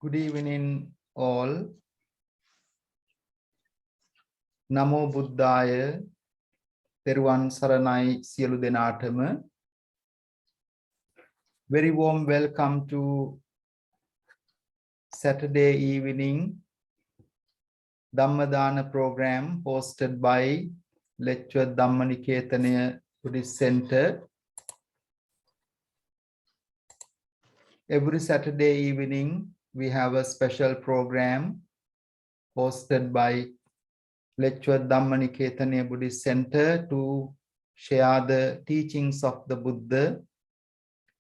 Good evening, all. Namo Buddhaya, Teruvan Saranai Sielu Denatama. Very warm welcome to Saturday evening Dhammadana program hosted by Lecture Dhamma Nikethanaya Buddhist Centre. Every Saturday evening, we have a special program hosted by Lecture Dhamma Nikethanaya Buddhist Centre to share the teachings of the Buddha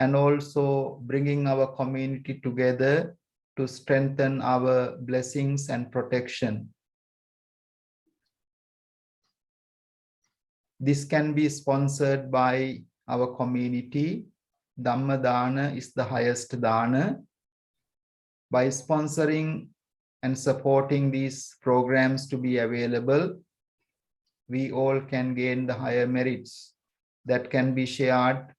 and also bringing our community together to strengthen our blessings and protection. This can be sponsored by our community. Dhamma Dana is the highest Dana. By sponsoring and supporting these programs to be available, we all can gain the higher merits that can be shared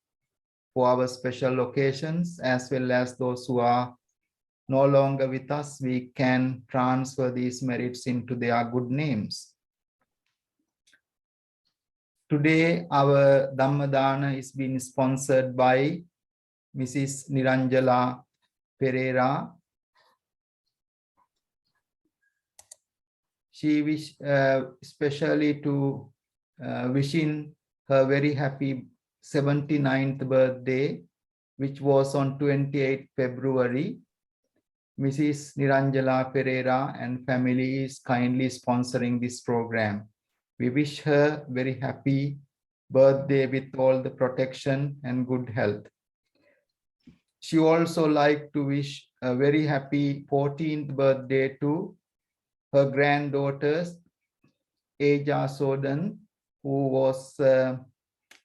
for our special occasions, as well as those who are no longer with us, we can transfer these merits into their good names. Today, our Dhammadana is being sponsored by Mrs Niranjala Perera. She wish especially to wishing her very happy 79th birthday, which was on 28th February. Mrs Niranjala Perera and family is kindly sponsoring this program. We wish her very happy birthday with all the protection and good health. She also like to wish a very happy 14th birthday to her Grand Daughters Ayjha Soden, who was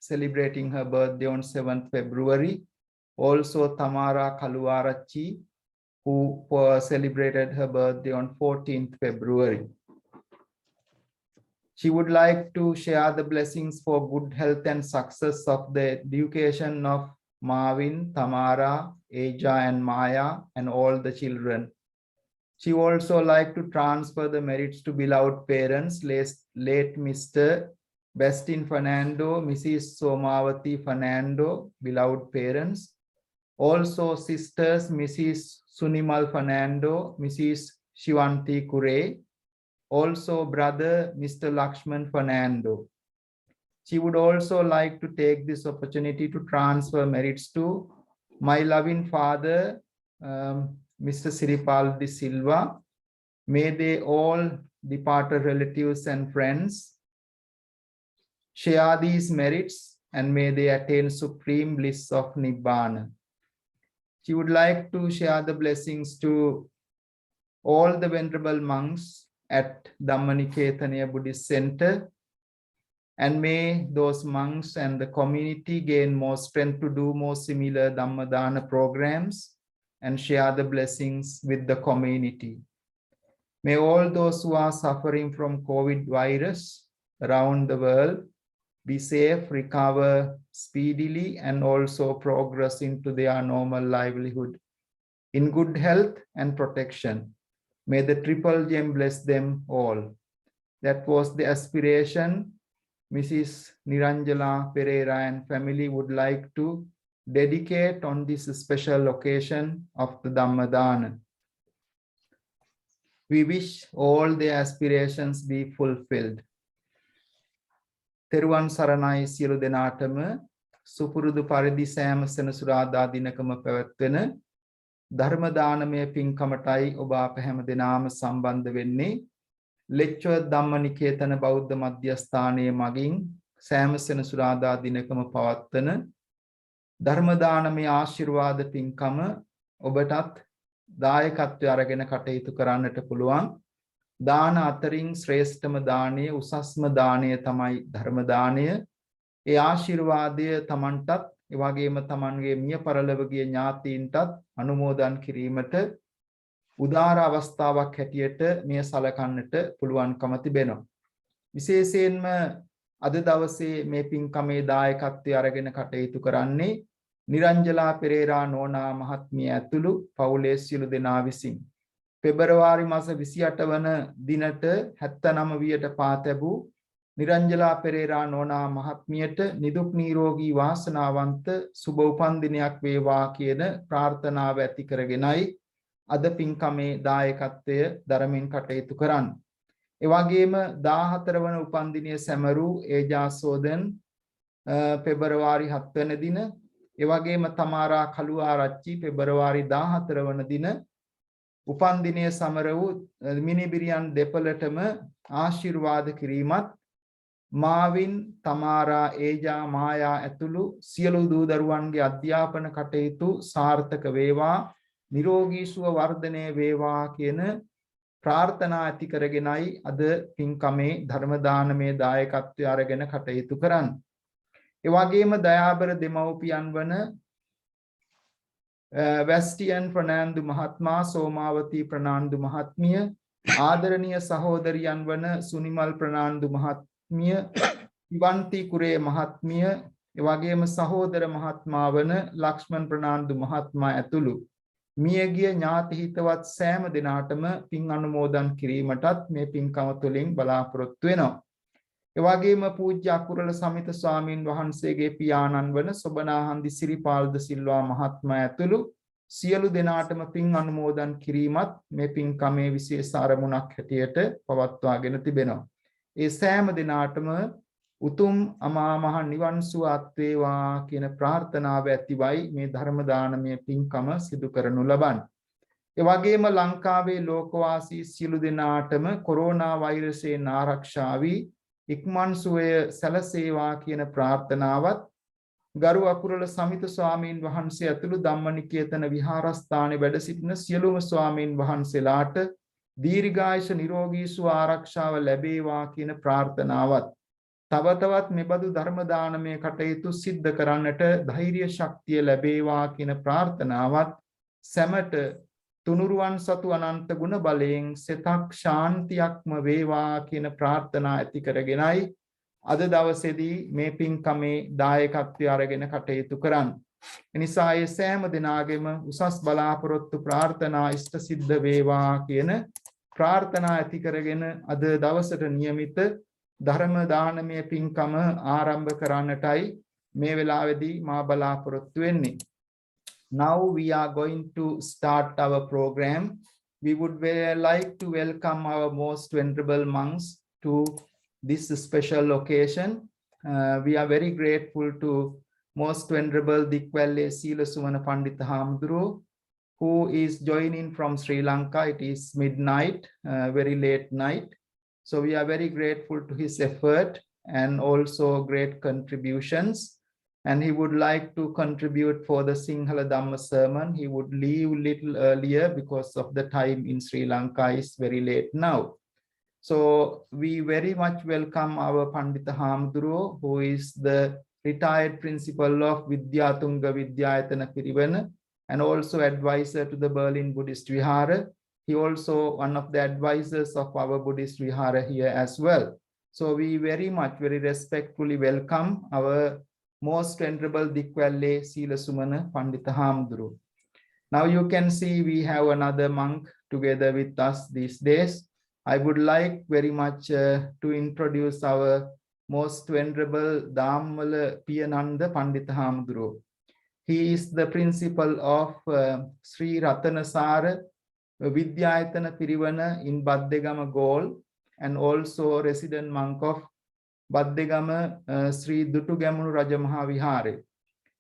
celebrating her birthday on 7th February. Also Tamara Kaluarachchi, who celebrated her birthday on 14th February. She would like to share the blessings for good health and success of the education of Marvin, Tamara, Ayjah and Maya and all the children. She also like to transfer the merits to beloved parents, late Mr. Bastian Fernando, Mrs. Somawati Fernando, beloved parents. Also sisters, Mrs. Sunimal Fernando, Mrs. Shivanthi Coory. Also brother, Mr. Lakshman Fernando. She would also like to take this opportunity to transfer merits to my loving father, Mr. Siripala De Silva. May they all departed relatives and friends share these merits and may they attain supreme bliss of Nibbana. She would like to share the blessings to all the venerable monks at Dhamma Nikethanaya Buddhist Centre, and may those monks and the community gain more strength to do more similar Dhammadana programs and share the blessings with the community. May all those who are suffering from COVID virus around the world be safe, recover speedily, and also progress into their normal livelihood in good health and protection. May the Triple Gem bless them all. That was the aspiration Mrs. Niranjala Perera and family would like to dedicate on this special occasion of the Dhammadana. We wish all their aspirations be fulfilled. Teruvan Saranai Sielu Denatama, Supurudu Paridi Sam Senasurada Dinakama Pavatwena, Dharmadaname Pinkamatai Oba Pahama Denama Sambandha Venne, Lecture Dhamma Nikethana Bauddha Madhyasthane Magin, Sam Senasurada Dinakama Pavattana, Dharmadaname Ashirwada Pinkama, Obatat, Dayakatwa Aragena Katayutu Karannata Puluwan, Dana Ataring Shrestama Dane, Usasma Dane Tamai Dharmadane, E Ashirwade Tamantat, Evagema Tamange Mia Paralavagi Nyatintat, Anumodan Kirimata, Udara Avasthavak හැටියට මේ සලකන්නට පුළුවන්කම තිබෙනවා. විශේෂයෙන්ම අද දවසේ මේ පින්කමේ දායකත්වය අරගෙන කටයුතු කරන්නේ Niranjala Perera Nona Mahatmiya ඇතුළු පවුලේ සියලු දෙනා විසින් පෙබරවාරි මාස 28 වන දිනට 79 වියට පා තැබූ Niranjala Perera Nona මහත්මියට නිදුක් නිරෝගී වාසනාවන්ත සුබ උපන්දිනයක් වේවා කියන ප්‍රාර්ථනාව ඇති කරගෙනයි අද පින්කමේ දායකත්වය දරමින් කටයුතු කරන්නේ. ඒ වගේම 14 වන උපන්දිනය සැමරූ Ayjha Soden පෙබරවාරි 7 වන දින, ඒ වගේම Tamara Kaluarachchi පෙබරවාරි 14 වන දින උපන්දිනය සමර වූ මිනිබිරියන් දෙපළටම ආශිර්වාද කිරීමත් Marvin, Tamara, Ayjah, Maya ඇතුළු සියලු දූ දරුවන්ගේ අධ්‍යාපන කටයුතු සාර්ථක වේවා, නිරෝගී සුව වර්ධනය වේවා කියන ප්‍රාර්ථනා ඇති කරගෙනයි අද පින්කමේ ධර්ම දානමේ දායකත්වය අරගෙන කටයුතු කරන්නේ. ඒ වගේම දයාබර දෙමව්පියන් වන Bastian Fernando මහත්මයා, Somawati Fernando මහත්මිය, ආදරණීය සහෝදරියන් වන Sunimal Fernando මහත්මිය, Shivanthi Coory මහත්මිය, ඒ වගේම සහෝදර මහත්මයා වන Lakshman Fernando මහත්මයා ඇතුළු මියගිය ඥාති හිතවත් සෑම දිනාටම පින් අනුමෝදන් කිරීමටත් මේ පින්කම තුළින් බලාපොරොත්තු වෙනවා. ඒ වගේම පූජ්‍ය අකුරල සමිත ස්වාමීන් වහන්සේගේ පියාණන් වන සොබනාහන්දි Siripala De Silva මහත්මයා ඇතුළු සියලු දෙනාටම පින් අනුමෝදන් කිරීමත් මේ පින්කමේ විශේෂ අරමුණක් හැටියට පවත්වාගෙන තිබෙනවා. ඒ සෑම දිනාටම උතුම් අමා මහ නිවන් සුව අත් වේවා කියන ප්‍රාර්ථනාව ඇතිවයි මේ ධර්ම දානමය පින්කම සිදු කරනු ලබන්නේ. ඒ වගේම ලංකාවේ ලෝකවාසී සියලු දෙනාටම කොරෝනා වෛරසයෙන් ආරක්ෂා වී ඉක්මන් සුවය සැලසේවා කියන ප්‍රාර්ථනාවත් ගරු අකුරල සමිත ස්වාමීන් වහන්සේ ඇතුළු ධම්ම නිකේතන විහාරස්ථානයේ වැඩ සිටින සියලුම ස්වාමීන් වහන්සේලාට දීර්ඝායුෂ නිරෝගී සුව ආරක්ෂාව ලැබේවා කියන ප්‍රාර්ථනාවත් තව තවත් මෙබඳු ධර්ම දානමය කටයුතු සිද්ධ කරන්නට ධෛර්ය ශක්තිය ලැබේවා කියන ප්‍රාර්ථනාවත් සැමට තුනුරුවන් සතු අනන්ත ගුණ බලයෙන් සිතක් ශාන්තියක්ම වේවා කියන ප්‍රාර්ථනා ඇති කරගෙනයි අද දවසේදී මේ පින්කමේ දායකත්වය අරගෙන කටයුතු කරන්නේ. එනිසා ඒ සෑම දිනාගෙම උසස් බලාපොරොත්තු ප්‍රාර්ථනා ඉෂ්ට සිද්ධ වේවා කියන ප්‍රාර්ථනා ඇති කරගෙන අද දවසට નિયમિત ධර්ම දානමය පින්කම ආරම්භ කරන්නටයි මේ වෙලාවේදී මා බලාපොරොත්තු වෙන්නේ. Now we are going to start our program. We would like to welcome our most venerable monks to this special occasion. We are very grateful to most venerable Dikwalle Sila Sumana Pandita Hamduru, who is joining from Sri Lanka. It is midnight, very late night. So we are very grateful to his effort and also great contributions. And he would like to contribute for the Sinhala Dhamma sermon. He would leave little earlier because of the time in Sri Lanka is very late now. So we very much welcome our Pandita Hamduru, who is the retired principal of Vidyatunga Vidyayatana Pirivana and also advisor to the Berlin Buddhist Vihara. He also one of the advisors of our Buddhist Vihara here as well. So we very respectfully welcome our most venerable Dikwalle Sila Sumana Pandita Hamduru. Now you can see we have another monk together with us these days. I would like very much to introduce our most venerable Dhammala Piyananda Pandita Hamduru. He is the principal of Sri Ratanasara Vidyayatana Pirivana in Baddegama Gaol and also resident monk of Baddegama Sri Dutugamunu Rajamaha Vihare.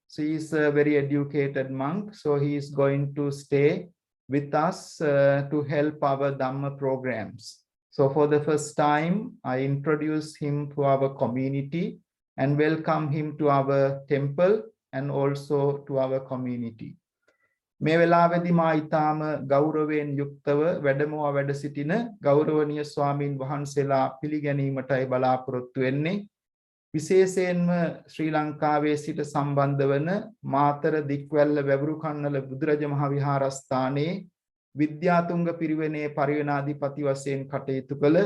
So he is a very educated monk. So he is going to stay with us to help our Dhamma programs. So for the first time, I introduce him to our community and welcome him to our temple and also to our community. මේ වෙලාවේදී මා ඊටාම ගෞරවයෙන් යුක්තව වැඩමව වැඩ සිටින ගෞරවනීය ස්වාමීන් වහන්සේලා පිළිගැනීමටයි බලාපොරොත්තු වෙන්නේ. විශේෂයෙන්ම ශ්‍රී ලංකාවේ සිට සම්බන්ධ වන මාතර දික්වැල්ල වැවුරු කන්නල බුදුරජ මහ විහාරස්ථානයේ විද්‍යාතුංග පිරිවෙනේ පරිවෙනාධිපති වශයෙන් කටයුතු කළ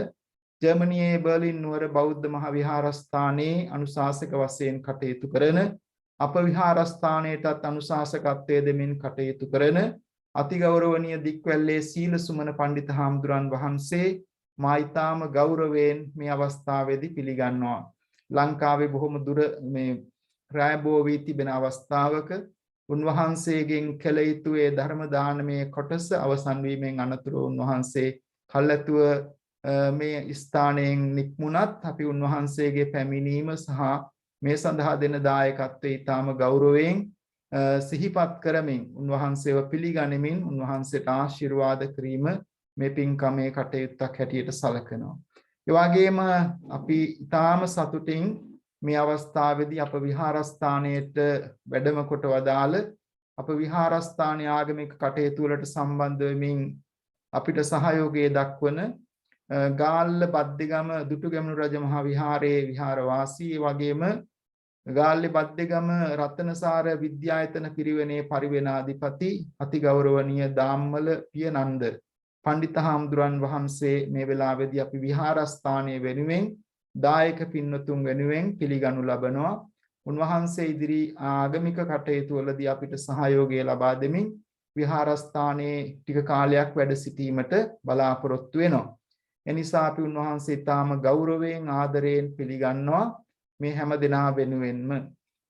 ජර්මනියේ බර්ලින් නුවර බෞද්ධ මහ විහාරස්ථානයේ අනුශාසක වශයෙන් කටයුතු කරන අප විහාරස්ථානයටත් අනුශාසකත්වයේ දෙමින් කටයුතු කරන අතිගෞරවනීය දික්වැල්ලේ සීල සුමන පඬිත හාමුදුරන් වහන්සේ මා ඊටාම ගෞරවයෙන් මේ අවස්ථාවේදී පිළිගන්නවා. ලංකාවේ බොහොම දුර මේ රායබෝ වී තිබෙන අවස්ථාවක උන්වහන්සේගෙන් කළ යුතු ඒ ධර්ම දානමය කොටස අවසන් වීමෙන් අනතුරුව උන්වහන්සේ කල්ැතුව මේ ස්ථානයෙන් නික්මුණත් අපි උන්වහන්සේගේ පැමිණීම සහ මේ සඳහා දෙන දායකත්වයේ ඊටාම ගෞරවයෙන් සිහිපත් කරමින් උන්වහන්සේව පිළිගනිමින් උන්වහන්සේට ආශිර්වාද කිරීම මේ පින්කමේ කටයුත්තක් හැටියට සැලකනවා. ඒ වගේම අපි ඊටාම සතුටින් මේ අවස්ථාවේදී අප විහාරස්ථානයේට වැඩම කොට වදාළ අප විහාරස්ථානයේ ආගමික කටයුතු වලට සම්බන්ධ වෙමින් අපිට සහයෝගය දක්වන ගාල්ල බද්දේගම දුටුගැමුණු රජ මහා විහාරයේ විහාරවාසී වගේම ගාල්ලේ බද්දේගම රත්නසාර විද්‍යායතන පිරිවෙනේ පරිවෙනාධිපති අතිගෞරවනීය දාම්මල පියනන්ද පඬිත හාමුදුරන් වහන්සේ මේ වෙලාවේදී අපි විහාරස්ථානයේ වෙනුවෙන් දායක පින්වතුන් වෙනුවෙන් පිළිගනු ලබනවා. උන්වහන්සේ ඉදිරි ආගමික කටයුතු වලදී අපිට සහයෝගය ලබා දෙමින් විහාරස්ථානයේ ටික කාලයක් වැඩ සිටීමට බලාපොරොත්තු වෙනවා. එනිසා අපි උන්වහන්සේ තාම ගෞරවයෙන් ආදරයෙන් පිළිගන්නවා මේ හැම දෙනා වෙනුවෙන්ම.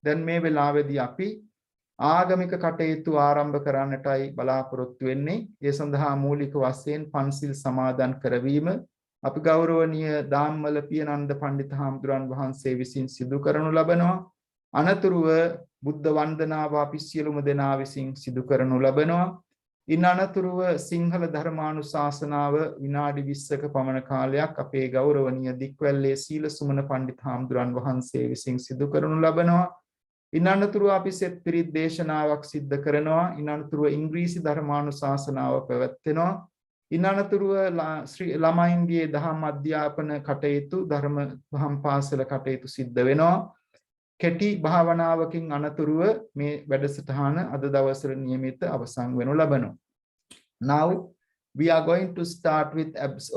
දැන් මේ වෙලාවේදී අපි ආගමික කටයුතු ආරම්භ කරන්නටයි බලාපොරොත්තු වෙන්නේ. ඒ සඳහා මූලික වශයෙන් පන්සිල් සමාදන් කරවීම අපි ගෞරවනීය දාම්මල පියනන්ද පඬිත හාමුදුරන් වහන්සේ විසින් සිදු කරනු ලබනවා. අනතුරුව බුද්ධ වන්දනාව අපි සියලුම දෙනා විසින් සිදු කරනු ලබනවා. ඉන් අනතුරුව සිංහල ධර්මානුශාසනාව විනාඩි 20ක පමණ කාලයක් අපේ ගෞරවනීය දික්වැල්ලේ සීල සුමන පඬිත් හාමුදුරන් වහන්සේ විසින් සිදු කරනු ලබනවා. ඉන් අනතුරුව අපි සෙත් පිරිත් දේශනාවක් සිද්ධ කරනවා. ඉන් අනතුරුව ඉංග්‍රීසි ධර්මානුශාසනාව පැවැත්වෙනවා. ඉන් අනතුරුව ළමයින්ගේ දහම් අධ්‍යාපන කටයුතු දහම් පාසල කටයුතු සිද්ධ වෙනවා. කෙටි භාවනාවකින් අනතුරුව මේ වැඩසටහන අද දවසේ නියමිත අවසන් වෙනු ලබනවා. Now we are going to start with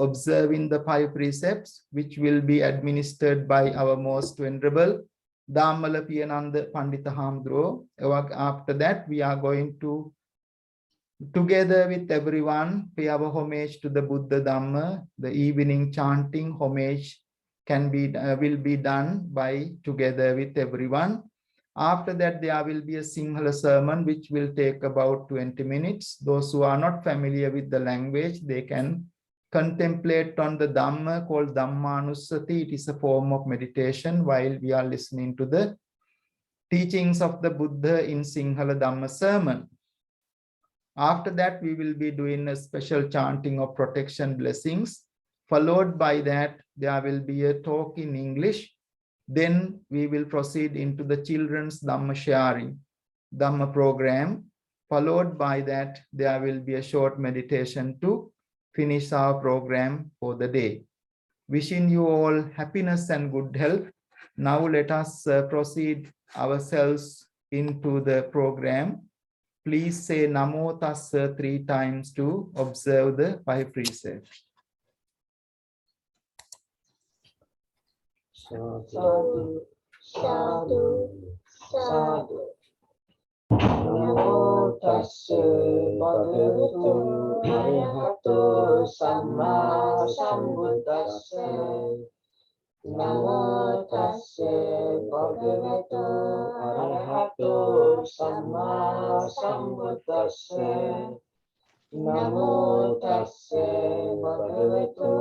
observing the 5 precepts which will be administered by our most venerable Dhammala Piyananda Pandita Hamdro. After that we are going to together with everyone pay our homage to the Buddha Dhamma. The evening chanting homage will be done by together with everyone. After that there will be a Sinhala sermon which will take about 20 minutes. Those who are not familiar with the language, they can contemplate on the Dhamma called Dhammanussati. It is a form of meditation while we are listening to the teachings of the Buddha in Sinhala Dhamma sermon. After that we will be doing a special chanting of protection blessings. Followed by that, there will be a talk in English. Then we will proceed into the children's Dhamma sharing, Dhamma program. Followed by that, there will be a short meditation to finish our program for the day. Wishing you all happiness and good health. Now let us proceed ourselves into the program. Please say Namo Tassa 3 times to observe the 5 precepts. Sadhu, sadhu, sadhu. Namo tassa bhagavato arahato samma sambuddhassa. Namo tassa bhagavato arahato samma sambuddhassa. Namo tassa bhagavato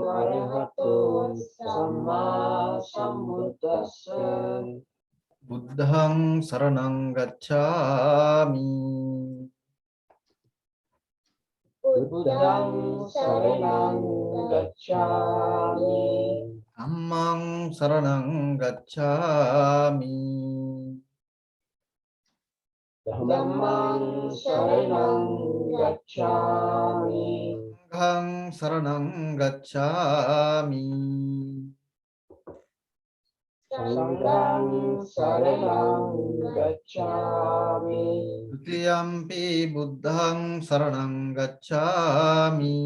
arahato samma sambuddhassa. Buddhang saranang gacchami. Buddhang saranang gacchami. Dhammang saranang gacchami. Dhammang saranang gacchami. Sanghang saranang gacchami. Sanghang saranang gacchami. Tutiyampi buddhang saranang gacchami.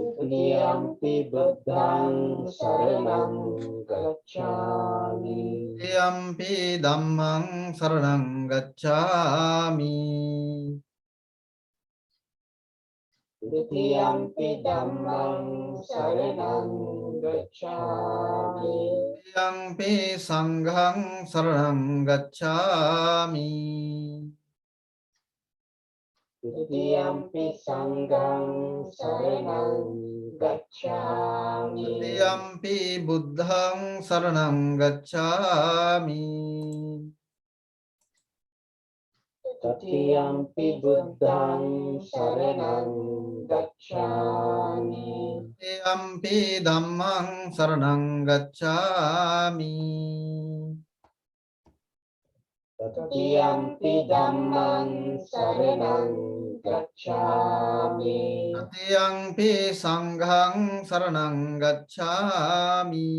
Tutiyampi buddhang saranam gacchami. Yampi dhammang saranang gacchami. Tutiyampi dhammang saranam gacchami. Yampi sanghang saranang gacchami. Tutiyampi sanghang saranam gacchami. Yampi buddhang saranang gacchami. Tutiyampi buddhang saranam gacchami. Yampi dhammang saranang gacchami. Tutiyampi dhammang saranam gacchami. Yampi sanghang saranang gacchami.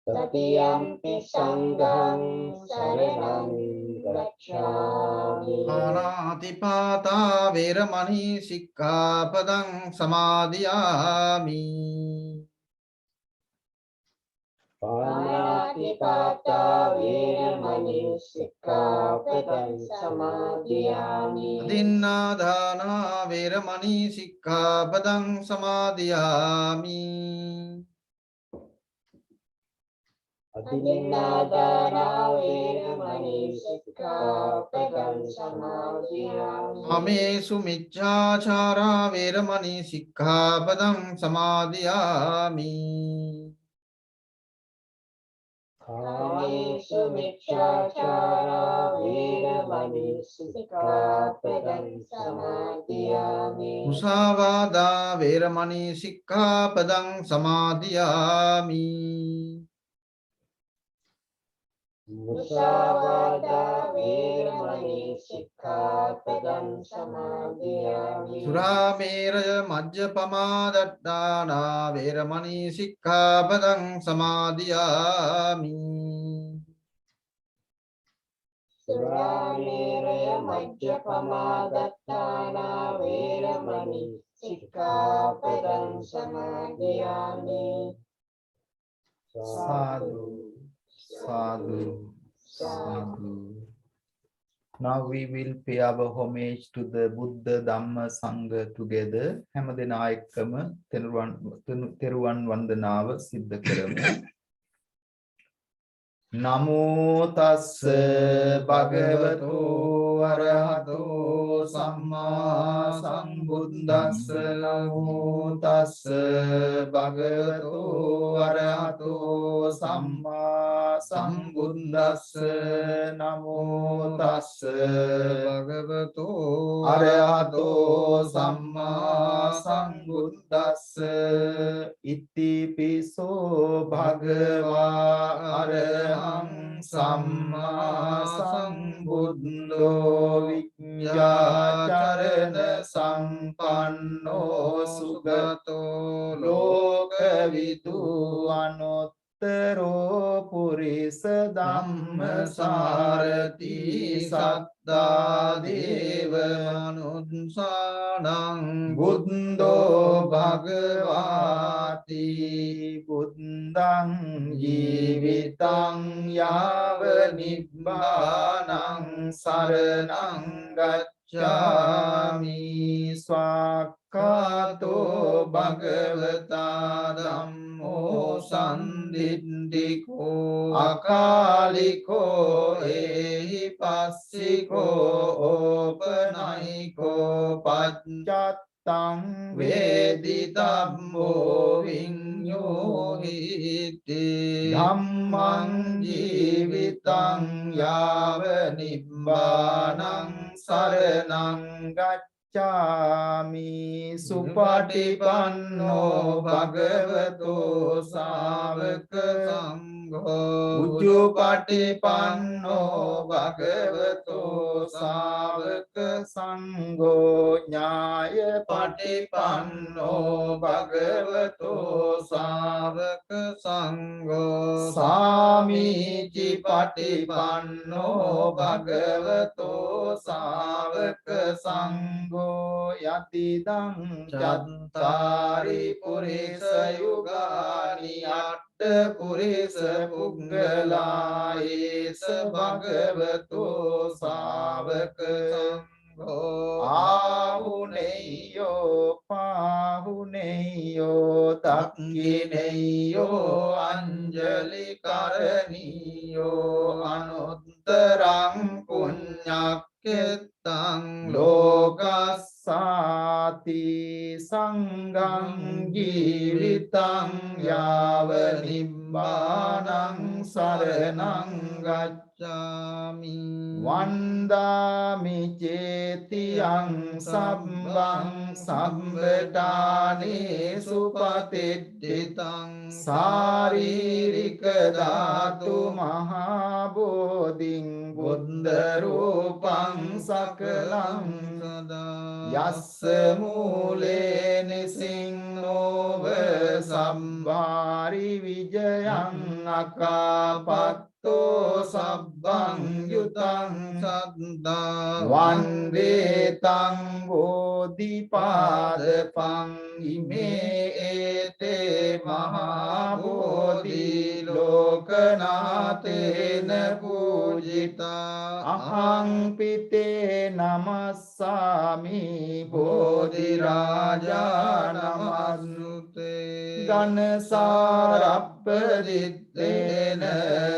Tutiyampi sanghang saranam gacchami. Panatipata veramani sikkhapadang samadhiyami. Panatipata veramani sikkhapadang samadhiyami. Adinnādhāna veramani sikkhapadang samadhiyami. Adinnādhāna veramani sikkhapadang samadhiyami. Amesu micchāchārā veramani sikkhapadang samadhiyami. Kāmesu micchāchārā veramani sikkhapadang samadhiyami. Musāvādā veramani sikkhapadang samadhiyami. Musāvādā veramani sikkhapadang samadhiyami. Surāmeraya majjapamādaṭṭāna veramani sikkhapadang samadhiyami. Surameraya majjapamādaṭṭāna veramani sikkhapadang samadhiyami. Sadhu, sadhu, sadhu. Now we will pay our homage to the Buddha Dhamma Sangha together. හැම දෙනා එක්කම තෙරුවන් වන්දනාව සිද්ධ කරමු. නමෝ තස්ස භගවතු අරහතෝ සම්මා සම්බුද්දස්ස. නමෝ තස්ස භගවතු අරහතෝ සම්මා සම්බුද්දස්ස. නමෝ තස්ස භගවතු අරහතෝ සම්මා සම්බුද්දස්ස. ඉතිපිසෝ භගවා අරහං සම්මා සම්බුද්ධෝ විඤ්ඤාචරණ සම්පන්නෝ සුගතෝ ලෝකවිදු අනුත්තරෝ පුරිස ධම්මසාරති. සත්තා දේව මනුස්සානං බුද්ධෝ භගවාති. බුද්ධං ජීවිතං යාව නිබ්බානං සරණං ගච්ඡාමි. ස්වාක්ඛාතෝ භගවතා ධම්මෝ සම්දිත්තිකෝ අකාලිකෝ එහි පස්සිකෝ ඕපනයිකෝ පච්චත්තං වේදිතබ්බෝ විඤ්ඤෝහිති. ධම්මං ජීවිතං යාව නිබ්බානං සරණං ගච්ඡාමි. සුපටිපන්නෝ භගවතෝ සාවක සංඝෝ. උජුපටිපන්නෝ භගවතෝ සාවක සංඝෝ. ඥාය පටිපන්නෝ භගවතෝ සාවක සංඝෝ. සාමීචි පටිපන්නෝ භගවතෝ සාවක සංඝෝ. යතිදං චත්තාරි පුරිස යුගානි අට්ඨ පුරිස පුග්ගලා ඒස භගවතු ශාවක සංඝෝ ආහුනේයෝ පාහුනේයෝ දක්ඛිනේයෝ අංජලි කරණීයෝ අනුත්තරං පුඤ්ඤක්ඛෙත්තං ලෝකස්සාති සංඝං ජීවිතං යාව නිබ්බානං සරණං ගච්ඡාමි වන්දාමි චේතියං සම්බං සම්බදානේ සුපතිට්ඨිතං සාරීරික ධාතු මහා බෝධින් බුද්ධ රූපං සකලං සදා යස්ස මූලේ නිසින්නෝව සම්භාරි විජයං අකාපත්තෝ සබ්බං යුතං සද්දා වන්දේතං බෝධිපාදපං ඉමේ ඒතේ මහා බෝධි ලෝකනාතේන පූජිතා අහං පිතේ නමස්සාමි බෝධි රාජා නමස්නුතේ ගනසාරප්පදිත්තේන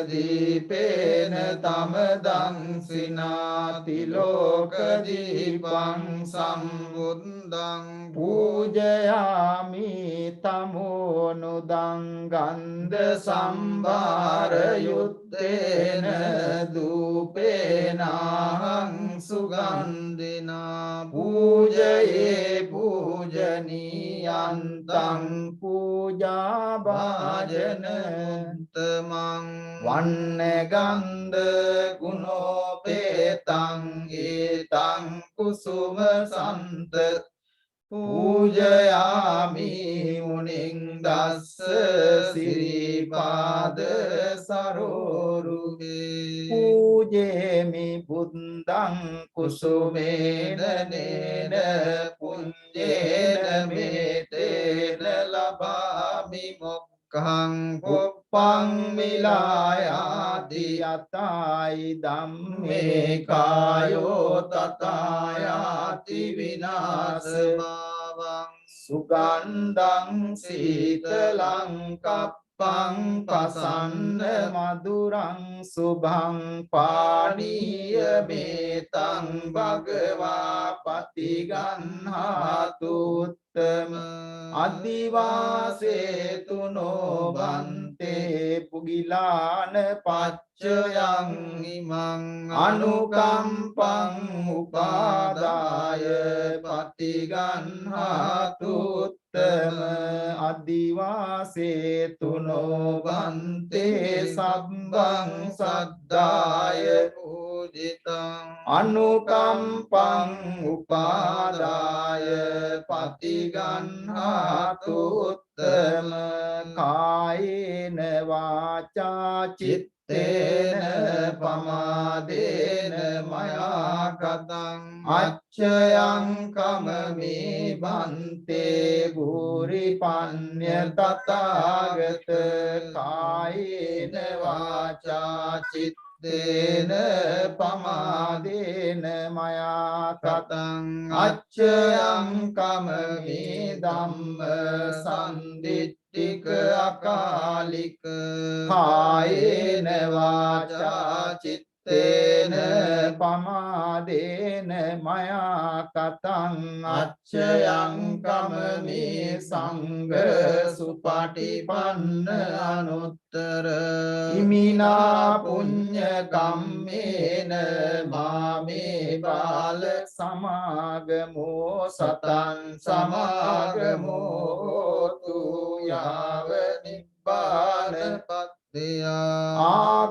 දීපේන තමදං සිනාති ලෝක දීපං සම්බුද්ධං පූජයාමි තමෝනුදං ගන්ධ සම්භාර යුත්තේන දූපේනහං සුගන්ධිනා පූජයේ පූජනීයන්තං පූජා භාජන උත්තමං වන්න ගන්ධ ගුණෝපේතං ඒතං කුසුම සන්ත පූජයාමි මුනිං දස්ස සිරිපාද සරෝරුගේ පූජේමි බුද්ධං කුසුමේන නේන පුඤ්ජේන මේතේන ලබාමි මොක්ඛං පුප්පං මිලායාති යතයි ධම්මේ කායෝ තථායාති විනාශමාවං සුගන්ධං සීතලං කප්පං පසන්න මధుරං සුභං පානීය මේතං භගවා පතිගන්හාතු උත්තම අදිවාසේතුනෝ බන්තේ පුගිලාන පච්චයං ඉමං අනුකම්පං උපාදාය පතිගන්හාතු උත්තම අදිවාසේතුනෝ බන්තේ සබ්බං සද්දාය පූජිතං අනුකම්පං උපාදාය පතිගන්හාතු උත්තම කායේන වාචා චිත්තේන පමාදේන මයා කතං අච්චයං කමමේ බන්තේ භූරි පඤ්ඤ තථාගත කායේන වාචා චිත්තේන පමාදේන මයා කතං අච්චයං කමමේ ධම්ම සම්දිට්ඨික අකාලික කායේන වාචා චිත්තේන පමාදේන මයා කතං අච්චයං කමමේ සංඝ සුපටිපන්න අනුත්තර ඉමිනා පුඤ්ඤ කම්මේන මාමේ බාල සමාගමෝ සතං සමාගමෝ තු යාව නිබ්බාන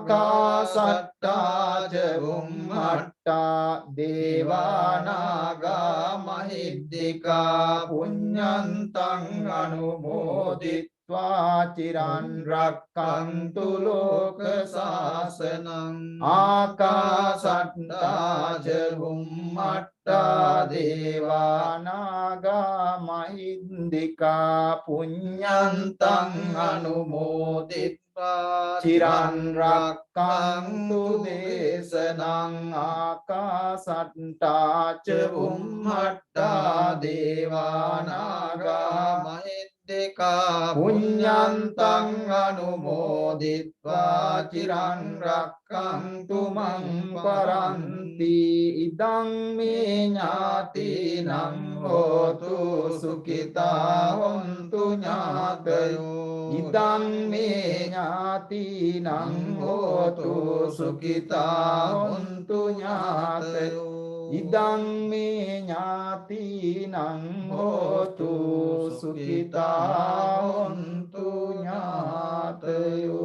ආකාසට්ටා ච බුම්මට්ටා දේවානාගා මහිද්దికා පුඤ්ඤන්තං අනුමෝදිත්වා චිරන් රක්ඛන්තු ලෝක සාසනං ආකාසට්ටා ච බුම්මට්ටා අට්ඨා දේවානාගා මහින්దికා පුඤ්ඤන්තං අනුමෝදිත්වා චිරන් රක්ඛන්තු දේශනං ආකාසට්ඨා ච බුම්මට්ඨා දේවානාගා මහින්దికා පුඤ්ඤන්තං අනුමෝදිත්වා චිරන් රක්ඛන්තු මං පරන්ති ඉදං මේ ඥාතිනං හෝතු සුඛිතා හොන්තු ඥාතයෝ ඉදං මේ ඥාතිනං හෝතු සුඛිතා හොන්තු ඥාතයෝ ඉදං මේ ඥාතිනං හෝතු සුඛිතා හොන්තු ඥාතයෝ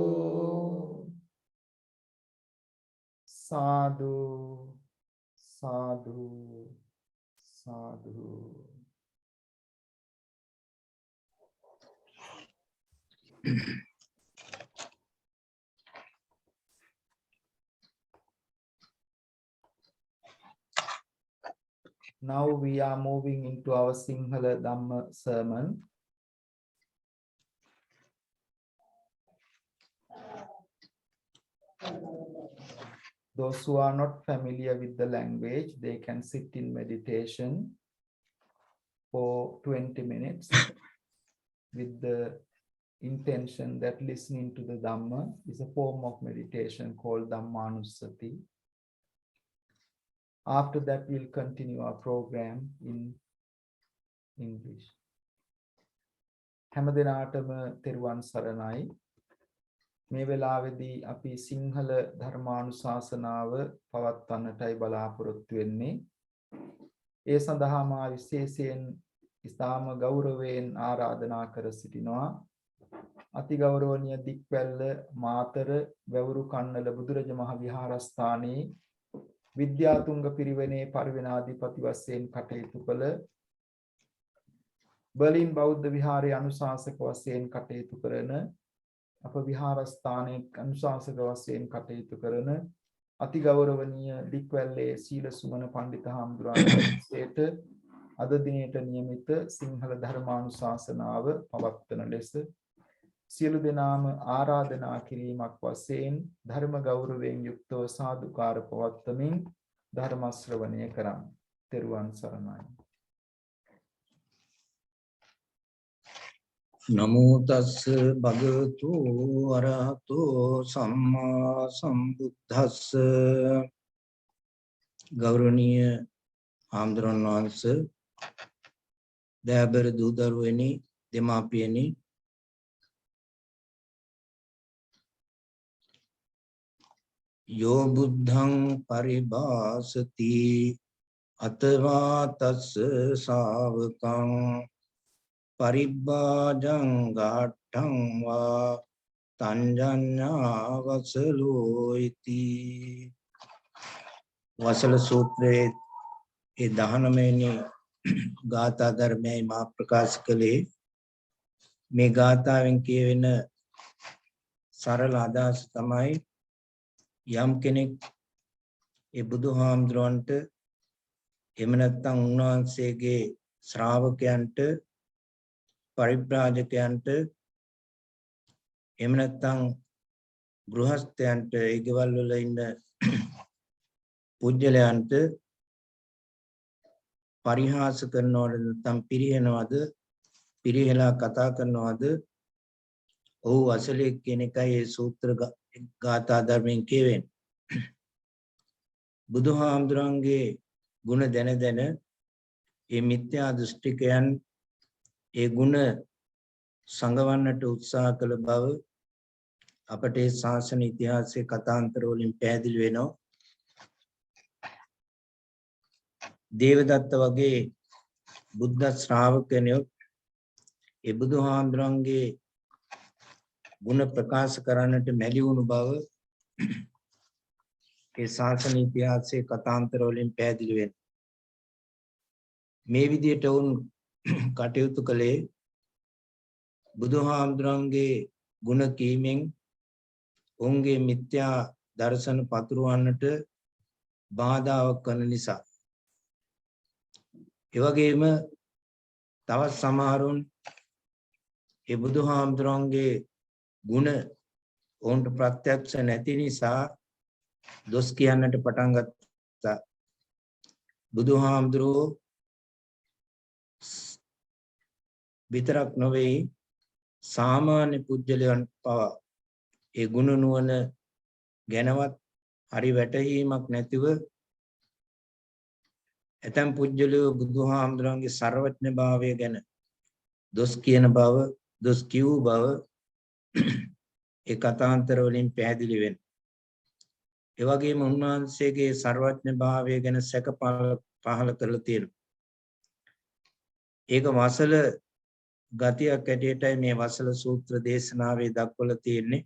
සාදු සාදු සාදු Now we are moving into our Sinhala Dhamma sermon. Those who are not familiar with the language, they can sit in meditation for 20 minutes with the intention that listening to the Dhamma is a form of meditation called Dhammanussati. After that, we'll continue our program in English. හැම දිනාටම තෙරුවන් සරණයි. මේ වෙලාවේදී අපි සිංහල ධර්මානුශාසනාව පවත්වන්නටයි බලාපොරොත්තු වෙන්නේ. ඒ සඳහා මා විශේෂයෙන් ඉතාම ගෞරවයෙන් ආරාධනා කර සිටිනවා. අතිගෞරවනීය දික්වැල්ල මාතර වැවුරු කන්නල බුදුරජ මහ විහාරස්ථානයේ විද්‍යාතුංග පිරිවෙනේ පරිවෙනාධිපති වශයෙන් කටයුතු කළ බර්ලින් බෞද්ධ විහාරයේ අනුශාසක වශයෙන් කටයුතු කරන අප විහාරස්ථානයේ අනුශාසක වශයෙන් කටයුතු කරන අතිගෞරවනීය දික්වැල්ලේ සීල සුමන පඬිත හාමුදුරුවන්ට අද දිනේට නියමිත සිංහල ධර්මානුශාසනාව පවත්වන ලෙස සියලු දෙනාම ආරාධනා කිරීමක් වශයෙන් ධර්ම ගෞරවයෙන් යුක්තව සාදුකාර පවත්වමින් ධර්ම ශ්‍රවණය කරමු. තෙරුවන් සරණයි. නමෝ තස්ස භගවතු අරහතෝ සම්මා සම්බුද්දස්ස ගෞරවනීය ආම්දුරන් වහන්සේ දයාබර දූ දරුවනි දෙමාපියනි යෝ බුද්ධං පරිභාසති අතවා තස්ස ශාවකං පරිබ්බාජං ගාඨං වා තංජඤ්ඤා වසලෝ ඉති. වසල සූත්‍රයේ 19 වෙනි ගාථා ධර්මයේ මා ප්‍රකාශ කළේ මේ ගාථාවෙන් කියවෙන සරල අදහස තමයි යම් කෙනෙක් ඒ බුදුහාමුදුරන්ට එහෙම නැත්නම් උන්වහන්සේගේ ශ්‍රාවකයන්ට පරිබ්‍රාජකයන්ට එහෙම නැත්නම් ගෘහස්ථයන්ට ඒ ගෙවල් වල ඉන්න පුජ්‍යලයන්ට පරිහාස කරනවද නැත්නම් පිරිනවද පිරිහෙලා කතා කරනවද ඔහු වසලෙක් කියන එකයි මේ සූත්‍ර ගාථා ධර්මයෙන් කියවෙන්නේ. බුදුහාමුදුරන්ගේ ගුණ දැන දැන මේ මිත්‍යා දෘෂ්ටිකයන් ඒ ගුණ සංගවන්නට උත්සාහ කළ බව අපට ඒ ශාසන ඉතිහාසයේ කතාන්තර වලින් පැහැදිලි වෙනවා. දේවදත්ත වගේ බුද්ධ ශ්‍රාවකයෝ ඒ බුදුහාමුදුරන්ගේ ගුණ ප්‍රකාශ කරන්නට මැලි වුණු බව ඒ ශාසන ඉතිහාසයේ කතාන්තර වලින් පැහැදිලි වෙනවා. මේ විදිහට වුන් කටයුතු කළේ බුදුහාමුදුරන්ගේ ගුණ කීමෙන් ඔවුන්ගේ මිත්‍යා දර්ශන පතුරවන්නට බාධාවක් කරන නිසා. ඒ වගේම තවත් සමහරුන් ඒ බුදුහාමුදුරන්ගේ ගුණ ඔවුන්ට ප්‍රත්‍යක්ෂ නැති නිසා දොස් කියන්නට පටන් ගත්තා. බුදුහාමුදුරෝ විතරක් නොවේ සාමාන්‍ය පුජ්‍යලයන් පවා ඒ ගුණ නුවණ ගැනවත් හරි වැටහීමක් නැතිව ඇතම් පුජ්‍යලයෝ බුදුහාමුදුරන්ගේ සර්වඥ භාවය ගැන දොස් කියන බව, දොස් කියූ බව ඒ කතාන්තර වලින් පැහැදිලි වෙනවා. ඒ වගේම උන්වහන්සේගේ සර්වඥ භාවය ගැන සැක පහළ කරලා තියෙනවා. ඒක වසල ගතියක් ඇටියටයි මේ වසල සූත්‍ර දේශනාවේ දක්වලා තියෙන්නේ.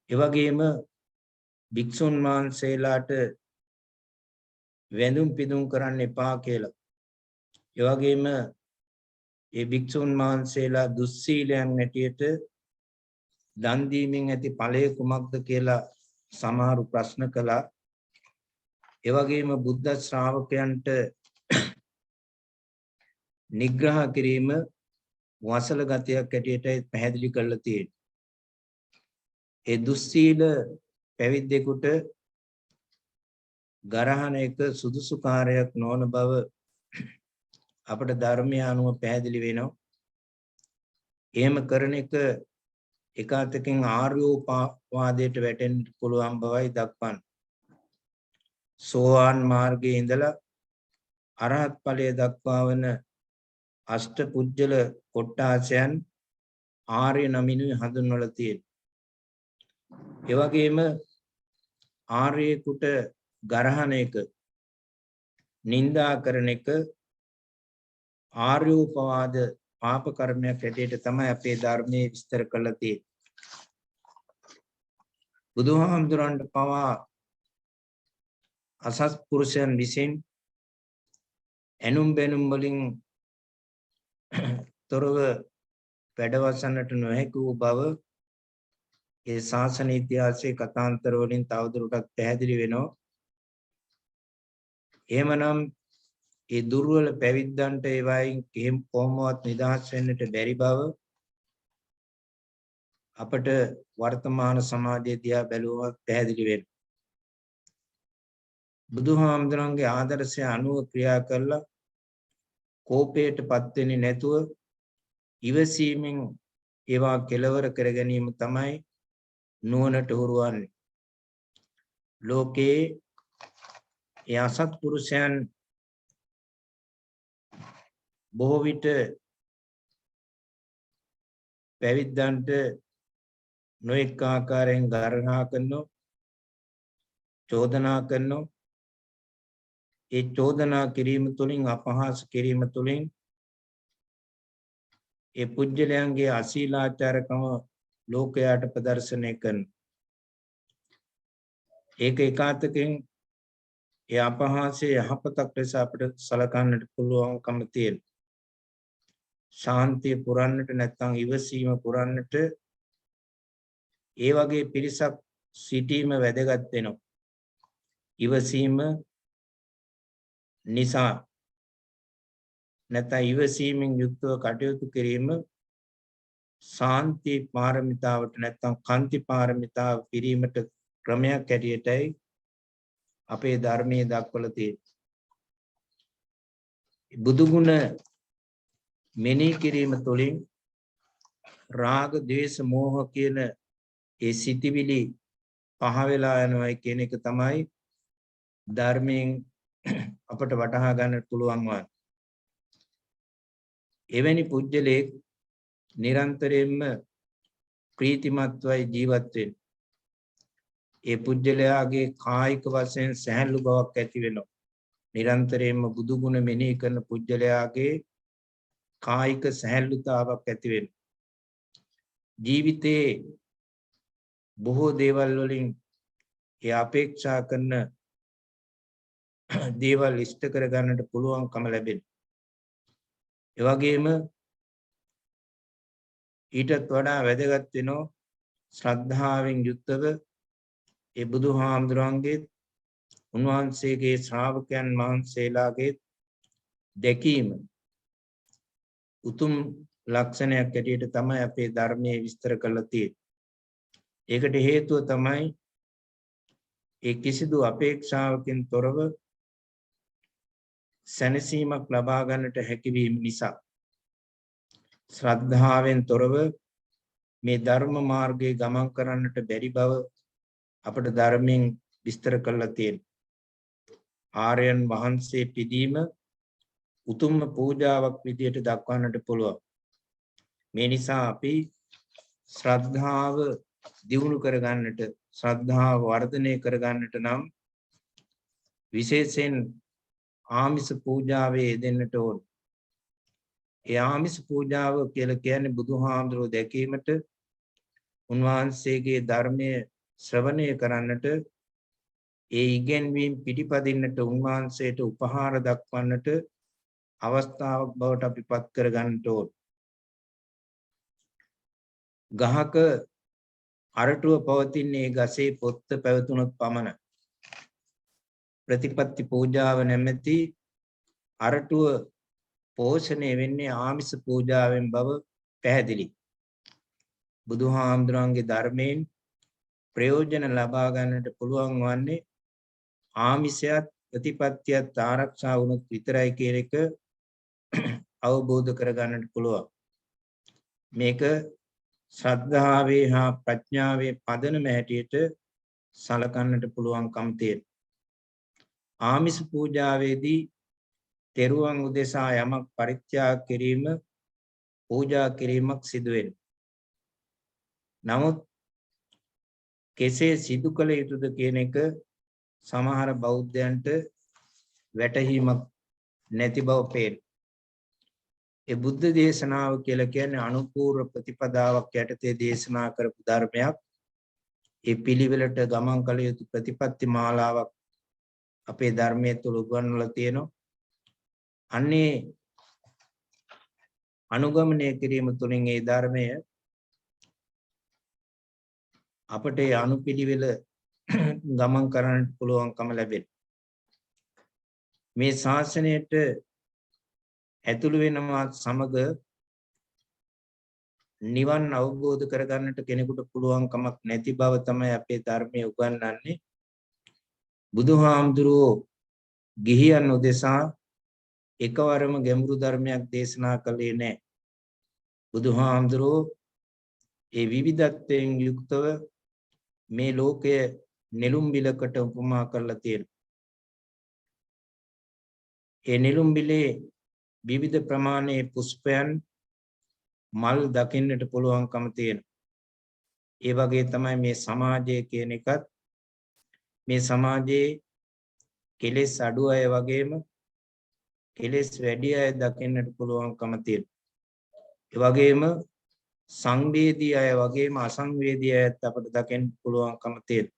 ඒ වගේම භික්ෂුන් වහන්සේලාට වැඳුම් පිදුම් කරන්න එපා කියලා. ඒ වගේම ඒ භික්ෂුන් වහන්සේලා දුස්සීලයන් ඇටියට දන් දීමෙන් ඇති ඵලය කුමක්ද කියලා සමහරු ප්‍රශ්න කළා. ඒ වගේම බුද්ධ ශ්‍රාවකයන්ට නිග්‍රහ කිරීම වසල ගතියක් ඇටියට පැහැදිලි කරලා තියෙනවා. ඒ දුස්සීල පැවිද්දෙකුට ගරහන එක සුදුසු කාර්යයක් නොවන බව අපට ධර්මය අනුව පැහැදිලි වෙනවා. එහෙම කරන එක එකාතකින් ආර්යෝපවාදයට වැටෙන්න පුළුවන් බවයි දක්වන්නේ. සෝවාන් මාර්ගයේ ඉඳලා අරහත් ඵලයේ දක්වා වන අෂ්ට පුජ්‍යල කොට්ටාසයන් ආර්ය නමිනුයි හඳුන්වලා තියෙනවා. ඒ වගේම ආර්යෙකුට ගරහන එක, නින්දා කරන එක ආර්යෝපවාද පාප කර්මයක් හැටියට තමයි අපේ ධර්මයේ විස්තර කරලා තියෙන්නේ. බුදුහාමුදුරන්ට පවා අසත්පුරුෂයන් විසින් ඇනුම් බැනුම් වලින් තොරව වැඩවසන්නට නොහැකි වූ බව ඒ ශාසන ඉතිහාසයේ කතාන්තර වලින් තවදුරටත් පැහැදිලි වෙනවා. එහෙමනම් ඒ දුර්වල පැවිද්දන්ට ඒ වයින් කිසිම කොහොමවත් නිදහස් වෙන්නට බැරි බව අපට වර්තමාන සමාජයේ දිහා බැලුවොත් පැහැදිලි වෙනවා. බුදුහාමුදුරන්ගේ ආදර්ශය අනුව ක්‍රියා කළා කෝපයටපත් වෙන්නේ නැතුව ඉවසීමෙන් ඒවා කෙලවර කර ගැනීම තමයි නුවණට හුරුවන්නේ. ලෝකේ ඒ අසත්පුරුෂයන් බොහෝ විට පැවිද්දන්ට නොඑක ආකාරයෙන් ගර්හනා කරනවා, චෝදනා කරනවා. ඒ චෝදනා කිරීම තුළින්, අපහාස කිරීම තුළින් ඒ පුජ්‍යලයන්ගේ අශීලාචාරකම ලෝකයට ප්‍රදර්ශනය කරනවා. ඒක එකාතකින් ඒ අපහාසයේ යහපතක් ලෙස අපිට සලකන්නට පුළුවන්කම තියෙනවා. ශාන්තිය පුරන්නට නැත්නම් ඉවසීම පුරන්නට ඒ වගේ පිරිසක් සිටීම වැදගත් වෙනවා. ඉවසීම නිසා නැත්නම් ඉවසීමෙන් යුක්තව කටයුතු කිරීම ශාන්ති පාරමිතාවට නැත්නම් කාන්ති පාරමිතාව පිරීමට ක්‍රමයක් ඇටියටයි අපේ ධර්මයේ දක්වලා තියෙන්නේ. බුදු ගුණ මෙනෙහි කිරීම තුළින් රාග, ද්වේෂ, මෝහ කියන ඒ සිතිවිලි පහ වෙලා යනවා කියන එක තමයි ධර්මයෙන් අපට වටහා ගන්නට පුළුවන් වන්නේ. එවැනි පුජ්‍යලෙක් නිරන්තරයෙන්ම ප්‍රීතිමත්වයි ජීවත් වෙන්නේ. ඒ පුජ්‍යලයාගේ කායික වශයෙන් සැහැල්ලු බවක් ඇති වෙනවා. නිරන්තරයෙන්ම බුදු ගුණ මෙනෙහි කරන පුජ්‍යලයාගේ කායික සැහැල්ලුතාවක් ඇති වෙනවා. ජීවිතේ බොහෝ දේවල් වලින් ඒ අපේක්ෂා කරන දේවල් ඉෂ්ට කර ගන්නට පුළුවන්කම ලැබෙනවා. ඒ වගේම ඊටත් වඩා වැදගත් වෙනවා ශ්‍රද්ධාවෙන් යුක්තව ඒ බුදුහාමුදුරන්ගේ, උන්වහන්සේගේ ශ්‍රාවකයන් වහන්සේලාගේ දැකීම උතුම් ලක්ෂණයක් ඇටියට තමයි අපේ ධර්මයේ විස්තර කරලා තියෙන්නේ. ඒකට හේතුව තමයි ඒ කිසිදු අපේක්ෂාවකින් තොරව සැනසීමක් ලබා ගන්නට හැකියවීම නිසා. ශ්‍රද්ධාවෙන් තොරව මේ ධර්ම මාර්ගයේ ගමන් කරන්නට බැරි බව අපට ධර්මයෙන් විස්තර කරලා තියෙනවා. ආර්යයන් වහන්සේ පිදීම උතුම්ම පූජාවක් විදියට දක්වන්නට පුළුවන්. මේ නිසා අපි ශ්‍රද්ධාව දියුණු කරගන්නට, ශ්‍රද්ධාව වර්ධනය කරගන්නට නම් විශේෂයෙන් ආමිස පූජාවේ යෙදෙන්නට ඕන. ඒ ආමිස පූජාව කියලා කියන්නේ බුදුහාමුදුරුවෝ දැකීමට, උන්වහන්සේගේ ධර්මය ශ්‍රවණය කරන්නට, ඒ ඉගෙන්වීම් පිළිපදින්නට, උන්වහන්සේට උපහාර දක්වන්නට අවස්ථාවක් බවට අපි පත් කරගන්නට ඕන. ගහක අරටුව පවතින්නේ ගසේ පොත්ත පැවතුනොත් පමණයි. ප්‍රතිපත්ති පූජාව නැමැති අරටුව පෝෂණය වෙන්නේ ආමිස පූජාවෙන් බව පැහැදිලි. බුදුහාමුදුරන්ගේ ධර්මයෙන් ප්‍රයෝජන ලබා ගන්නට පුළුවන් වන්නේ ආමිසයත් ප්‍රතිපත්තියත් ආරක්ෂා වුණොත් විතරයි කියන එක අවබෝධ කරගන්නට පුළුවන්. මේක ශ්‍රද්ධාවේ හා ප්‍රඥාවේ පදනම හැටියට සලකන්නට පුළුවන්කම් තියෙනවා. ආමිස පූජාවේදී තෙරුවන් උදෙසා යමක් පරිත්‍යාග කිරීම, පූජා කිරීමක් සිදු වෙනවා. නමුත් කෙසේ සිදු කළ යුතුද කියන එක සමහර බෞද්ධයන්ට වැටහීමක් නැති බව පේනවා. ඒ බුද්ධ දේශනාව කියලා කියන්නේ අනුපූර්ව ප්‍රතිපදාවක් යටතේ දේශනා කරපු ධර්මයක්. ඒ පිළිවෙලට ගමන් කළ යුතු ප්‍රතිපත්ති මාලාවක් අපේ ධර්මයේ තුල උගන්වලා තියෙනවා. අන්නේ අනුගමනය කිරීම තුළින් ඒ ධර්මය අපට ඒ අනුපිළිවෙල ගමන් කරන්නට පුළුවන්කම ලැබෙනවා. මේ ශාසනයට ඇතුළු වෙනවා සමග නිවන් අවබෝධ කරගන්නට කෙනෙකුට පුළුවන්කමක් නැති බව තමයි අපේ ධර්මයේ උගන්වන්නේ. බුදුහාමුදුරුවෝ ගිහියන් උදෙසා එකවරම ගැඹුරු ධර්මයක් දේශනා කළේ නැහැ. බුදුහාමුදුරුවෝ ඒ විවිධත්වයෙන් යුක්තව මේ ලෝකය නෙළුම් බිලකට උපමා කරලා තියෙනවා. ඒ නෙළුම් බිලේ විවිධ ප්‍රමාණයේ පුෂ්පයන්, මල් දකින්නට පුළුවන්කම තියෙනවා. ඒ වගේ තමයි මේ සමාජය කියන එකත්. මේ සමාජයේ කෙලෙස් අඩු අය වගේම කෙලෙස් වැඩි අය දකින්නට පුළුවන්කම තියෙනවා. ඒ වගේම සංවේදී අය වගේම අසංවේදී අයත් අපට දකින්න පුළුවන්කම තියෙනවා.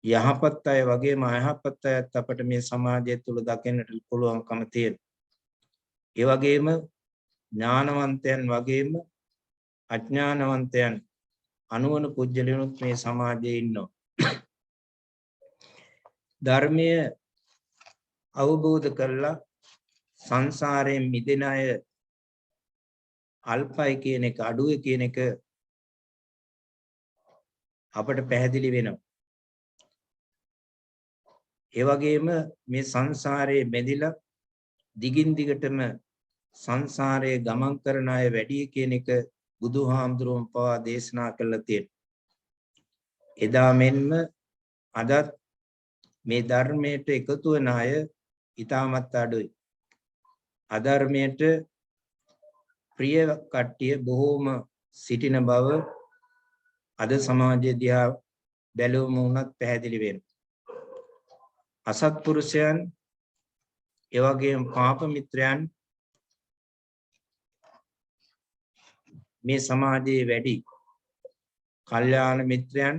යහපත් අය වගේම අයහපත් අයත් අපට මේ සමාජය තුළ දකින්නට පුළුවන්කම තියෙනවා. ඒ වගේම ඥානවන්තයන් වගේම අඥානවන්තයන් අනුවන පුජ්‍යලයන්ුත් මේ සමාජයේ ඉන්නවා. ධර්මය අවබෝධ කරලා සංසාරයෙන් මිදෙන අය අල්පයි කියන එක, අඩුයි කියන එක අපට පැහැදිලි වෙනවා. ඒ වගේම මේ සංසාරයේ බැඳිලා දිගින් දිගටම සංසාරයේ ගමන් කරන අය වැඩි කියන එක බුදුහාමුදුරුවෝ පවා දේශනා කළා තියෙනවා. එදා මෙන්ම අදත් මේ ධර්මයට එකතු වෙන අය ඊටමත් අඩුයි. අධර්මයට ප්‍රිය කට්ටිය බොහෝම සිටින බව අද සමාජයේ දිහා බැලුවම උනත් පැහැදිලි වෙනවා. අසත්පුරුෂයන්, ඒ වගේම පාප මිත්‍රයන් මේ සමාජයේ වැඩි. කල්යාණ මිත්‍රයන්,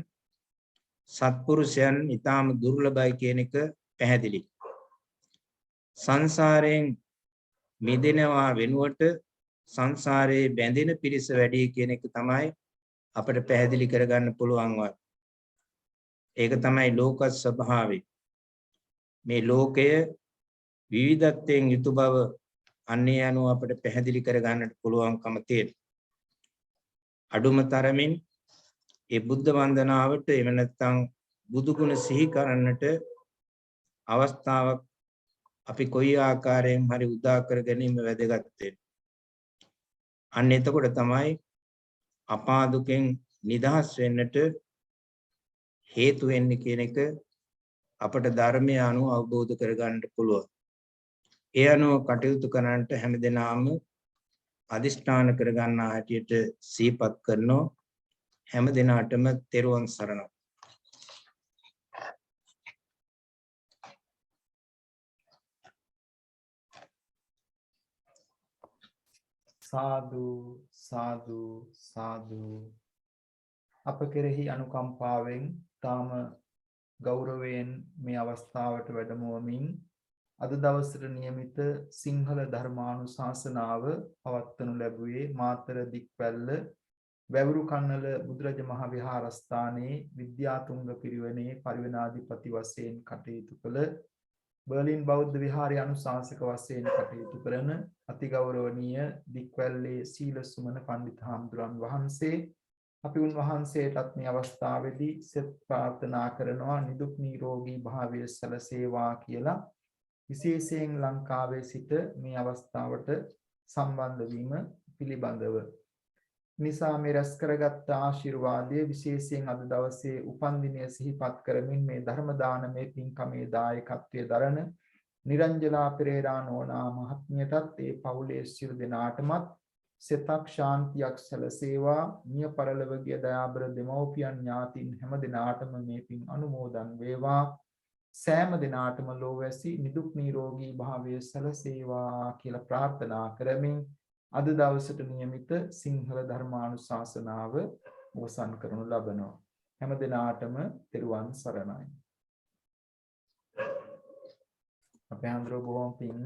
සත්පුරුෂයන් ඊටාම දුර්ලභයි කියන එක පැහැදිලි. සංසාරයෙන් මිදෙනවා වෙනුවට සංසාරයේ බැඳෙන පිරිස වැඩි කියන එක තමයි අපිට පැහැදිලි කරගන්න පුළුවන් වත්. ඒක තමයි ලෝක ස්වභාවය. මේ ලෝකය විවිධත්වයෙන් යුතු බව අන්නේ අනුව අපිට පැහැදිලි කර ගන්නට පුළුවන්කම තියෙනවා. අඩුම තරමින් ඒ බුද්ධ වන්දනාවට එව නැත්නම් බුදු ගුණ සිහි කරන්නට අවස්ථාවක් අපි කොයි ආකාරයෙන් හරි උදා කර ගැනීම වැදගත් වෙනවා. අන්න එතකොට තමයි අපා දුකෙන් නිදහස් වෙන්නට හේතු වෙන්නේ කියන එක අපට ධර්මය අනුව අවබෝධ කර ගන්නට පුළුවන්. ඒ අනුව කටයුතු කරන්නට හැමදෙනාම අදිෂ්ඨාන කර ගන්නා හැටියට සිහිපත් කරනවා. හැමදෙනාටම තෙරුවන් සරණයි. සාදු සාදු සාදු. අප කෙරෙහි අනුකම්පාවෙන් තාම ගෞරවයෙන් මේ අවස්ථාවට වැඩමවමින් අද දවසට නියමිත සිංහල ධර්මානුශාසනාව පවත්වනු ලැබුවේ මාතර දික්වැල්ල වැවුරු කන්නල බුදුරජ මහ විහාරස්ථානයේ විද්‍යාතුංග පිරිවෙනේ පරිවෙනාධිපති වශයෙන් කටයුතු කළ බර්ලින් බෞද්ධ විහාරයේ අනුශාසක වශයෙන් කටයුතු කරන අතිගෞරවනීය දික්වැල්ලේ සීල සුමන පඬිත් හාමුදුරන් වහන්සේ අපි උන්වහන්සේටත් මේ අවස්ථාවේදී සෙත් ප්‍රාර්ථනා කරනවා නිදුක් නිරෝගී භාවය සැලසේවා කියලා. විශේෂයෙන් ලංකාවේ සිට මේ අවස්ථාවට සම්බන්ධ වීම පිළිබඳව නිසා මේ රැස් කරගත් ආශිර්වාදයේ විශේෂයෙන් අද දවසේ උපන්දිනය සිහිපත් කරමින් මේ ධර්ම දානමේ පින්කමේ දායකත්වයේ දරන නිරංජලා පෙරේරා නෝනා මහත්මියටත් ඒ පවුලේ සියලු දෙනාටමත් සෙතක් ශාන්තියක් සැලසේවා. මිය පරලොව ගිය දයාබර දෙමව්පියන් ඥාතීන් හැම දිනාටම මේ පින් අනුමෝදන් වේවා. සෑම දිනාටම ලෝවැසි නිදුක් නිරෝගී භාවය සැලසේවා කියලා ප්‍රාර්ථනා කරමින් අද දවසට නියමිත සිංහල ධර්මානුශාසනාව අවසන් කරනු ලබනවා. හැම දිනාටම තෙරුවන් සරණයි. අපේ හඳුරෝ බොහොම පිං.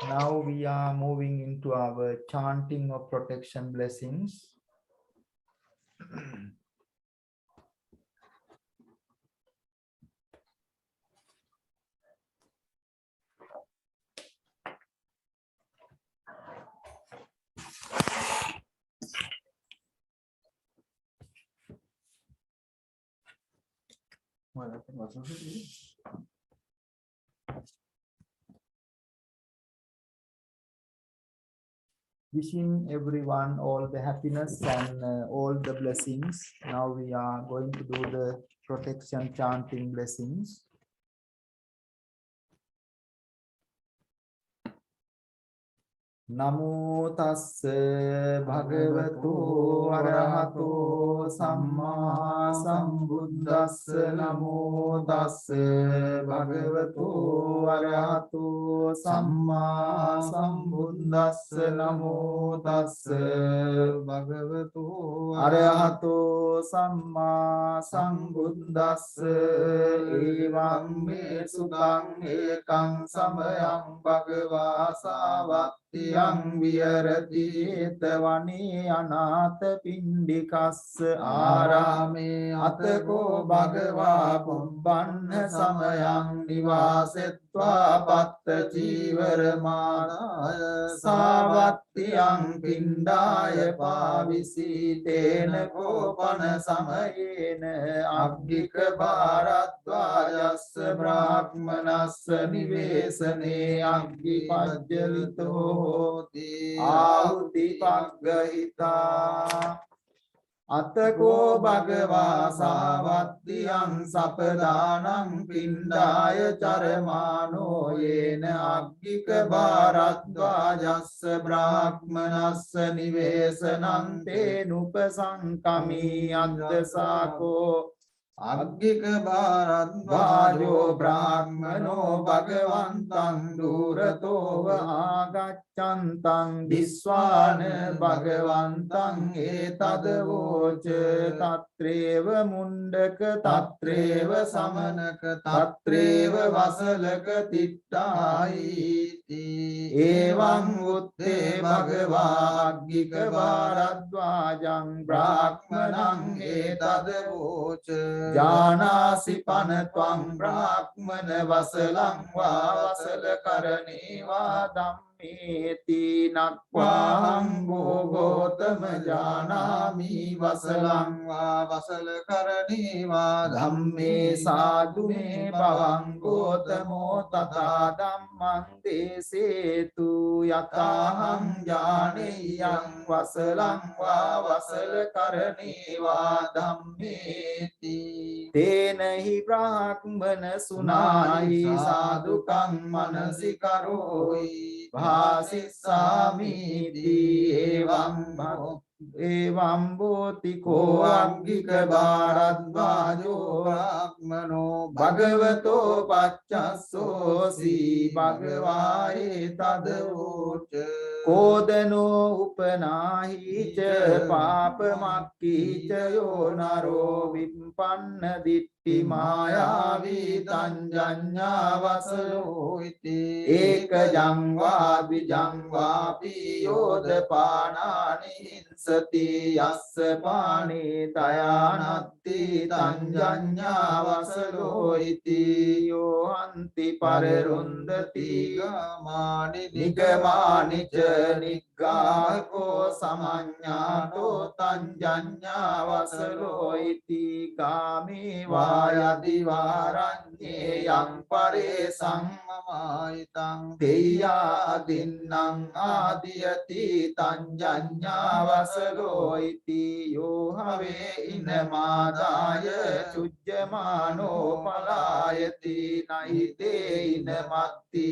Now we are moving into our chanting of protection blessings. Wishing everyone all the happiness and all the blessings. Now we are going to do the protection chanting blessings. Namo tassa bhagavato arahato samma sambuddhassa. Namo tassa bhagavato arahato samma sambuddhassa. Namo tassa bhagavato arahato samma sambuddhassa. Evam me sutang ekang samayang bhagava savat yang viharati etavani anatha pindikassa arame atako bhagava pubbannha samayang nivasetva patta jivaramānāya sāvattiyang pindāya pāvisītena kopana samayena aggika bharadvājassa brahmanassa nivesane aggi pajjalito आहुति पग्गहिता अतको भगवा सावत्तियं सपदानं पिण्डाय चरमानो येन अग्गिक भारद्वाजस्य ब्राह्मणस्य निवेशनं तेनुपसंकमी अद्दसाको අග්ගික භාරද්වාජෝ බ්‍රාහ්මනෝ භගවන්තං දුරතෝව ආගච්ඡන්තං දිස්වාන භගවන්තං ඒතදවෝච තත්‍රේව මුණ්ඩක තත්‍රේව සමනක තත්‍රේව වසලක තිට්ඨායිති එවං උත්තේ භගවා අග්ගික භාරද්වාජං බ්‍රාහ්මනං ඒතදවෝච ජානාසි පනත්වං බ්‍රාහ්මන වසලං වා වසල කරණේ වා ධම්මේති නක්වාහං ගෝතම ජානාමි වසලං වා වසල කරණේ වා ධම්මේ සාදු මේ භවං ගෝතමෝ තථා ධම්මං දේසේතු යතාහං ඥානෙයං වසලං වා වසල කරණේ වා ධම්මේ තේනහි බ්‍රාහ්මන සුනායි සාදුකං මනසි කරෝයි භාසිස්සාමිති එවං බෝතිකෝ අග්ගික භාරද්වාජෝ බ්‍රාහ්මනෝ භගවතෝ පච්චස්සෝසි භගවායේ තදවෝච කෝදනෝ උපනාහිච පාපමක්කීච යෝ නරෝ විපන්න දිට්ඨි මායාවී තංජඤ්ඤා වසලෝ ඉති ඒකජං වා විජං වාපි යෝදපානානි හිංසති යස්ස පානේ තයානත්ති තංජඤ්ඤා වසලෝ ඉති යෝ හන්ති පරරුන්දති ගාමානි නිගමානිච නිග්ගාකෝ සමඤ්ඤාතෝ තංජඤ්ඤා වසලෝ ඉති කාමේ වායදි වාරඤ්ඤේ යං පරේ සම්මමායිතං තේයා දින්නම් ආදියති තංජඤ්ඤා වසලෝ ඉති යෝ හවේ ඉනමාදාය චුජ්ජමානෝ පලායති නයිතේ ඉනමත්ති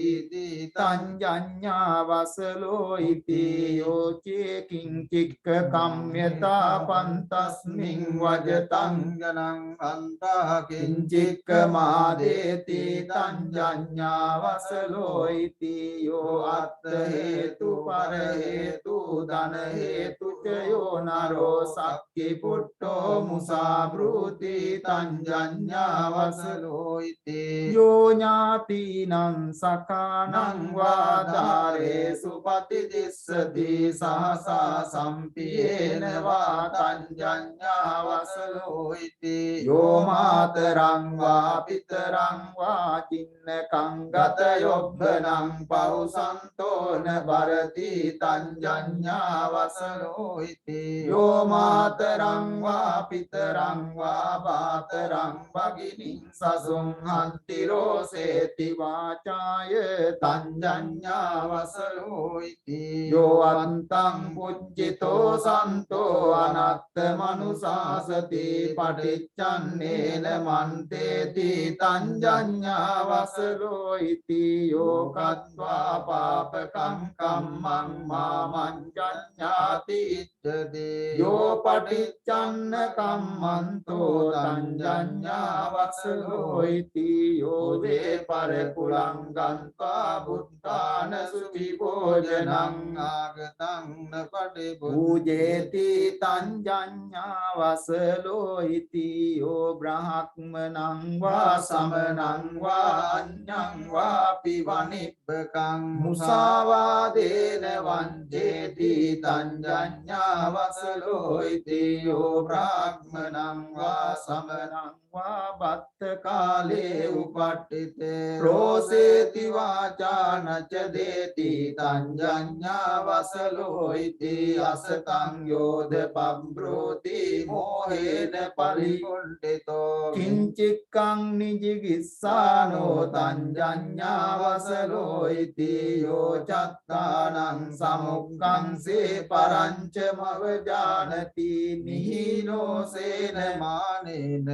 තංජඤ්ඤා වසලෝ ඉති යෝ චේකින්චික්ක කම්යතා පන්තස්මින් වජතං ගනං අන්තහ කිංචික්ක මාදේති තංජඤ්ඤා වසලෝ ඉති යෝ අත්ථ හේතු පර හේතු ධන හේතු චයෝ නරෝ සක්ඛි පුට්ඨෝ මුසා බ්‍රූති තංජඤ්ඤා වසලෝ ඉති යෝ ඥාතිනං සකානං වාදාරේසු පතිදිස්සති සහසා සම්පියේන වා තංජඤ්ඤා වසලෝ ඉති යෝ මාතරං වා පිතරං වා චින්නකං ගත යොබ්බනං පෞසන්තෝන බරති තංජඤ්ඤා වසලෝ ඉති යෝ මාතරං වා පිතරං වා බාතරං භගිනින් සසුං හන්ති රෝසේති වාචාය තංජඤ්ඤා වසලෝ ඉති යෝ අන්තං පුජ්ජිතෝ සන්තෝ අනත්ත මනුසාසති පටිච්චන්නේන මන්තේති තංජඤ්ඤා වසලෝ ඉති යෝ කତ୍වා පාපකං කම්මං මාමඤ්ඤඤ්ඤාති ඉච්ඡති යෝ පටිච්චන්න කම්මන්තෝ තංජඤ්ඤා වසලෝ ඉති යෝ වේ පරකුලං ගන්්වා බුද්ධාන සුචි භෝජනං ආගතං නපටි පූජේති තංජඤ්ඤා වසලෝ ඉති යෝ බ්‍රාහ්මනං වා සමනං වා අඤ්ඤං වාපි වනිබ්බකං මුසාවාදේන වංජේති තංජඤ්ඤා වසලෝ ඉති යෝ බ්‍රාහ්මනං වා සමනං වා බත්ත කාලේ උපට්ඨිතේ රෝසේති වාචානච දේති තංජඤ්ඤා වසලෝ ඉති අසතං යෝධ පබ්‍රෝති මෝහේන පරිකුණ්ඨිතෝ කිංචික්ඛං නිජිගිස්සානෝ තංජඤ්ඤා වසලෝ ඉති යෝ චත්තානං සමුක්ඛංසේ පරංච මවජානති නිහිනෝ සේන මානේන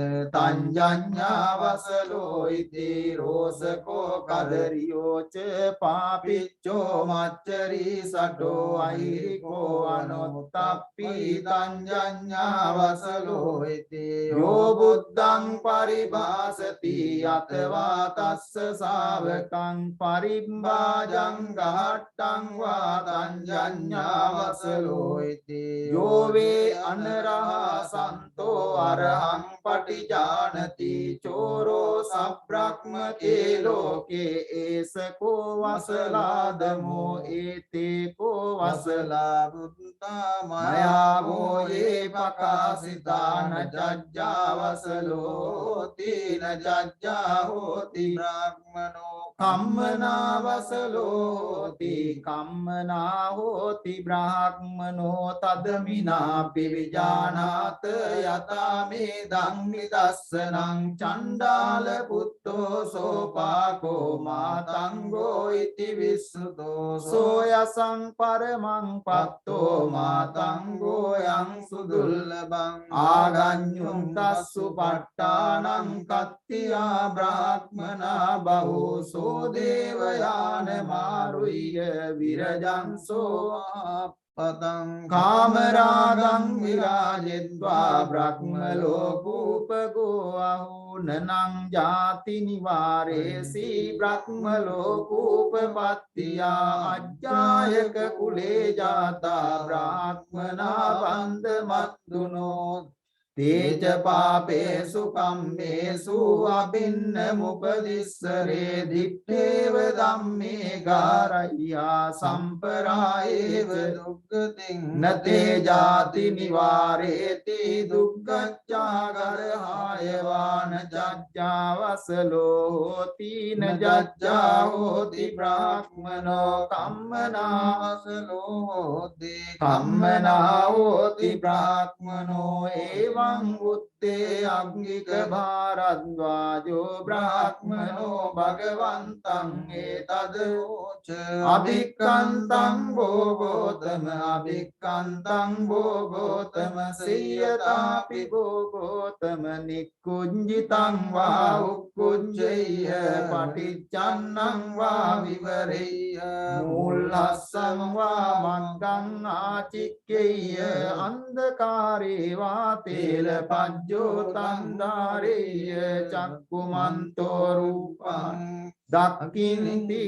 tanjanya vasalo iti rosako kadariyo che papicho machari sato ahiriko anuttappi tanjanya vasalo iti yo buddhang paribhasati atva tassa savakang paribbhajang gahattang va tanjanya vasalo iti yo ve anaraha santo arahang patijanati choro sabbrahma ke loke esako vasaladamo ete ko vasala buddha maya vo ye pakasita na jajja vasalo ti na jajja hoti brahmano kammana vasalo ti kammana hoti brahmano tadamina pivijanata yata medang nidassanang candala putto sopako matango iti visuto soyasang paramang patto matango yang sudullabang aganyum tassu pattanang kattiya brahmana bahu so devayana maruya virajanso padang kamaragang virajitva brahmalokupago ahu nanang jati nivaresi brahmalokupapattiya ajjayaka kule jata brahmana bandhamatduno teja papesu kammesu abhinna mupadissare ditteva dhamme garaya samparayeva duggating nate jati nivareti duggacca garahaya vana jajja vasalo hoti na jajja hoti brahmano kammana vasalo hoti kammana hoti brahmano eva Utte Angika Bharadvajo Brahmano Bhagavantang Etadvocha Abhikantang Bhogotama Abhikantang Bhogotama Siyatapi Bhogotama Nikkunjitang Va Ukkunjaya Patichannang Va Vivareya Mullassam Va Maggang Achikkeya Andhakare Va Tela Pajjo Tandariya Chakkumanto Rupang Dakkinti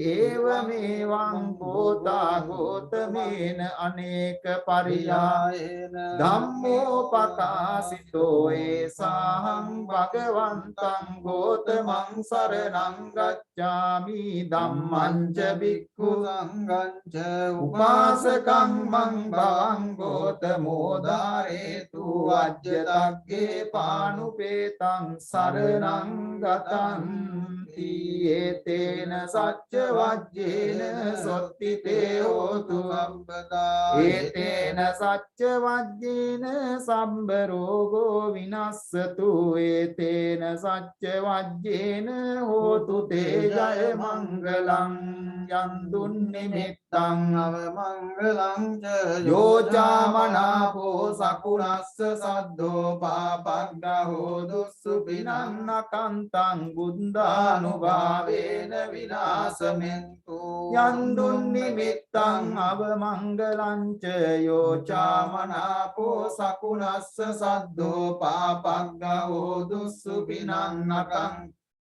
Evamevang Gota Gotamena Aneka Pariyayena Dhammo Pakasito Esahang Bhagavantang Gotamang Saranang Gacchami Dhammanca Bhikkhu Sanghanca Upasakang Mang Bhavang Gotamodharetu Ajjatagge Panupetang Saranang Gatang etena sacca vajjena sottite hotu sampata etena sacca vajjena sambharogo vinassatu etena sacca vajjena hotu te jaya mangalang yandun nimittang avamangalang yoca manapo sakunassa saddho papaggaho dussupinan nakantang buddhanubhavena vinasamentu yandun nimittang avamangalanca yoca manapo sakunassa saddho papaggaho dussupinan nakantang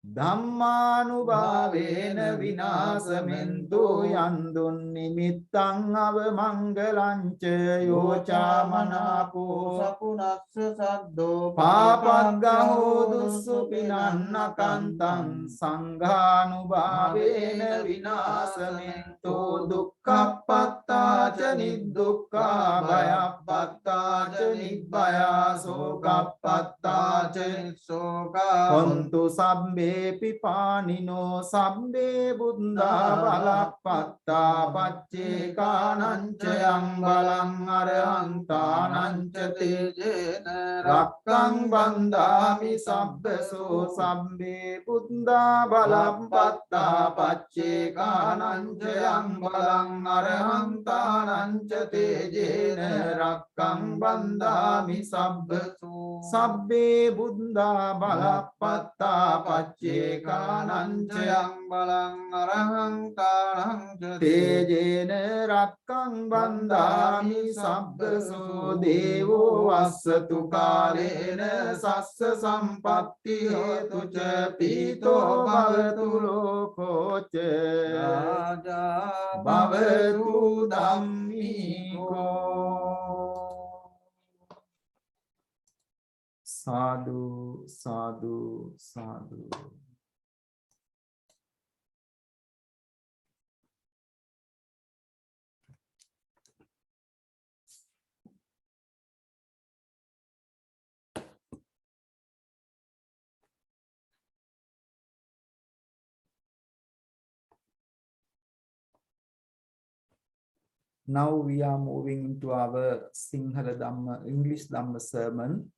Dhammanubhavena vinasamentu yandun nimittang avamangalanca yoca manapo sakunassa saddho papaggaho dussupinan nakantang sanghanubhavena vinasamentu dukkhapatta ca niddukka bhayapatta ca nibbaya sokapatta ca nisoka hontu sabbe Pipanino sabbe buddha balapatta paccekananca yang balang arahantananca tejena rakkang bandhami sabbaso sabbe buddha balapatta paccekananca yang balang arahang tananca tejena rakkang bandhami sabbatu sabbe buddha balapatta paccekananca yang balang arahang tananca tejena rakkang bandhami sabbasu devo assatu kalena sassa sampatti hetu ca pito bhavatu lokoca raja bhavatu dhammiko. Sadhu, sadhu, sadhu. Now we are moving into our Sinhala Dhamma, English Dhamma sermon.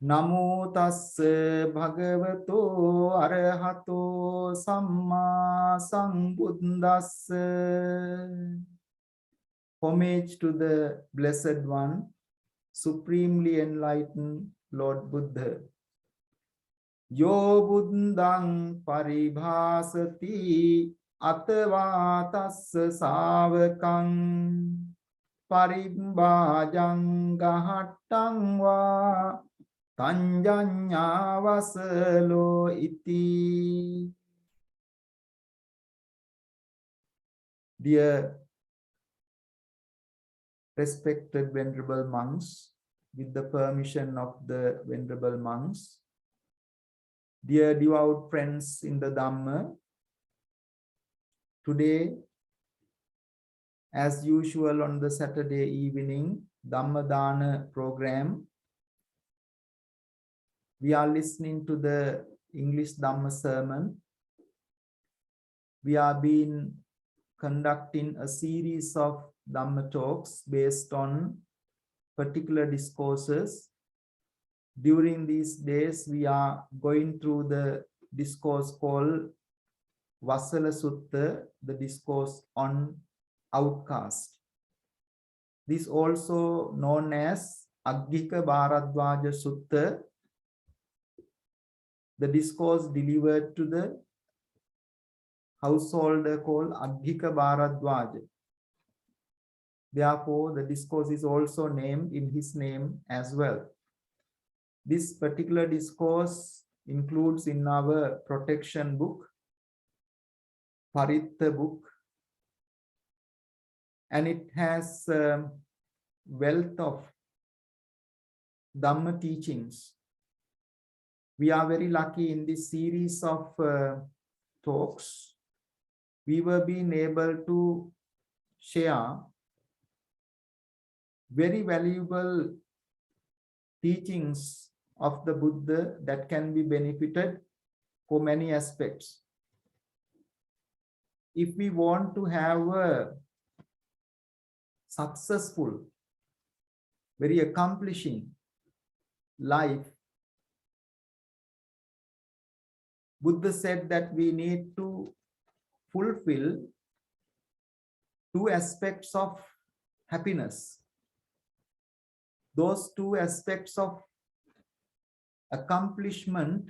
Namo tassa bhagavato arahato samma sambuddhassa. Homage to the Blessed One, Supremely Enlightened Lord Buddha. Yo buddhang paribhasati atava tassa savakang paribhajang gahattang va tanjanya vasalo iti. Dear respected venerable monks, with the permission of the venerable monks, dear devout friends in the Dhamma, today, as usual on the Saturday evening Dhamma Dana program, we are listening to the English Dhamma sermon. We have been conducting a series of Dhamma talks based on particular discourses. During these days, we are going through the discourse called Vasala Sutta, the discourse on outcast. This also known as Aggika Bharadwaja Sutta, the discourse delivered to the householder called Aggika Bharadwaja. Therefore, the discourse is also named in his name as well. This particular discourse includes in our protection book, Paritta book, and it has wealth of Dhamma teachings. We are very lucky in this series of talks. We were being able to share very valuable teachings of the Buddha that can be benefited for many aspects. If we want to have a successful, very accomplishing life, Buddha said that we need to fulfill two aspects of happiness. Those two aspects of accomplishment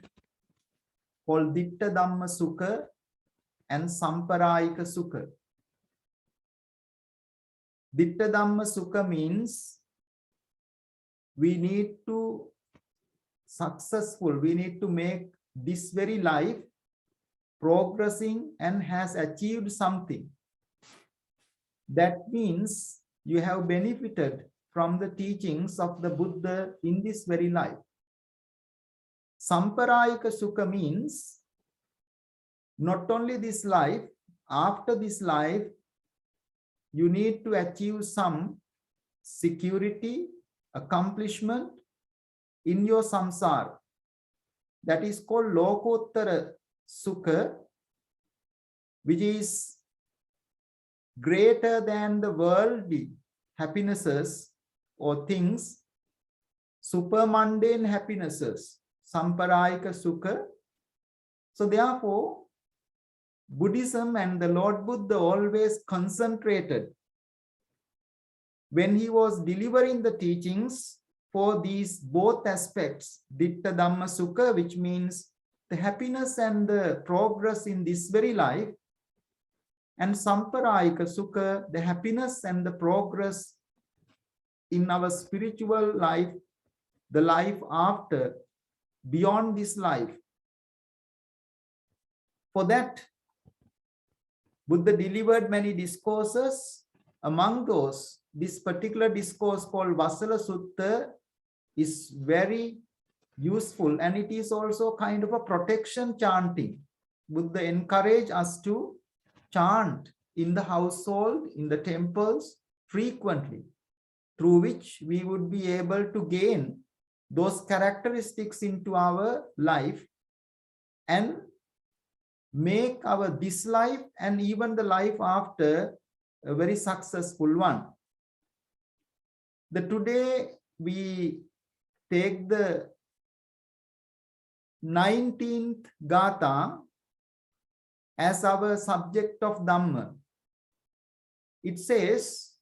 called Ditta Dhamma Sukha and Samparayika Sukha. Ditta Dhamma Sukha means we need to we need to make this very life progressing and has achieved something. That means you have benefited from the teachings of the Buddha in this very life. Samparayika Sukha means not only this life, after this life, you need to achieve some security, accomplishment in your samsara. That is called Lokottara Sukha, which is greater than the worldly happinesses or things, super mundane happinesses, Samparayika Sukha. So therefore, Buddhism and the Lord Buddha always concentrated when he was delivering the teachings for these both aspects, Ditta Dhamma Sukha, which means the happiness and the progress in this very life, and Samparayika Sukha, the happiness and the progress in our spiritual life, the life after, beyond this life. For that, Buddha delivered many discourses. Among those, this particular discourse called Vasala Sutta is very useful, and it is also kind of a protection chanting. Buddha encouraged us to chant in the household, in the temples frequently, through which we would be able to gain those characteristics into our life and make our this life and even the life after a very successful one. Today we take the 19th Gatha as our subject of Dhamma. It says,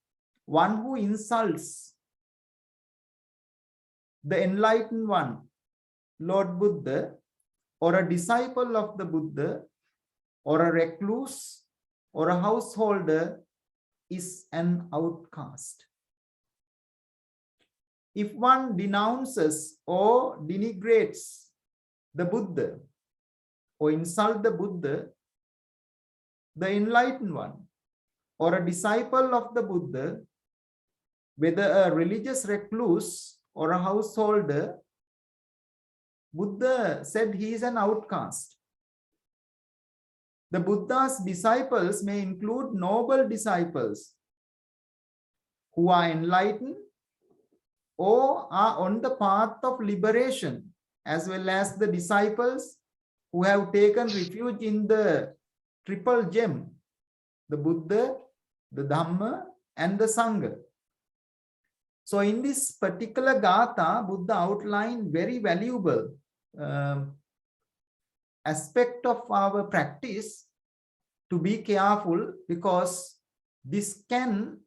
one who insults the Enlightened One, Lord Buddha, or a disciple of the Buddha, or a recluse, or a householder is an outcast. If one denounces or denigrates the Buddha, or insult the Buddha, the Enlightened One, or a disciple of the Buddha, whether a religious recluse or a householder, Buddha said he is an outcast. The Buddha's disciples may include noble disciples who are enlightened or are on the path of liberation, as well as the disciples who have taken refuge in the triple gem, the Buddha, the Dhamma, and the Sangha. So in this particular Gatha, Buddha outlined very valuable aspect of our practice to be careful, because this can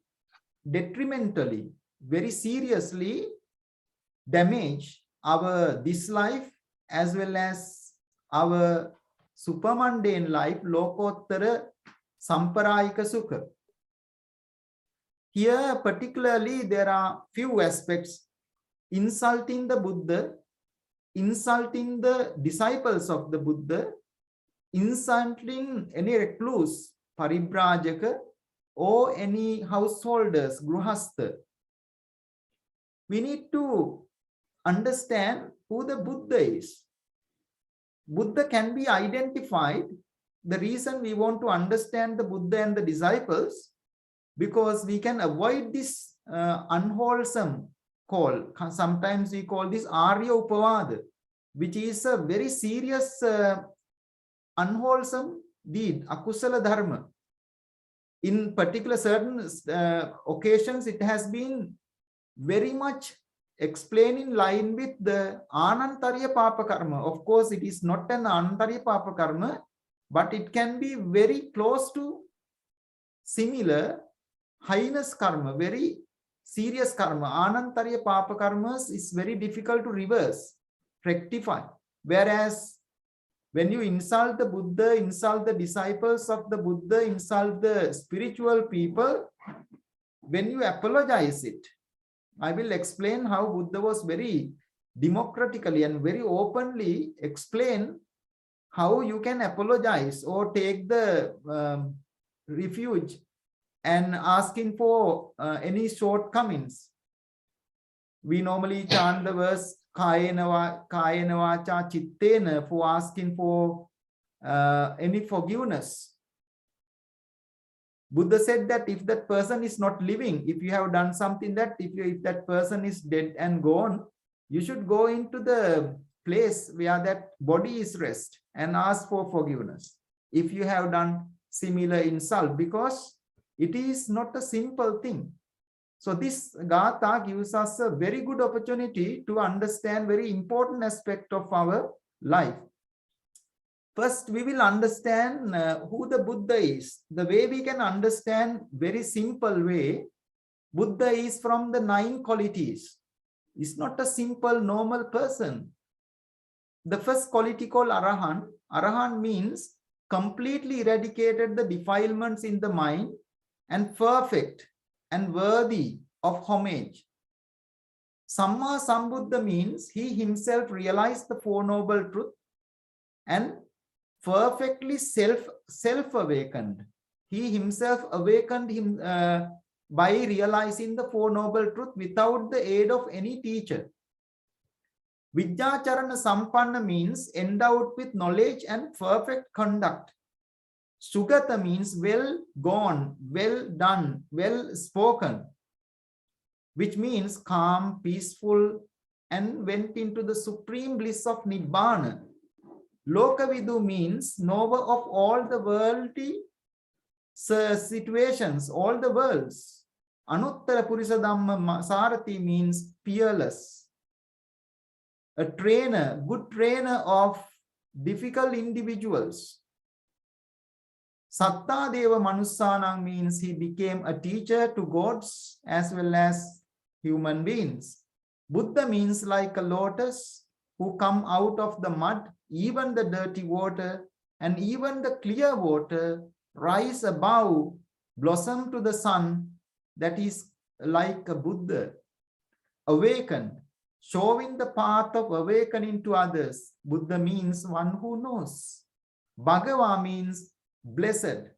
detrimentally, very seriously damage our this life as well as our supermundane life, Lokottara Samparayika Sukha. Here particularly there are few aspects: insulting the Buddha, insulting the disciples of the Buddha, insulting any recluse, paribrajaka, or any householders, gruhastha. We need to understand who the Buddha is. Buddha can be identified. The reason we want to understand the Buddha and the disciples, because we can avoid this unwholesome call. Sometimes we call this Arya Upavada, which is a very serious unwholesome deed, akusala dharma. In particular certain occasions, it has been very much explained in line with the Anantariya Papa Karma. Of course, it is not an Anantariya Papa Karma, but it can be very close to similar heinous karma, very serious karma. Anantariya Papa Karmas is very difficult to reverse, rectify. Whereas when you insult the Buddha, insult the disciples of the Buddha, insult the spiritual people, when you apologize it, I will explain how Buddha was very democratically and very openly explain how you can apologize or take the refuge and asking for any shortcomings. We normally chant the verse Kayena vacha chittena for asking for any forgiveness. Buddha said that if that person is not living, if you have done something that if that person is dead and gone, you should go into the place where that body is rest and ask for forgiveness if you have done similar insult, because it is not a simple thing. So this Gatha gives us a very good opportunity to understand very important aspect of our life. First, we will understand who the Buddha is. The way we can understand very simple way, Buddha is from the 9 qualities. It's not a simple normal person. The first quality called Arahant. Arahant means completely eradicated the defilements in the mind and perfect and worthy of homage. Samma Sambuddha means he himself realized the Four Noble Truths and perfectly self-awakened. He himself awakened him by realizing the Four Noble Truths without the aid of any teacher. Vidyacharana Sampanna means endowed with knowledge and perfect conduct. Sugata means well gone, well done, well spoken, which means calm, peaceful, and went into the supreme bliss of Nibbana. Lokavidu means knower of all the worldly situations, all the worlds. Anuttara Purisa Dhamma Sarathi means fearless. A trainer, good trainer of difficult individuals. Satta Deva Manussanang means he became a teacher to gods as well as human beings. Buddha means like a lotus who come out of the mud, even the dirty water and even the clear water rise above, blossom to the sun, that is like a Buddha. Awakened, showing the path of awakening to others. Buddha means one who knows. Bhagava means blessed.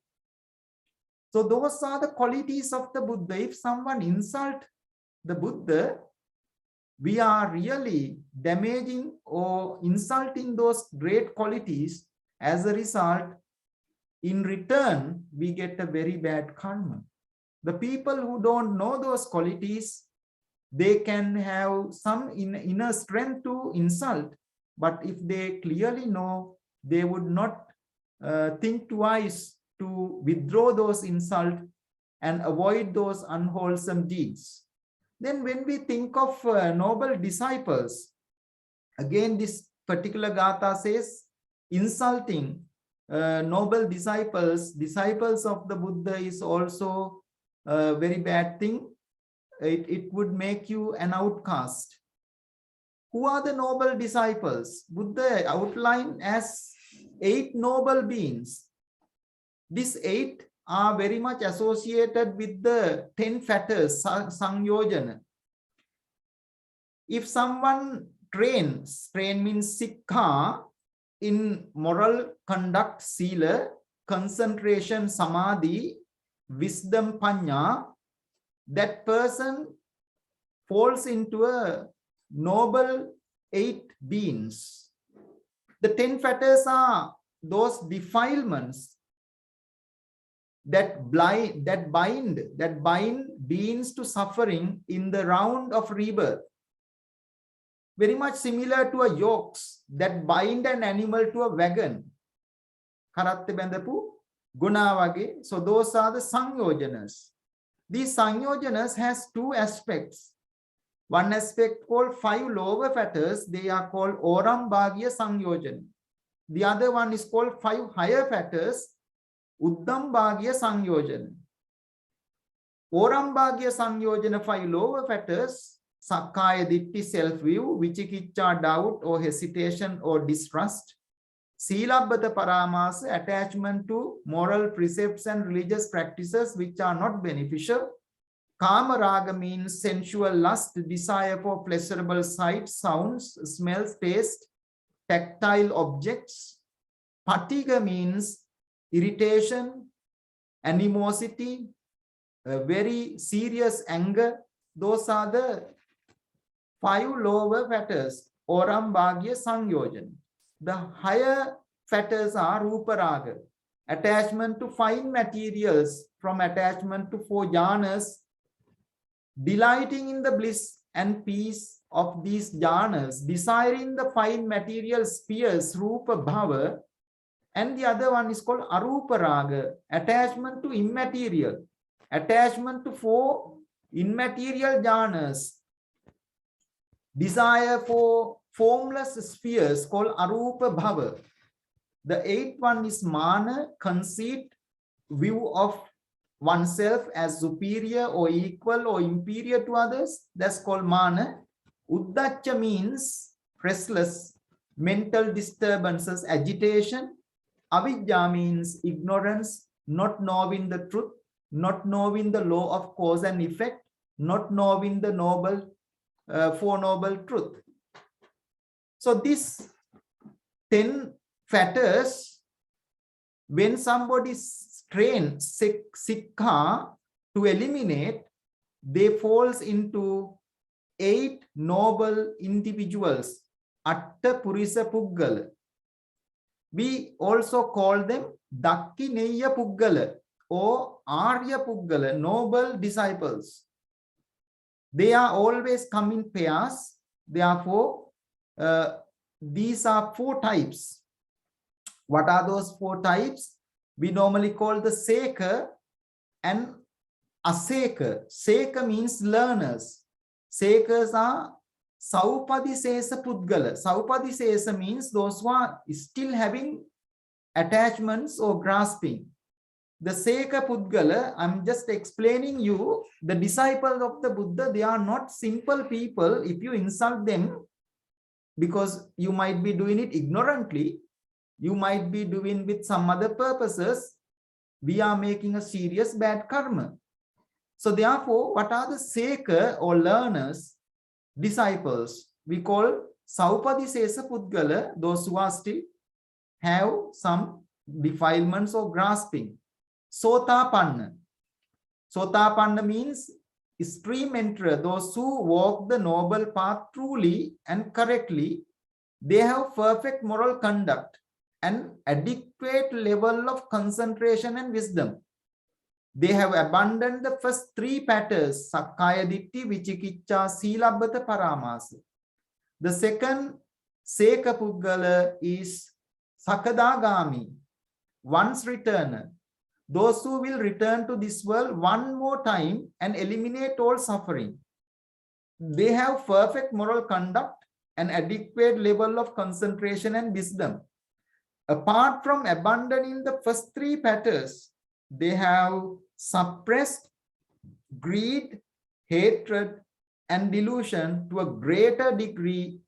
So those are the qualities of the Buddha. If someone insults the Buddha, we are really damaging or insulting those great qualities. As a result, in return, we get a very bad karma. The people who don't know those qualities, they can have some inner strength to insult, but if they clearly know, they would not think twice to withdraw those insults and avoid those unwholesome deeds. Then when we think of noble disciples, again this particular Gatha says, insulting noble disciples, disciples of the Buddha is also a very bad thing. It would make you an outcast. Who are the noble disciples? Buddha outlined as 8 noble beings. These 8 are very much associated with the 10 fetters, Sangyojana. If someone trains, train means sikkha, in moral conduct, sila, concentration, samadhi, wisdom, panya, that person falls into a noble 8 beings. The 10 fetters are those defilements that bind beings to suffering in the round of rebirth. Very much similar to a yokes that bind an animal to a wagon. Karatte bendapu guna wage. So those are the Sangyojanas. These Sangyojanas has 2 aspects. One aspect called 5 lower fetters, they are called Oram Bhagya Sangyojana. The other one is called 5 higher fetters, Uddam Bhagya Sangyojana. Oram Bhagya Sangyojana, 5 lower fetters, Sakkaya Ditti, self-view, Vichikicca, doubt or hesitation or distrust, Silabbata Paramasa, attachment to moral precepts and religious practices which are not beneficial. Kama Raga means sensual lust, desire for pleasurable sights, sounds, smells, taste, tactile objects. Patiga means irritation, animosity, very serious anger. Those are the 5 lower fetters, Oram Bhagya Sangyojana. The higher fetters are Rupa Raga, attachment to fine materials, from attachment to 4 jhanas, delighting in the bliss and peace of these jhanas, desiring the fine material spheres, Rupa Bhava, and the other one is called Arupa Raga, attachment to immaterial, attachment to 4 Immaterial jhanas, desire for formless spheres called arupa bhava. The eighth one is mana, conceit, view of oneself as superior or equal or inferior to others. That's called mana. Uddacca means restless, mental disturbances, agitation. Avidya means ignorance, not knowing the truth, not knowing the law of cause and effect, not knowing the Four Noble Truth. So these 10 fetters, when somebody trains sikha to eliminate, they falls into 8 noble individuals, Atta Purisa Puggala. We also call them Dakkineya Puggala or Arya Puggala, noble disciples. They are always come in pairs. Therefore, these are 4 types. What are those 4 types? We normally call the Seka and Aseka. Seka means learners. Sekas are Saupadisesa Pudgala. Saupadisesa means those who are still having attachments or grasping. The Seka Pudgala, I'm just explaining you, the disciples of the Buddha, they are not simple people. If you insult them, because you might be doing it ignorantly, you might be doing with some other purposes, we are making a serious bad karma. So therefore, what are the Seka or learners, disciples? We call Saupadisesa Pudgala, those who are still have some defilements or grasping. Sotapanna. Sotapanna means stream enterer, those who walk the noble path truly and correctly. They have perfect moral conduct and adequate level of concentration and wisdom. They have abandoned the first 3 patterns, Sakkaya Ditti, Vichikicca, Silabbata, Paramasa. The second Seka Puggala is Sakadagami, once returner. Those who will return to this world one more time and eliminate all suffering. They have perfect moral conduct and adequate level of concentration and wisdom. Apart from abandoning the first 3 patterns, they have suppressed greed, hatred, and delusion to a greater degree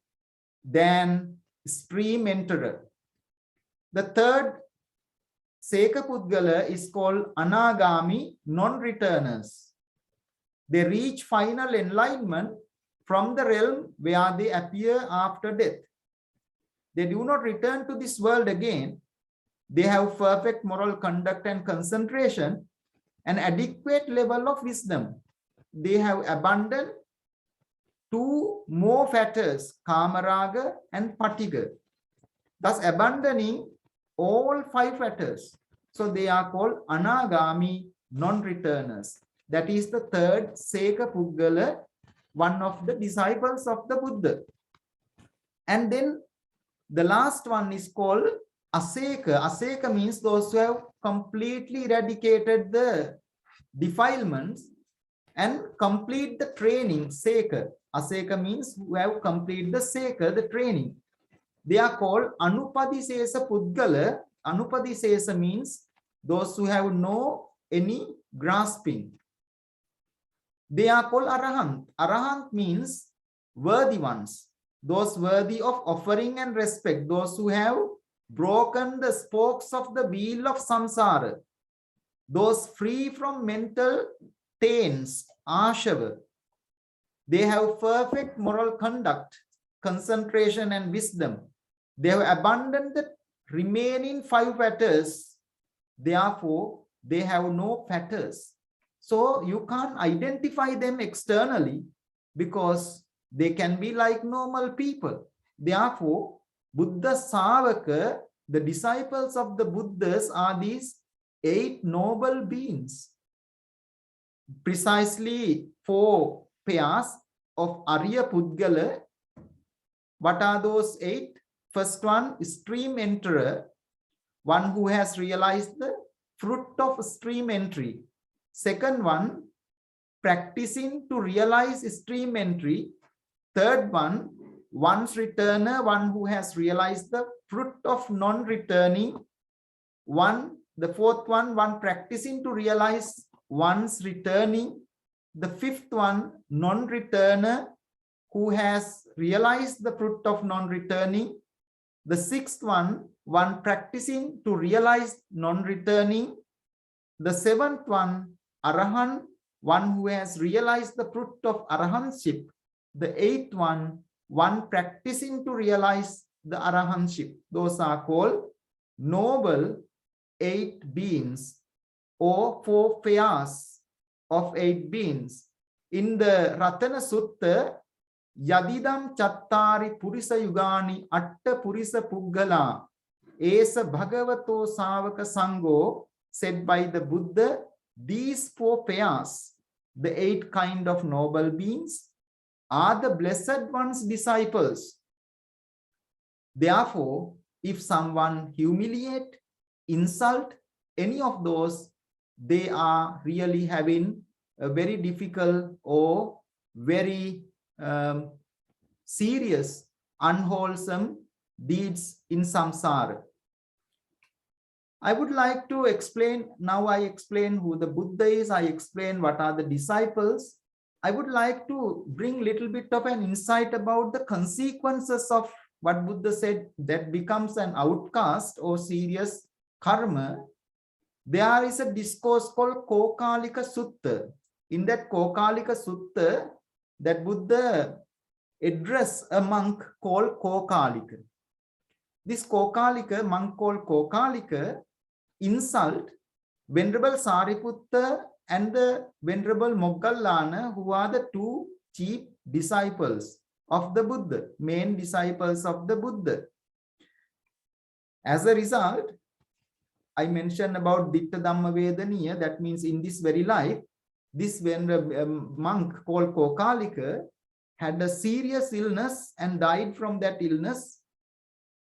than stream enterer. The third Seka Pudgala is called Anagami, non-returners. They reach final enlightenment from the realm where they appear after death. They do not return to this world again. They have perfect moral conduct and concentration and adequate level of wisdom. They have abandoned 2 more fetters, Kamaraga and Patiga, thus abandoning all 5 fetters. So they are called Anagami, non-returners. That is the third Seka Puggala, one of the disciples of the Buddha. And then the last one is called Aseka. Aseka means those who have completely eradicated the defilements and complete the training, Seka. Aseka means who have completed the Seka, the training. They are called Anupadisesa Pudgala. Anupadisesa means those who have no any grasping. They are called Arahant. Arahant means worthy ones. Those worthy of offering and respect. Those who have broken the spokes of the wheel of samsara. Those free from mental taints, ashava. They have perfect moral conduct, concentration and wisdom. They have abandoned the remaining 5 fetters. Therefore, they have no fetters. So you can't identify them externally because they can be like normal people. Therefore, Buddha Savaka, the disciples of the Buddhas, are these 8 noble beings. Precisely 4 pairs of Arya Pudgala. What are those 8? First one, stream enterer, one who has realized the fruit of stream entry. Second one, practicing to realize stream entry. Third one, one's returner, one who has realized the fruit of non-returning. The fourth one, one practicing to realize one's returning. The fifth one, non-returner, who has realized the fruit of non-returning. The sixth one, one practicing to realize non-returning. The seventh one, Arahant, one who has realized the fruit of Arahantship. The eighth one, one practicing to realize the Arahantship. Those are called noble 8 beings or 4 pairs of 8 beings. In the Ratana Sutta, Yadidam Chattari Purisa Yugani Atta Purisa Puggala Esa Bhagavato Savaka Sango, said by the Buddha, these 4 pairs, the 8 kind of noble beings, are the Blessed One's disciples. Therefore, if someone humiliate, insult any of those, they are really having a very difficult or very serious, unwholesome deeds in samsara. I would like to explain, now I explain who the Buddha is, I explain what are the disciples. I would like to bring a little bit of an insight about the consequences of what Buddha said that becomes an outcast or serious karma. There is a discourse called Kokalika Sutta. In that Kokalika Sutta, that Buddha addressed a monk called Kokalika. This Kokalika, monk called Kokalika, insult Venerable Sariputta and the Venerable Moggallana, who are the 2 chief disciples of the Buddha, main disciples of the Buddha. As a result, I mentioned about Ditta Dhamma Vedaniya, that means in this very life, this monk called Kokalika had a serious illness and died from that illness.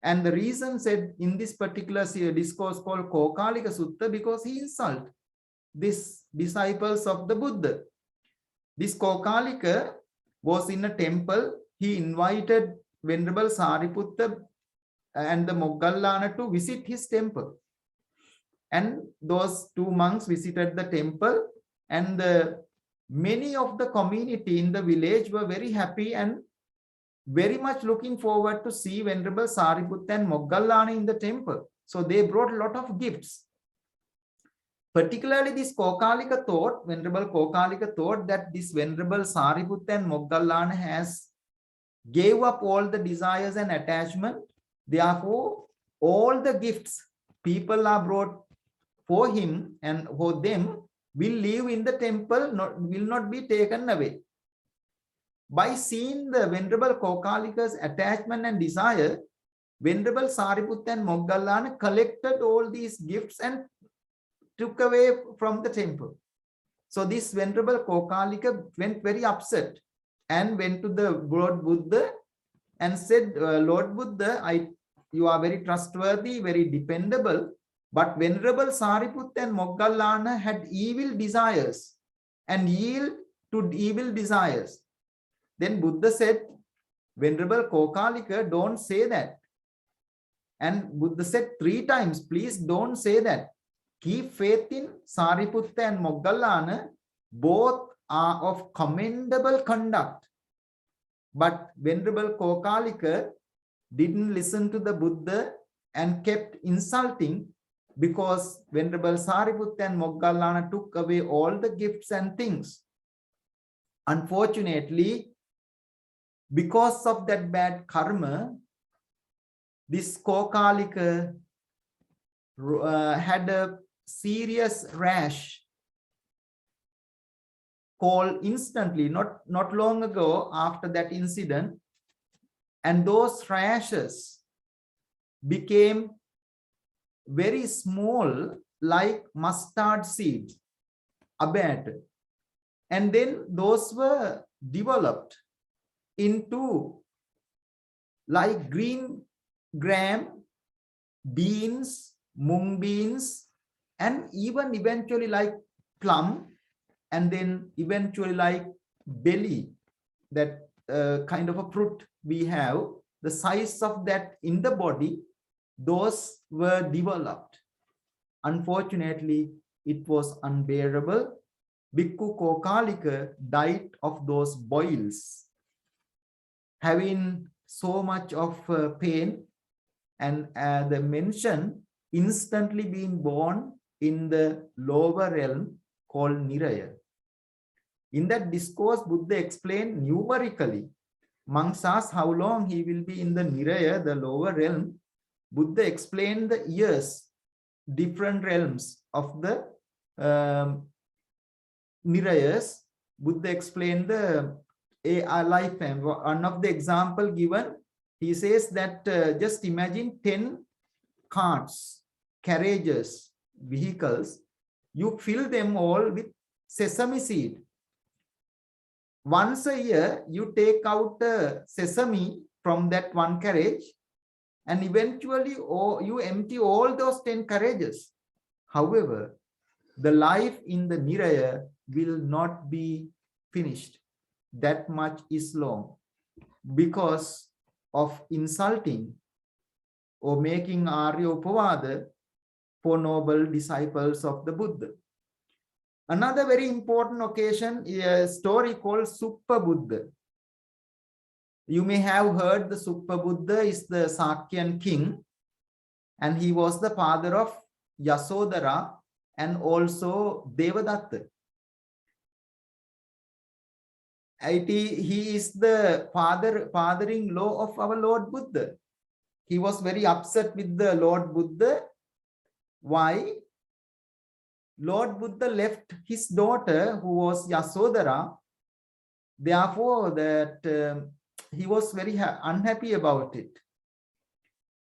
And the reason said in this particular discourse called Kokalika Sutta, because he insulted these disciples of the Buddha. This Kokalika was in a temple. He invited Venerable Sariputta and the Moggallana to visit his temple. And those 2 monks visited the temple, and many of the community in the village were very happy and very much looking forward to see Venerable Sariputta and Moggallana in the temple. So they brought a lot of gifts. Particularly this Kokalika thought, Venerable Kokalika thought that this Venerable Sariputta and Moggallana has gave up all the desires and attachment. Therefore, all the gifts people are brought for him and for them will live in the temple, will not be taken away. By seeing the Venerable Kokalika's attachment and desire, Venerable Sariputta and Moggallana collected all these gifts and took away from the temple. So this Venerable Kokalika went very upset and went to the Lord Buddha and said, Lord Buddha, you are very trustworthy, very dependable, but Venerable Sariputta and Moggallana had evil desires and yield to evil desires. Then Buddha said, Venerable Kokalika, don't say that. And Buddha said 3 times, please don't say that. Keep faith in Sariputta and Moggallana. Both are of commendable conduct. But Venerable Kokalika didn't listen to the Buddha and kept insulting, because Venerable Sariputta and Moggallana took away all the gifts and things. Unfortunately, because of that bad karma, this Kokalika had a serious rash called instantly, not long ago after that incident, and those rashes became very small, like mustard seeds, abated, and then those were developed into like green gram, beans, mung beans, and even eventually like plum and then eventually like belly, that kind of a fruit we have, the size of that in the body, those were developed. Unfortunately, it was unbearable. Bhikkhu Kokalika died of those boils, having so much of pain, and the mention instantly being born in the lower realm called Niraya. In that discourse, Buddha explained numerically. Monks asked how long he will be in the Niraya, the lower realm. Buddha explained the years, different realms of the Nirayas. Buddha explained the lifetime. One of the example given, he says that just imagine 10 carts, carriages, vehicles. You fill them all with sesame seed. Once a year, you take out sesame from that one carriage, and eventually you empty all those 10 carriages. However, the life in the Niraya will not be finished. That much is long because of insulting or making Arya Upavada for noble disciples of the Buddha. Another very important occasion is a story called Suppa Buddha. You may have heard the Suppa Buddha is the Sakyan king, and he was the father of Yasodhara and also Devadatta. He is the father-in-law of our Lord Buddha. He was very upset with the Lord Buddha. Why? Lord Buddha left his daughter, who was Yasodhara. Therefore, that he was very unhappy about it.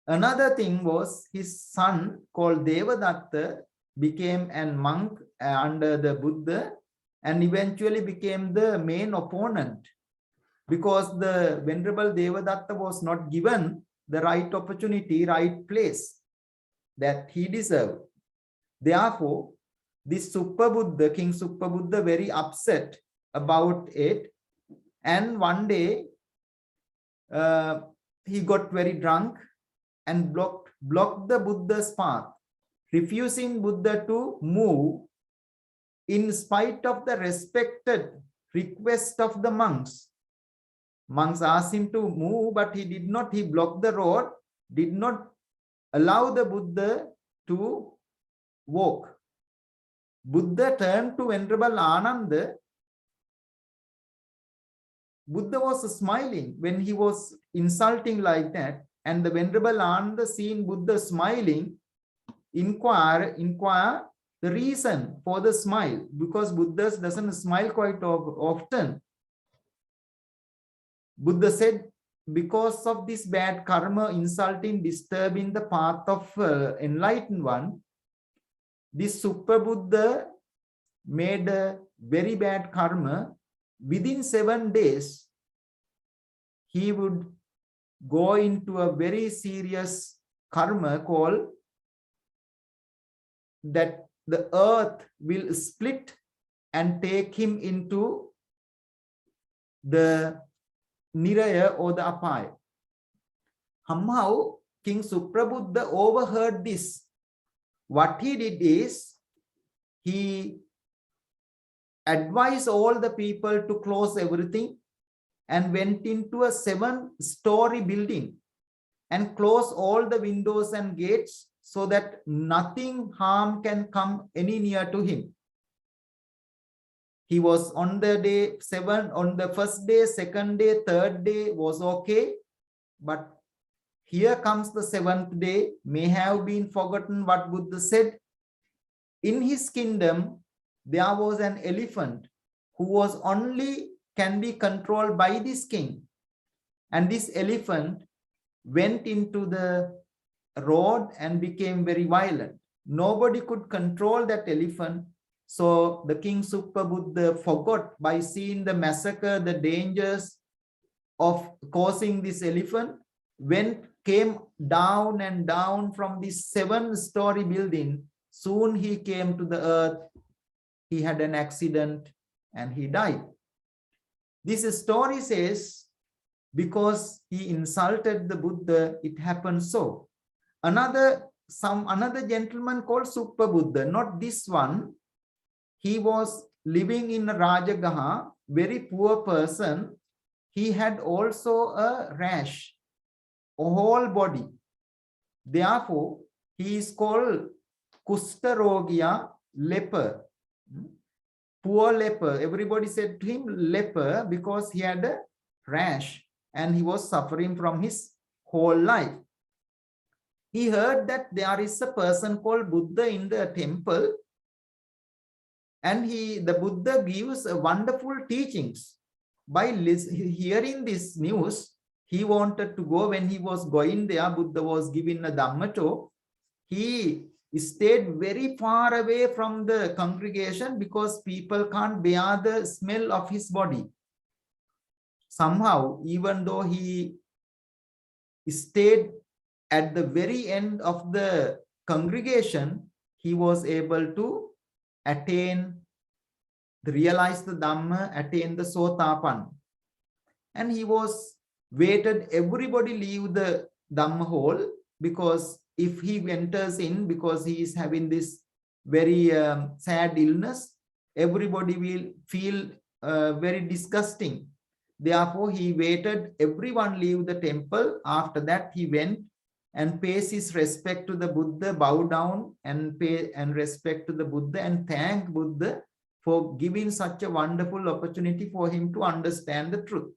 Another thing was his son called Devadatta became a monk under the Buddha and eventually became the main opponent because the Venerable Devadatta was not given the right opportunity, right place that he deserved. Therefore, this Suppa Buddha, King Suppa Buddha, very upset about it. And one day, he got very drunk and blocked the Buddha's path, refusing Buddha to move in spite of the respected request of the monks. Monks asked him to move, but he did not. He blocked the road, did not allow the Buddha to walk. Buddha turned to Venerable Ananda. Buddha was smiling when he was insulting like that, and the Venerable Ananda, seeing Buddha smiling, inquire the reason for the smile, because Buddha doesn't smile quite often. Buddha said, because of this bad karma, insulting, disturbing the path of Enlightened One, this Suppa Buddha made a very bad karma. Within 7 days, he would go into a very serious karma called that the earth will split and take him into the Niraya or the Apaya. Somehow, King Suppa Buddha overheard this. What he did is, he advised all the people to close everything and went into a 7-story building and closed all the windows and gates so that nothing harm can come any near to him. He was on the day 7, on the first day, second day, third day was okay. But here comes the 7th day, may have been forgotten what Buddha said. In his kingdom, there was an elephant who was only can be controlled by this king. And this elephant went into the road and became very violent. Nobody could control that elephant. So the King Suppa Buddha forgot, by seeing the massacre, the dangers of causing this elephant, came down and down from this 7-story building. Soon he came to the earth. He had an accident and he died. This story says, because he insulted the Buddha, it happened so. Another gentleman called Supabuddha, not this one. He was living in Rajagaha, very poor person. He had also a rash, a whole body. Therefore, he is called Kushtarogya, leper. Poor leper. Everybody said to him leper because he had a rash and he was suffering from his whole life. He heard that there is a person called Buddha in the temple, and the Buddha gives wonderful teachings. By hearing this news, he wanted to go. When he was going there, Buddha was giving a Dhamma talk. He stayed very far away from the congregation because people can't bear the smell of his body. Somehow, even though he stayed at the very end of the congregation, he was able to realize the Dhamma, attain the Sotapan. And he was waited, everybody leave the Dhamma hall, because if he enters in, because he is having this very sad illness, everybody will feel very disgusting. Therefore, he waited, everyone leave the temple. After that, he went and pays his respect to the Buddha, bow down and pay and respect to the Buddha and thank Buddha for giving such a wonderful opportunity for him to understand the truth.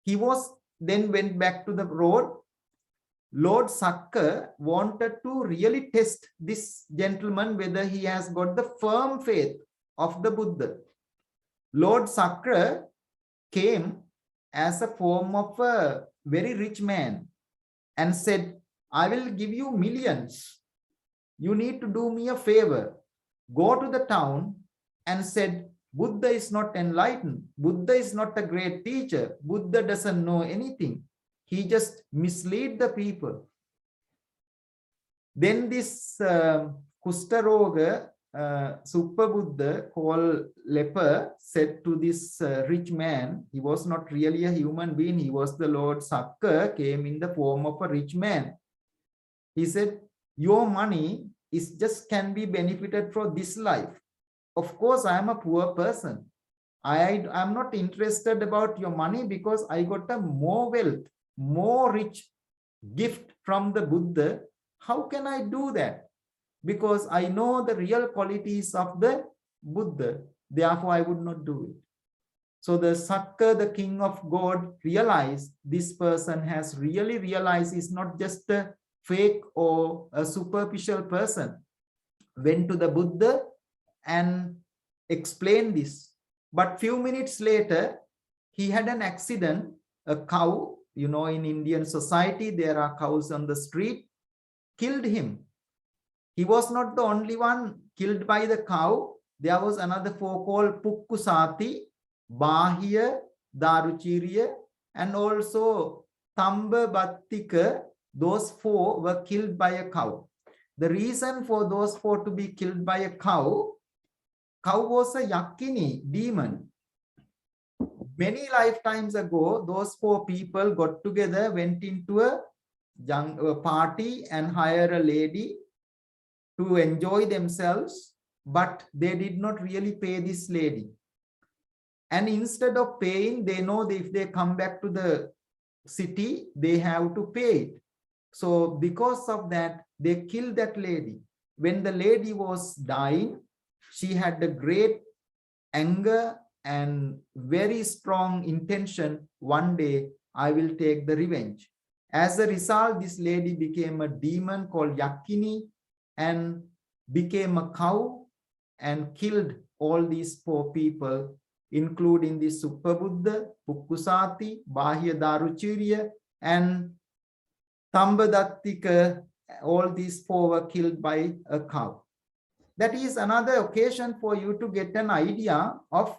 He then went back to the road. Lord Sakka wanted to really test this gentleman whether he has got the firm faith of the Buddha. Lord Sakka came as a form of a very rich man and said, I will give you millions. You need to do me a favor. Go to the town and said, Buddha is not enlightened. Buddha is not a great teacher. Buddha doesn't know anything. He just mislead the people. Then this Kushtaroga, Supabuddha, called leper, said to this rich man, he was not really a human being, he was the Lord Sakka, came in the form of a rich man. He said, your money is just can be benefited for this life. Of course, I am a poor person. I am not interested about your money because I got a more wealth, more rich gift from the Buddha. How can I do that? Because I know the real qualities of the Buddha. Therefore, I would not do it. So the Sakka, the king of God, realized this person has really realized he's not just a fake or a superficial person. Went to the Buddha and explained this. But few minutes later, he had an accident. A cow, you know, in Indian society, there are cows on the street, killed him. He was not the only one killed by the cow. There was another four called Pukkusati, Bahya, Daruchiriya, and also Tamba Battika. Those four were killed by a cow. The reason for those four to be killed by a cow was a yakini, demon. Many lifetimes ago, those four people got together, went into a party and hired a lady to enjoy themselves, but they did not really pay this lady. And instead of paying, they know that if they come back to the city, they have to pay it. So because of that, they killed that lady. When the lady was dying, she had a great anger and very strong intention. One day, I will take the revenge. As a result, this lady became a demon called Yakini and became a cow and killed all these four people, including the Supabuddha, Pukkusati, Bahya Daruchiriya, and Tambadatika. All these four were killed by a cow. That is another occasion for you to get an idea of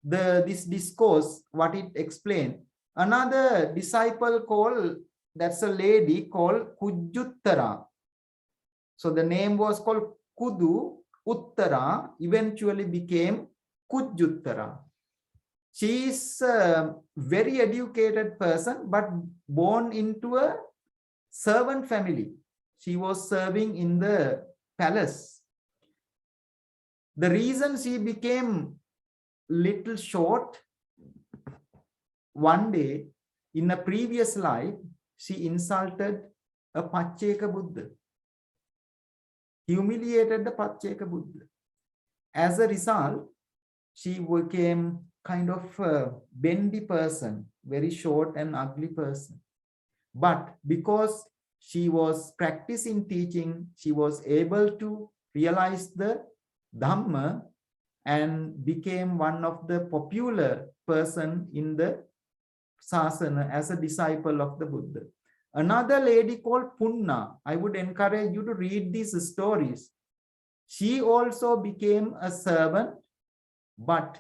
this discourse, what it explained. Another disciple called, that's a lady called Kujjuttara. So the name was called Kudu Uttara, eventually became Kujjuttara. She is a very educated person, but born into a servant family. She was serving in the palace. The reason she became little short, one day in a previous life, she insulted a Pacceka Buddha, humiliated the Pacceka Buddha. As a result, she became kind of a bendy person, very short and ugly person. But because she was practicing teaching, she was able to realize the Dhamma and became one of the popular person in the Sasana as a disciple of the Buddha. Another lady called Punna, I would encourage you to read these stories. She also became a servant, but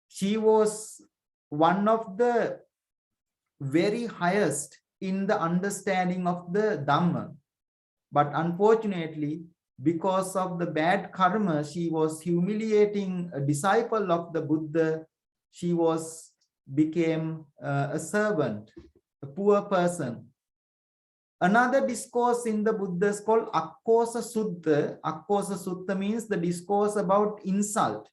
she was one of the very highest in the understanding of the Dhamma. But unfortunately, because of the bad karma, she was humiliating a disciple of the Buddha. She became a servant, a poor person. Another discourse in the Buddha is called Akkosa Sutta. Akkosa Sutta means the discourse about insult.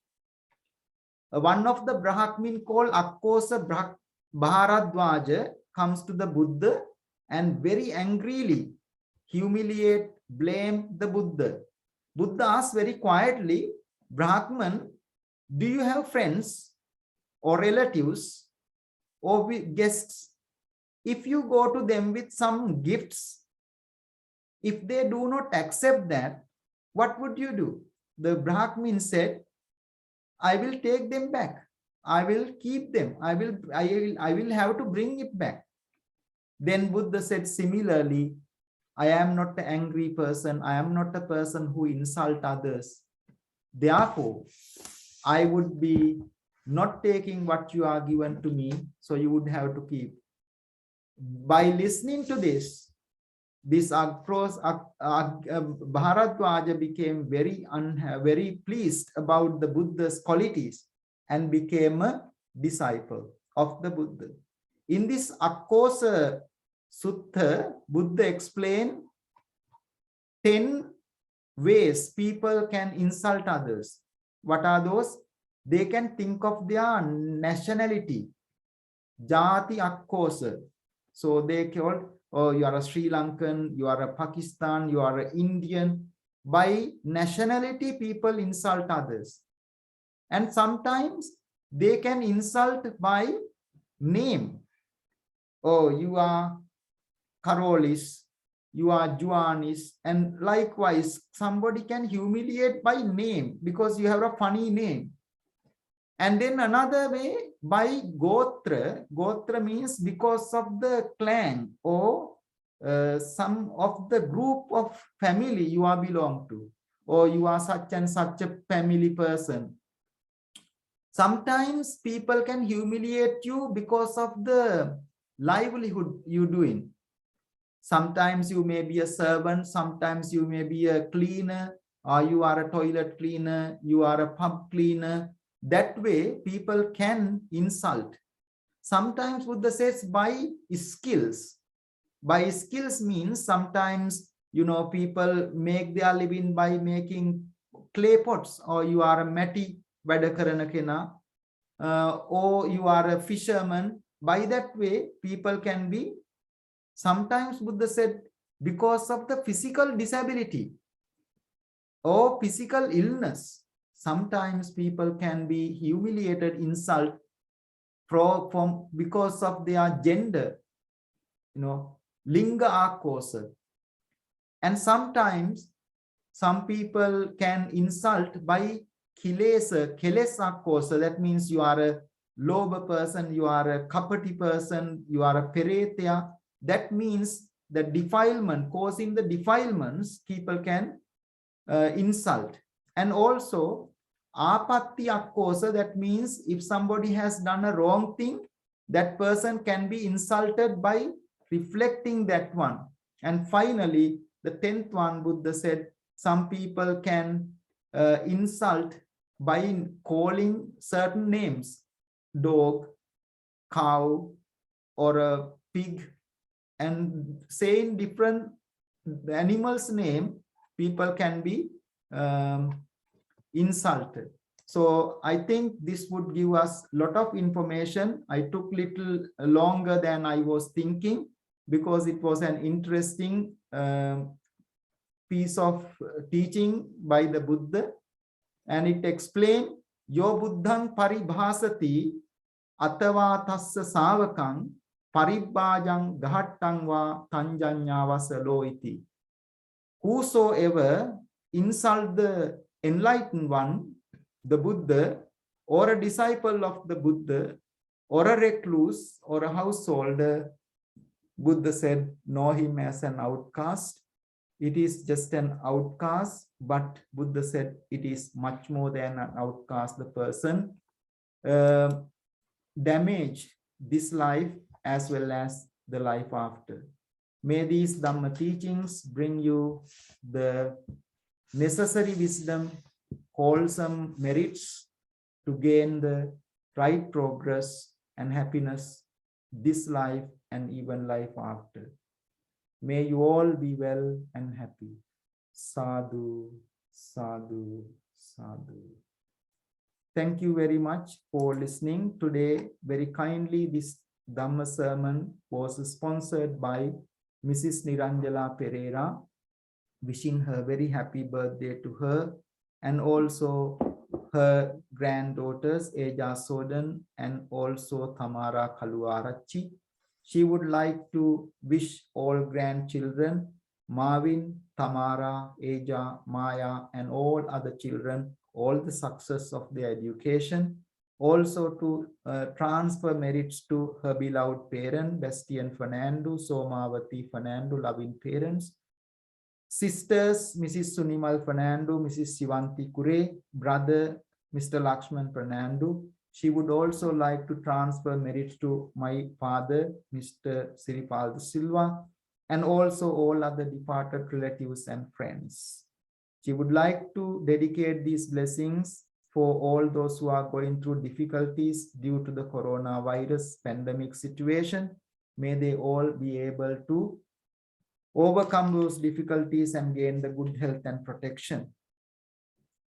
One of the Brahmin called Akkosa Bharadwaja comes to the Buddha and very angrily humiliate, blame the Buddha. Buddha asks very quietly, Brahman, do you have friends or relatives or guests? If you go to them with some gifts, if they do not accept that, what would you do? The Brahmin said, I will take them back. I will keep them. I will have to bring it back. Then Buddha said similarly, I am not an angry person. I am not a person who insult others. Therefore, I would be not taking what you are given to me, so you would have to keep. By listening to this Bharadwaja became very pleased about the Buddha's qualities and became a disciple of the Buddha. In this Akkosa Sutta, Buddha explained 10 ways people can insult others. What are those? They can think of their nationality, Jati Akkosa. So they called, oh, you are a Sri Lankan, you are a Pakistan, you are an Indian. By nationality, people insult others. And sometimes they can insult by name. Oh, you are Karolis, you are Juanis, and likewise, somebody can humiliate by name because you have a funny name. And then another way, by Gotra. Gotra means because of the clan or some of the group of family you are belong to, or you are such and such a family person. Sometimes people can humiliate you because of the livelihood you're doing. Sometimes you may be a servant, sometimes you may be a cleaner, or you are a toilet cleaner, you are a pub cleaner. That way, people can insult. Sometimes Buddha says by skills. By skills means sometimes, people make their living by making clay pots, or you are a mati වැඩ කරන කෙනා, or you are a fisherman. By that way, people can be. Sometimes Buddha said because of the physical disability or physical illness, sometimes people can be humiliated, insult because of their gender, linga akkosa. And sometimes some people can insult by kilesa akkosa. That means you are a loba person, you are a kapati person, you are a peretya. That means the defilement, causing the defilements, people can insult. And also apatti akkosa, that means if somebody has done a wrong thing, that person can be insulted by reflecting that one. And finally, the 10th one, Buddha said, some people can insult by calling certain names, dog, cow, or a pig, and saying different animals' name, people can be insulted. So I think this would give us a lot of information. I took little longer than I was thinking because it was an interesting piece of teaching by the Buddha, and it explained yo buddhang paribhasati atava tassa savakang paribhajang gahattang va tanjanya vasalo iti. Whosoever insult the enlightened one, the Buddha, or a disciple of the Buddha, or a recluse, or a householder, Buddha said, know him as an outcast. It is just an outcast, but Buddha said it is much more than an outcast. The person damaged this life as well as the life after. May these Dhamma teachings bring you the necessary wisdom, wholesome merits to gain the right progress and happiness this life and even life after. May you all be well and happy. Sadhu, sadhu, sadhu. Thank you very much for listening today. Very kindly, this Dhamma sermon was sponsored by Mrs Niranjala Perera, wishing her very happy birthday to her, and also her granddaughters Ayjha Soden and also Tamara Kaluarachchi. She would like to wish all grandchildren, Marvin, Tamara, Ayjah, Maya, and all other children, all the success of their education. Also to transfer merits to her beloved parent, Bastian Fernando, Somawati Fernando, loving parents. Sisters, Mrs Sunimal Fernando, Mrs Shivanthi Coory, brother, Mr Lakshman Fernando. She would also like to transfer merits to my father, Mr Siripala De Silva, and also all other departed relatives and friends. She would like to dedicate these blessings for all those who are going through difficulties due to the coronavirus pandemic situation. May they all be able to overcome those difficulties and gain the good health and protection.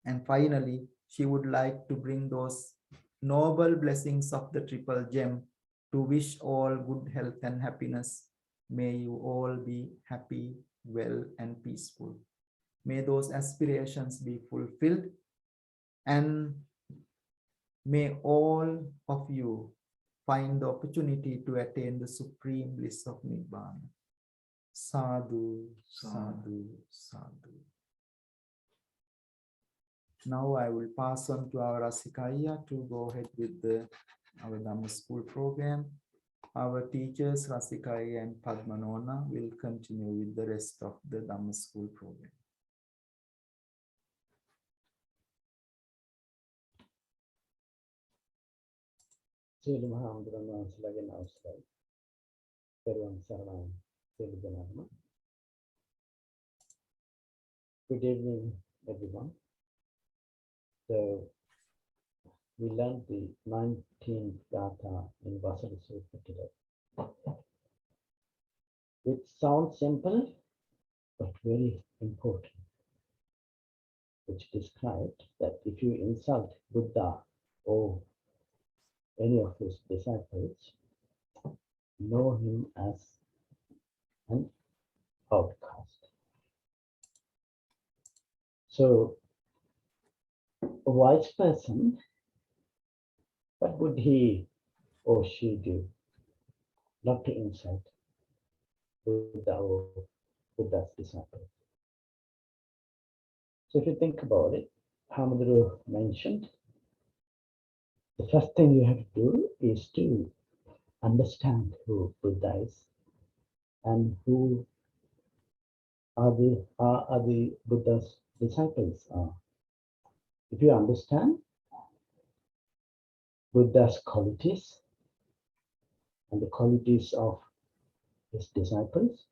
And finally, she would like to bring those noble blessings of the triple gem to wish all good health and happiness. May you all be happy, well, and peaceful. May those aspirations be fulfilled, and may all of you find the opportunity to attain the supreme bliss of Nibbana. Sadhu, sadhu, sadhu. Now I will pass on to our Rasikaya to go ahead with our Dhamma school program. Our teachers Rasikaya and Padmanona will continue with the rest of the Dhamma school program. Good evening, everyone. So we learned the 19th Gatha in Vasala today. It sounds simple, but very important, which described that if you insult Buddha or any of his disciples, know him as an outcast. So a wise person, what would he or she do? Not to insult Buddha or Buddha's disciples. So if you think about it, Hamadru mentioned, the first thing you have to do is to understand who Buddha is and who are the Buddha's disciples are. If you understand Buddha's qualities and the qualities of his disciples,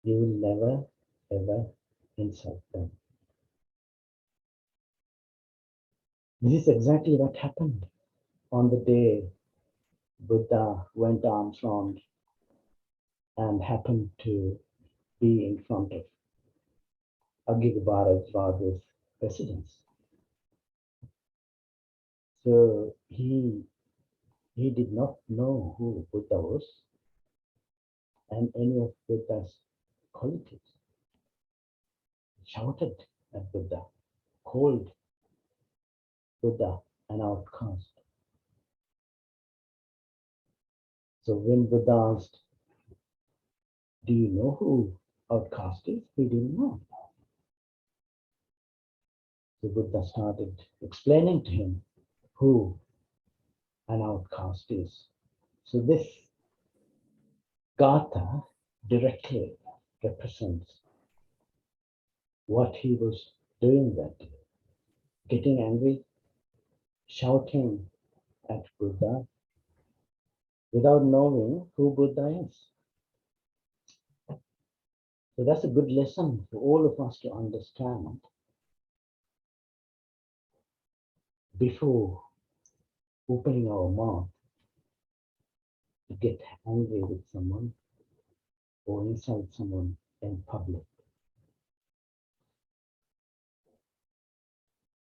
you will never ever insult them. This is exactly what happened on the day Buddha went arms round and happened to be in front of Agigabhara's residence. So he did not know who Buddha was and any of Buddha's qualities. He shouted at Buddha, called Buddha an outcast. So when Buddha asked, do you know who outcast is? He didn't know. So Buddha started explaining to him who an outcast is. So this Gatha directly represents what he was doing that day. Getting angry, shouting at Buddha without knowing who Buddha is. So that's a good lesson for all of us to understand before opening our mouth to get angry with someone or insult someone in public.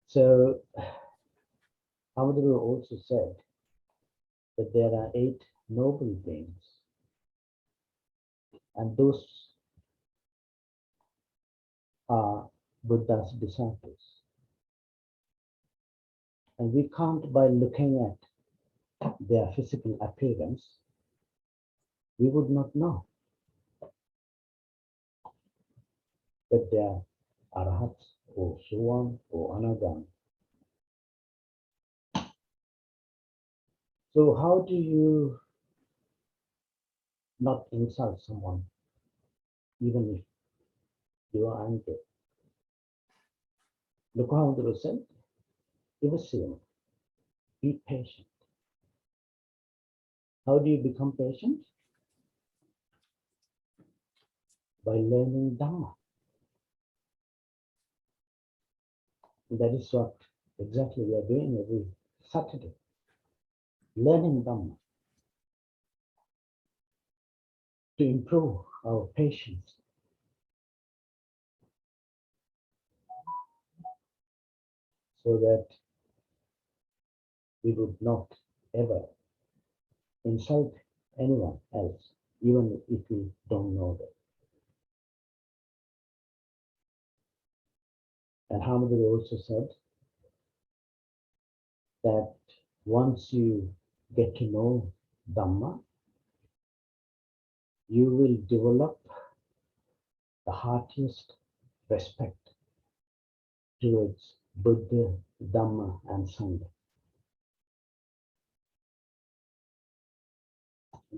So Amaduru also said that there are 8 noble beings, and those are Buddha's disciples. And we can't, by looking at their physical appearance, we would not know that they are arahats or sowan or anagami. So how do you not insult someone, even if you are angry? Look how the said, Ivasila, be patient. How do you become patient? By learning Dhamma. And that is what exactly we are doing every Saturday. Learning Dhamma. To improve our patience. So that we would not ever insult anyone else, even if we don't know them. And Hamaduru also said that once you get to know Dhamma, you will develop the heartiest respect towards Buddha, Dhamma, and Sangha.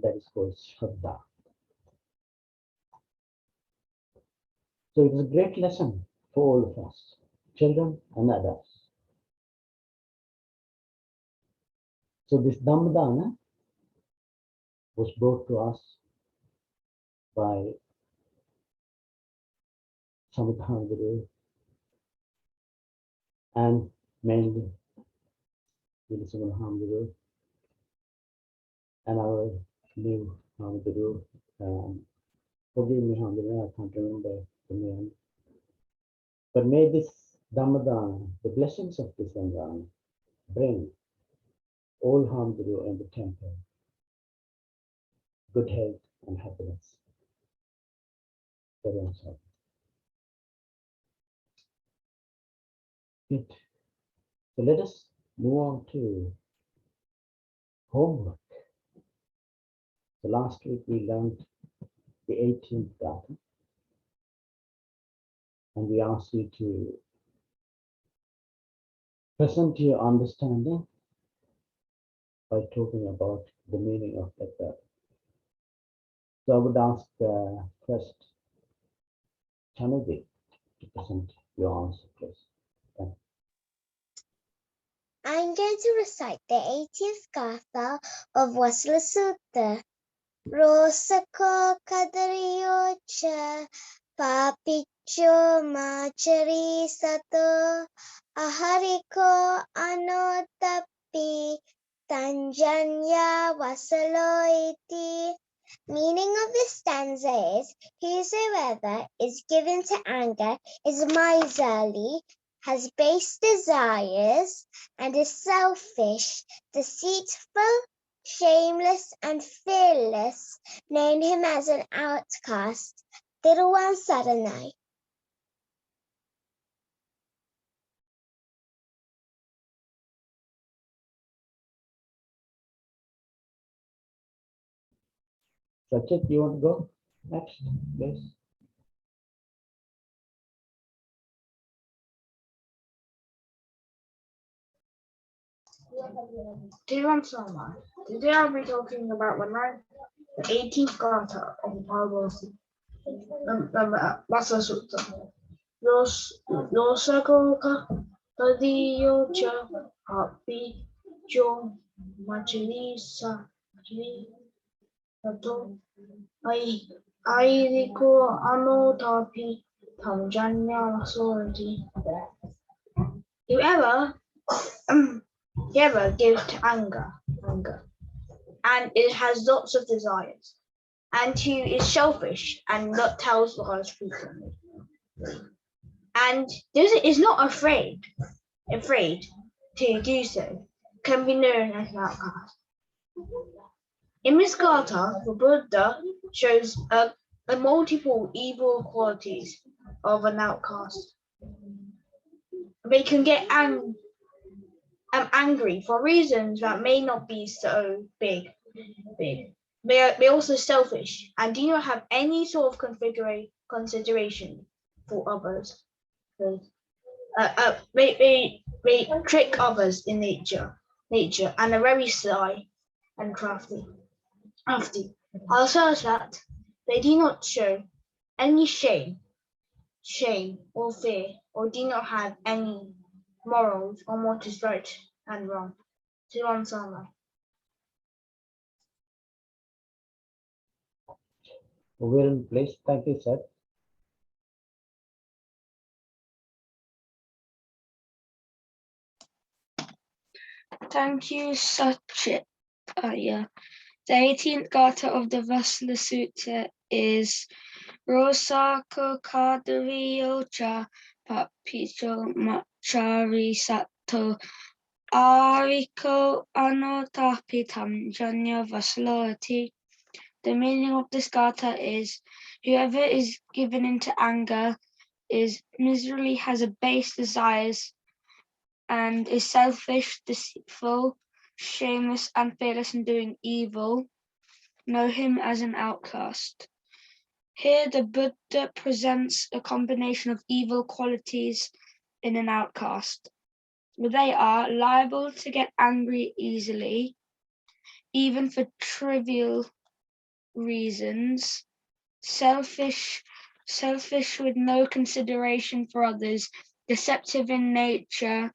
That is called Shraddha. So it is a great lesson for all of us, children and adults. So this Dhammadana was brought to us by Samitha and mainly Vilasamana Hamguru and our new Hamguru. Forgive me, Hamguru, I can't remember the name. But may this Dhammadana, the blessings of this Dhammadana, bring all Hamguru in the temple good health and happiness. Good. So let us move on to homework. So last week we learned the 18th Gatha, and we asked you to present your understanding by talking about the meaning of that Gatha. So I would ask first Chanadi to present your answer, please. I'm going to recite the 80th Gatha of Vasala Sutta. Rosako kadariyocha Papicho machari sato ahariko anotapi tanjanya vasalo iti. Meaning of this stanza is, whosoever is given to anger is miserly, has base desires, and is selfish, deceitful, shameless, and fearless. Known him as an outcast. Tiruvan Saranai. Sachet, you want to go next, please? Dear Sama, today I'll be talking about the 18th Gata of the Parvati, the Vasala Sutta. Losakoka Tadiyocha Happy Jo Machili Sato Airiko Anotapi Tanjanya Masorati. Whoever gives to anger, and it has lots of desires, and who is selfish and not tells lies frequently, and is not afraid to do so, can be known as an outcast. In this Gata, the Buddha shows the multiple evil qualities of an outcast. They can get angry for reasons that may not be so big. They're also selfish and do not have any sort of consideration for others. They trick others in nature and are very sly and crafty. Also that they do not show any shame or fear, or do not have any morals on what is right and wrong. Srivan Sama. We're in place. Thank you, sir. Thank you, Sachet. The 18th Gata of the Vasala Sutta is Rosako Kadariocha Papicho Machari Sato Ariko Anotapi Tanjanya Vasalati. The meaning of this Gata is, whoever is given into anger is miserly, has a base desires, and is selfish, deceitful, shameless, and fearless in doing evil. Know him as an outcast. Here the Buddha presents a combination of evil qualities in an outcast. They are liable to get angry easily, even for trivial reasons, selfish with no consideration for others, deceptive in nature,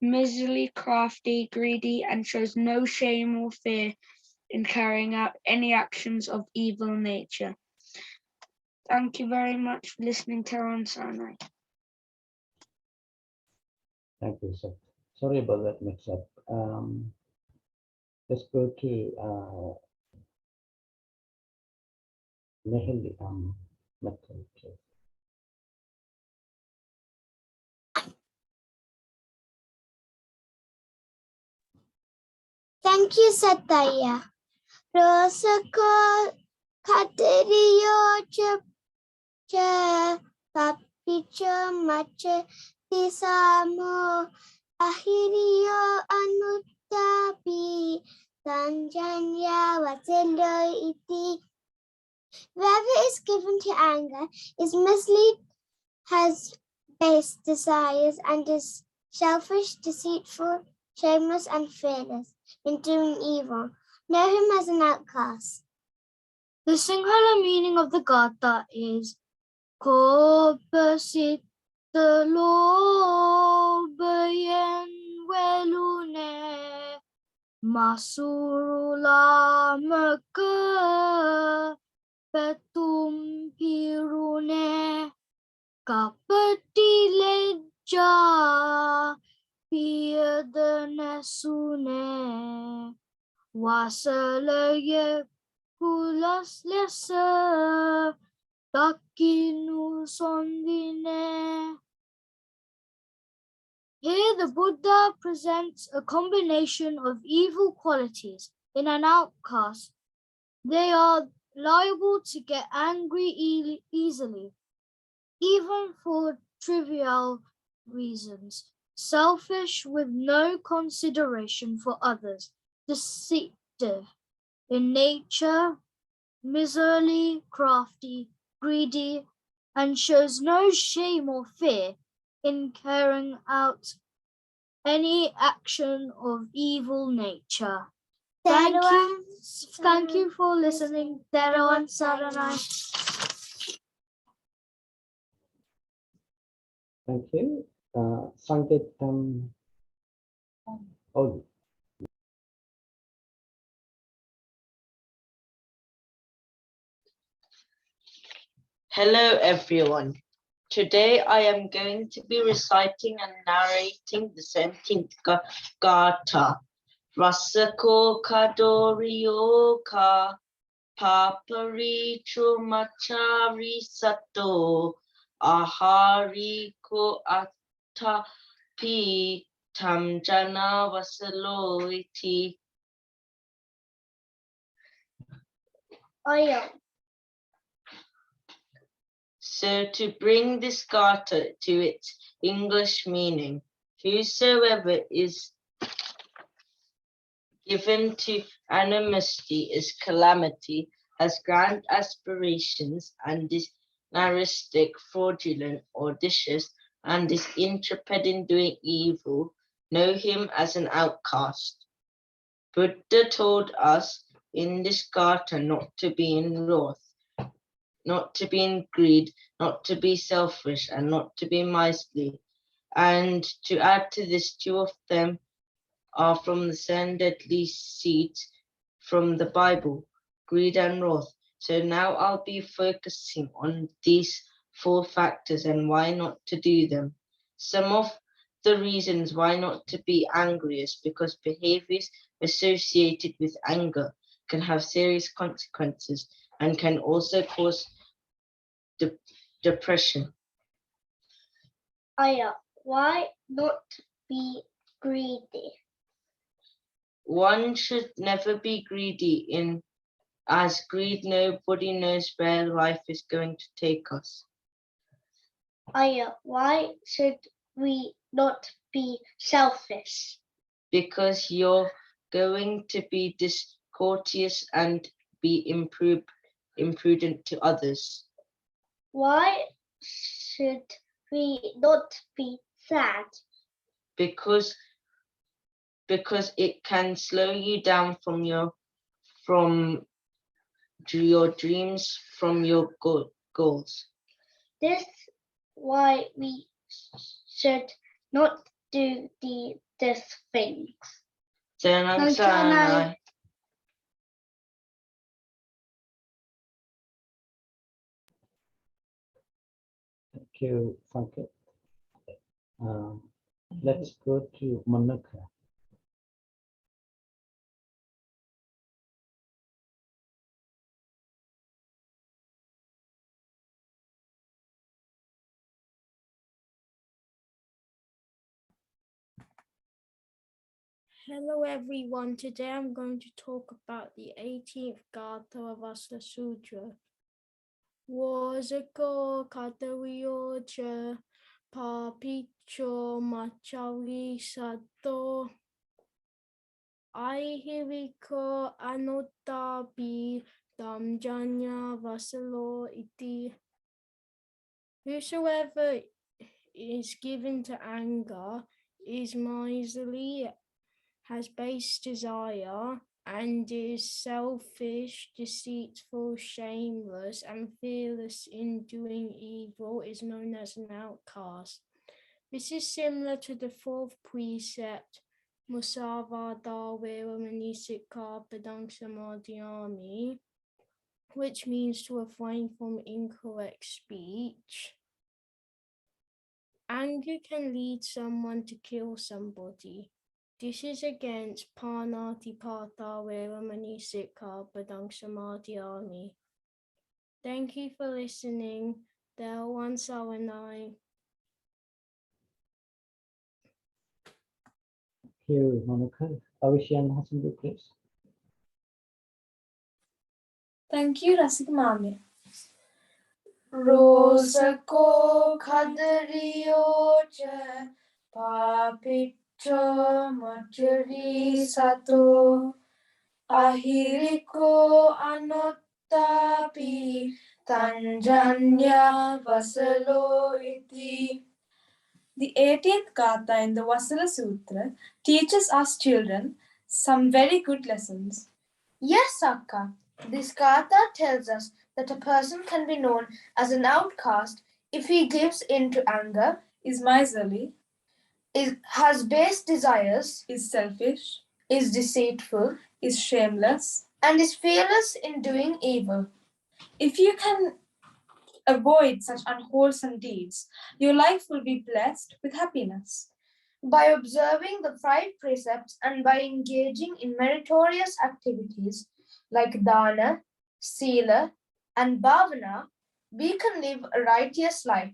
miserly, crafty, greedy, and shows no shame or fear in carrying out any actions of evil nature. Thank you very much for listening, Teron Sinai. Thank you, sir. Sorry about that mix-up. Let's go to Nehali. Thank you, Sataya. Rosako Kateriyo Cha Papicho Mache Tisamo Ahiriyo Anutapi Tanjanya Vasalo iti. Whoever is given to anger is miserly, has base desires, and is selfish, deceitful, shameless, and fearless in doing evil. Know him as an outcast. The Sinhala meaning of the Gata is Kopasit Lobayan Welune Masurula Maka Petum Pirune Kapati leja piyadana sune Vasalaya kulas lesa Dakinu sondine. Here the Buddha presents a combination of evil qualities in an outcast. They are liable to get angry easily, even for trivial reasons, selfish with no consideration for others, deceptive in nature, miserly, crafty, greedy, and shows no shame or fear in carrying out any action of evil nature. Thank you for listening. Terawan Saranai. Thank you. Sanketam. Oh, Hello everyone. Today I am going to be reciting and narrating the 17th Gatha. Rasako kadorioka papari chumachari sato ahari ko atapi tamjana vasalo iti. Ayah. So to bring this gatha to its English meaning, whosoever is given to animosity is calamity, has grand aspirations, and is narcistic, fraudulent, audacious, and is intrepid in doing evil, know him as an outcast. Buddha told us in this gatha not to be in wrath, not to be in greed, not to be selfish, and not to be miserly. And to add to this, two of them are from the 7 deadly seeds from the Bible, greed and wrath. So now I'll be focusing on these 4 factors and why not to do them. Some of the reasons why not to be angry is because behaviors associated with anger can have serious consequences and can also cause depression. Ayah, why not be greedy? One should never be greedy as greed nobody knows where life is going to take us. Ayah, why should we not be selfish? Because you're going to be discourteous and be imprudent to others. Why should we not be sad? Because it can slow you down from your dreams, from your goals. This is why we should not do these things. Thank you, Sanket. Let's go to Monica. Hello everyone, today I'm going to talk about the 18th Gatha of Vasala Sutra. Wazako Katariocha Papicho Machari Sato Aihiriko Anotabi Damjanya Vasalo Iti. Whosoever is given to anger is miserly, has base desire, and is selfish, deceitful, shameless, and fearless in doing evil is known as an outcast. This is similar to the 4th precept, Musavada Veramani Sikha Padang Samadhyami, which means to refrain from incorrect speech. Anger can lead someone to kill somebody. This is against Panatipata Veramani Sikha Padang Samadhyami. Thank you for listening. Del One Saranai. Here, Monica. Avishan Hasan, please. Thank you, Rasik Mami. Rosako kadriyocha papicho machuri sato ahiriko anottapi tanjanya vasalo iti. The 18th Gatha in the Vasala Sutra teaches us children some very good lessons. Yes, Akka. This Gatha tells us that a person can be known as an outcast if he gives in to anger, is miserly, has base desires, is selfish, is deceitful, is shameless, and is fearless in doing evil. If you can avoid such unwholesome deeds, your life will be blessed with happiness. By observing the 5 precepts and by engaging in meritorious activities like dana, sila, and bhavana, we can live a righteous life.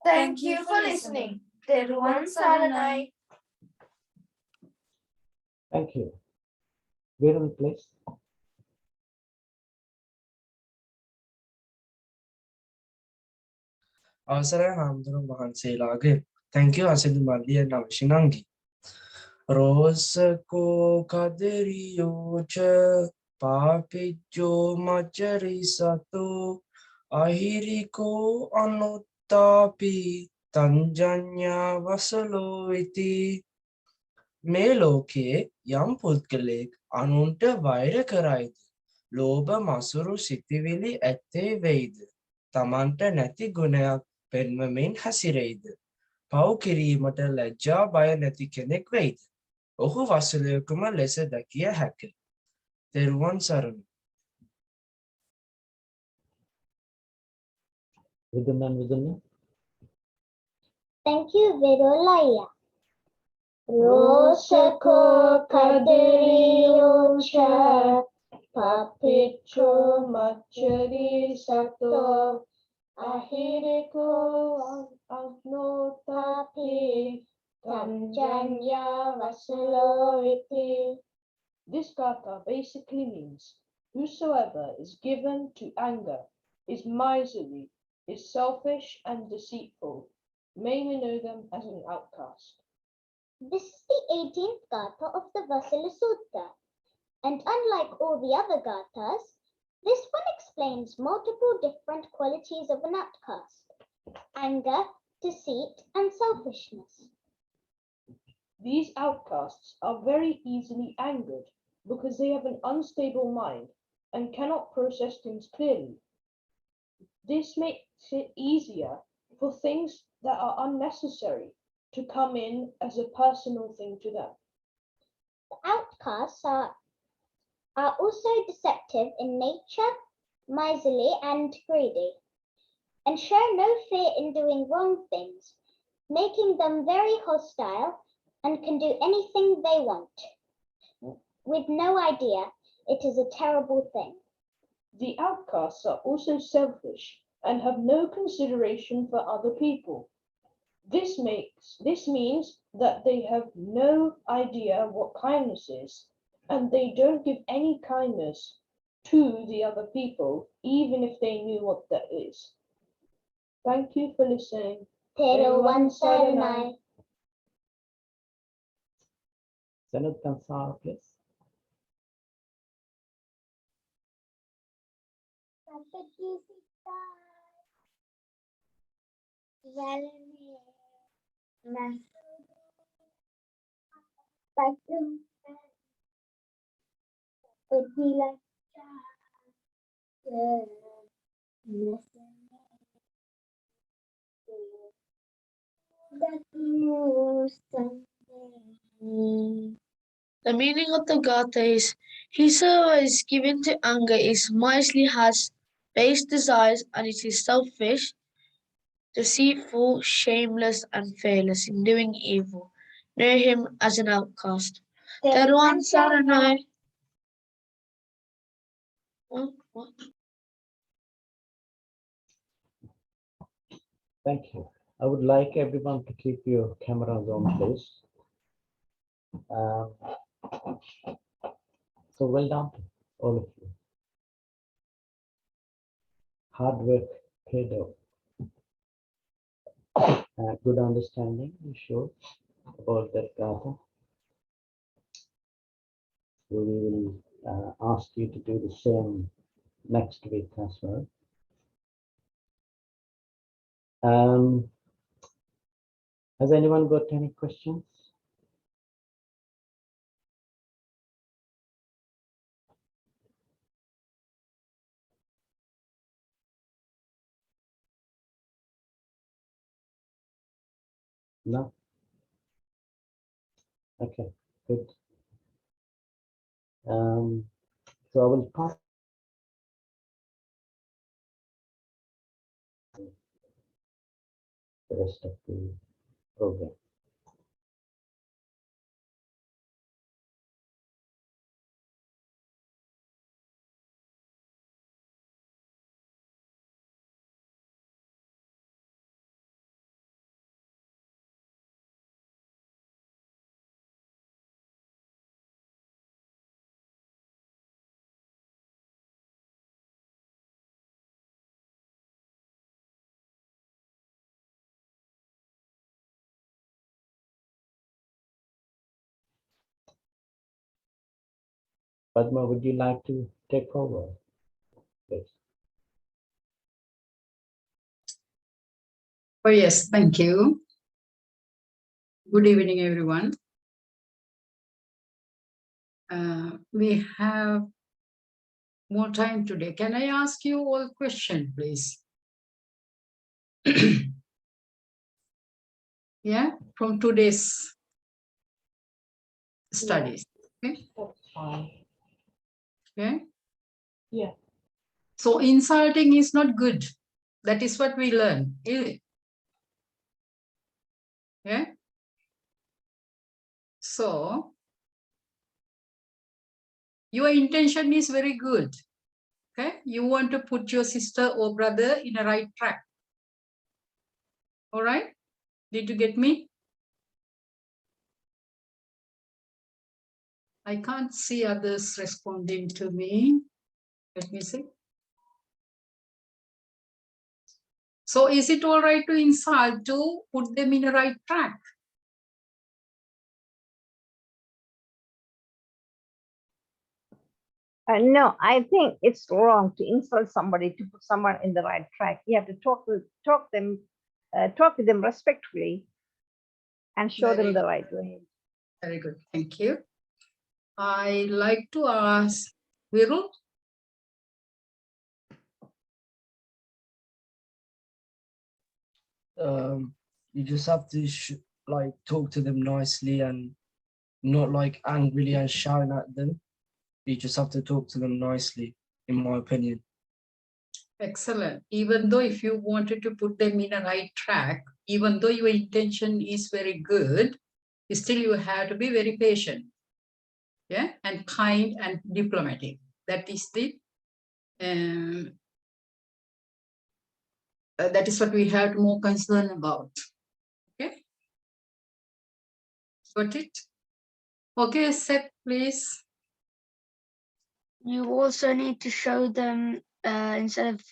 Thank you for listening. Teruvan Saranai. Thank you. Venerable, please. අවසරයි හාමුදුරුවෝ වහන්සේලාගේ. Thank you අසිදු මල්ලිය නවශිනංගි. රෝසකෝ කදරියෝච පාපිච්චෝ මච්චරි සතෝ අහිරිකෝ අනුත්තාපි තංජඤ්ඤා වසලෝ ඉති. මේ ලෝකයේ යම් පුද්ගලයෙක් අනුන්ට වෛර කරයිද, ලෝභ මසුරු සිතිවිලි ඇත්තේ වෙයිද, තමන්ට නැති ගුණයක් පෙන්වමින් හැසිරෙයිද, පව් කිරීමට ලැජ්ජා බය නැති කෙනෙක් වෙයිද, ඔහු වසලයකම ලෙස දැකිය හැකිය. තෙරුවන් සරණයි. Vidana. Thank you, Virolaya. Rosako kadriyocha papicho machari sato ahiriko agnotapi tanjanya vasalo iti. This gatha basically means whosoever is given to anger is miserly, is selfish and deceitful. May we know them as an outcast. This is the 18th Gatha of the Vasala Sutta, and unlike all the other Gathas, this one explains multiple different qualities of an outcast: anger, deceit, and selfishness. These outcasts are very easily angered because they have an unstable mind and cannot process things clearly. This makes it easier for things that are unnecessary to come in as a personal thing to them. The outcasts are also deceptive in nature, miserly, and greedy, and show no fear in doing wrong things, making them very hostile and can do anything they want, with no idea it is a terrible thing. The outcasts are also selfish and have no consideration for other people. This means that they have no idea what kindness is, and they don't give any kindness to the other people, even if they knew what that is. Thank you for listening. Teruvan Saranai. Sanat Kansar, please. The meaning of the Gatha is, whosoever is given to anger is miserly, has base desires, and it is selfish, deceitful, shameless, and fearless in doing evil. Know him as an outcast. Teruan Saranai. What? Thank you. I would like everyone to keep your cameras on, please. So well done, all of you. Hard work paid off. Good understanding you showed about that data. So we will ask you to do the same next week as well. Has anyone got any questions? No? Okay, good. So I will pass the rest of the program. Padma, would you like to take over, please? Oh, yes, thank you. Good evening, everyone. We have more time today. Can I ask you all a question, please? Yeah, from today's studies. Okay. That's fine. Okay. Yeah. So insulting is not good. That is what we learn. Yeah. So your intention is very good. Okay. You want to put your sister or brother in a right track. All right. Did you get me? I can't see others responding to me. Let me see. So is it all right to insult to put them in a right track? No, I think it's wrong to insult somebody to put someone in the right track. You have to talk to them respectfully and show them the right way. Very good, thank you. I like to ask Viru. You just have to like talk to them nicely and not like angrily and shouting at them. You just have to talk to them nicely, in my opinion. Excellent. Even though if you wanted to put them in a right track, even though your intention is very good, still you have to be very patient, yeah, and kind and diplomatic. That is the that is what we have to more concern about. Okay, got it? Okay, Seth, please. You also need to show them, instead of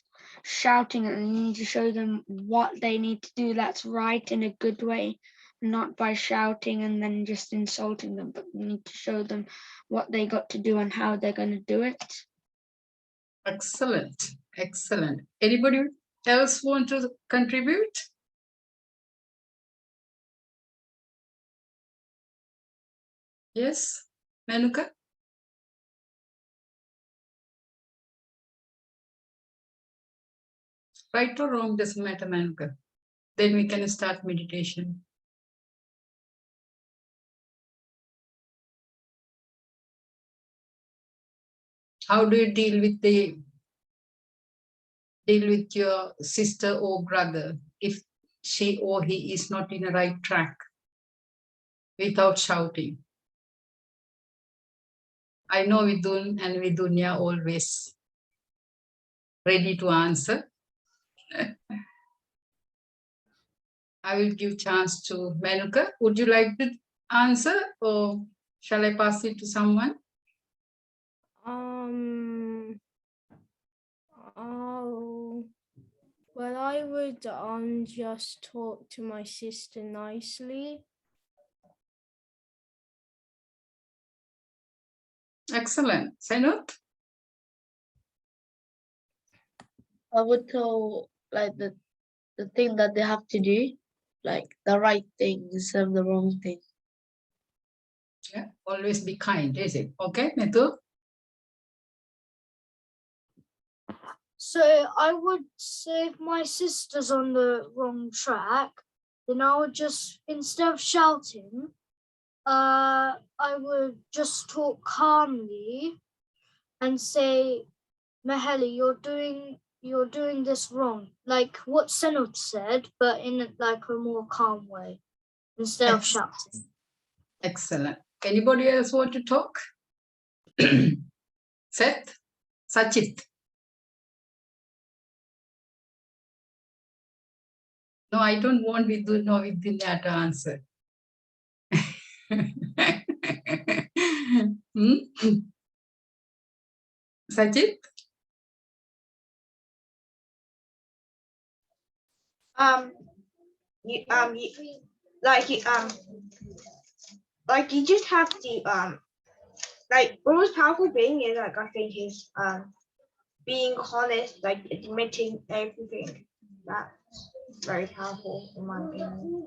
shouting at them, you need to show them what they need to do that's right in a good way, not by shouting and then just insulting them, but you need to show them what they got to do and how they're going to do it. Excellent, excellent. Anybody else want to contribute? Yes, Manuka? Right or wrong doesn't matter, Manuka. Then we can start meditation. How do you deal with your sister or brother? If she or he is not in the right track without shouting? I know Vidun and Vidunya always ready to answer. I will give chance to Menuka. Would you like to answer or shall I pass it to someone? Oh, well, I would just talk to my sister nicely. Excellent. Senut? I would tell like the thing that they have to do, like the right thing instead of the wrong thing. Yeah, always be kind, is it? Okay, Netu? So I would say if my sister's on the wrong track, then I would just, instead of shouting, I would just talk calmly and say, Maheli, you're doing this wrong. Like what Senut said, but in like a more calm way, instead of shouting. Excellent. Anybody else want to talk? Seth? Sachit? No, I don't want Vidunya to answer. Sachit? You just have to like the most powerful thing is like I think is being honest, like admitting everything. That's very powerful in my opinion.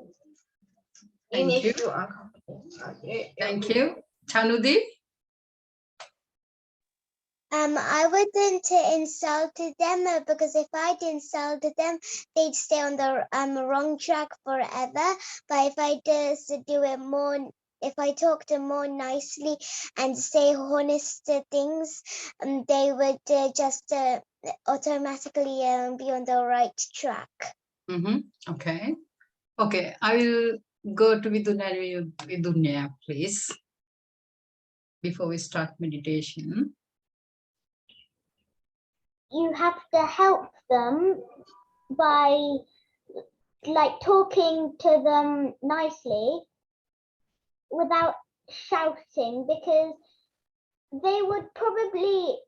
Even Thank you. if you're uncomfortable. Thank you. Chanudi? I wouldn't insult them because if I'd insulted them, they'd stay on the wrong track forever. But if I just do it more, if I talk to them more nicely and say honest things, they would just automatically be on the right track. Okay. Okay, I will go to Vidunya, please, before we start meditation. You have to help them by like talking to them nicely without shouting, because they would probably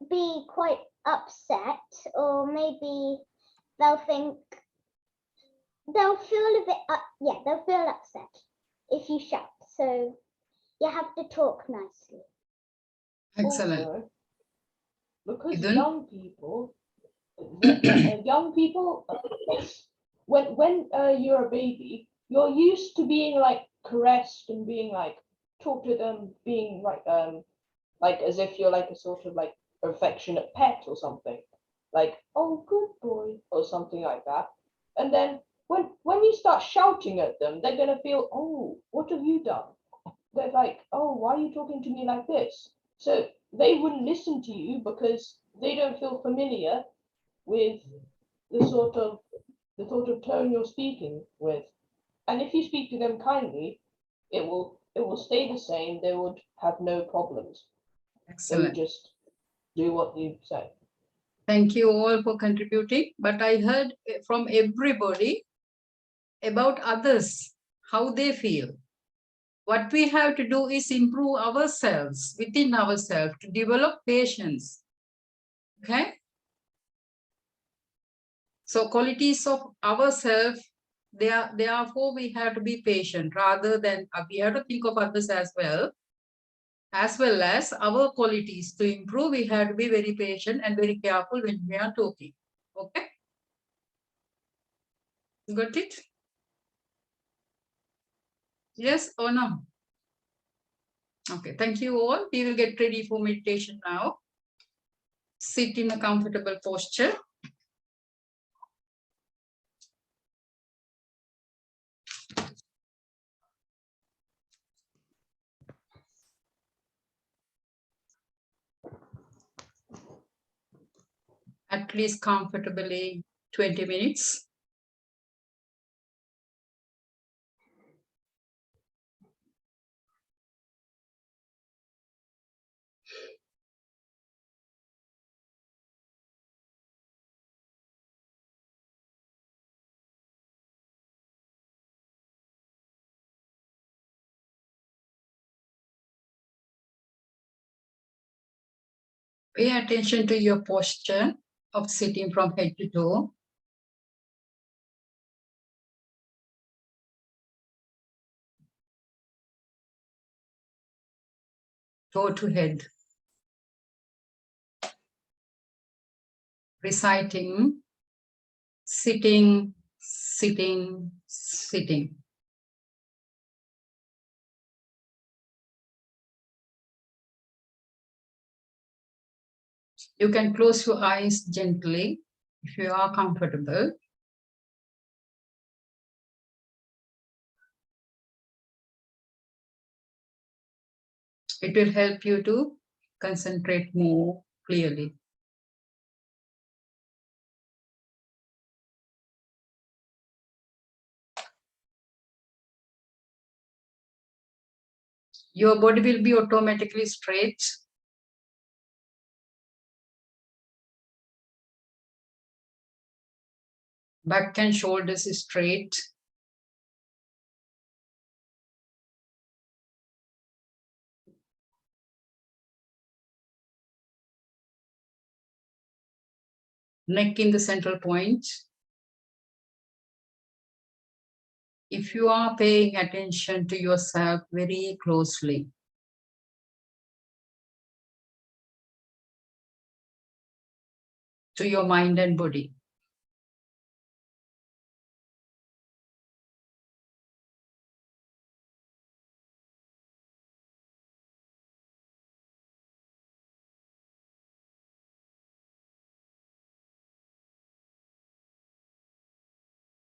be quite upset, or maybe they'll feel a bit they'll feel upset if you shout. So you have to talk nicely. Excellent. Also, because Vidun? young people, when you're a baby, you're used to being like caressed and being like talk to them, being like as if you're like a sort of like affectionate pet or something, like oh good boy or something like that. And then when you start shouting at them, they're gonna feel, oh, what have you done? They're like, oh, why are you talking to me like this? So they wouldn't listen to you because they don't feel familiar with the sort of tone you're speaking with. And if you speak to them kindly, it will stay the same. They would have no problems. Excellent. They would just do what you say. Thank you all for contributing. But I heard from everybody about others, how they feel. What we have to do is improve ourselves, within ourselves, to develop patience. Okay? So qualities of ourselves, therefore we have to be patient rather than, we have to think of others as well as our qualities. To improve, we have to be very patient and very careful when we are talking. Okay? Got it? Yes or no? Okay, thank you all. We will get ready for meditation now. Sit in a comfortable posture. At least comfortably 20 minutes. Pay attention to your posture of sitting from head to toe. Toe to head. Reciting, sitting, sitting, sitting. You can close your eyes gently if you are comfortable. It will help you to concentrate more clearly. Your body will be automatically straight. Back and shoulders is straight. Neck in the central point. If you are paying attention to yourself very closely, to your mind and body,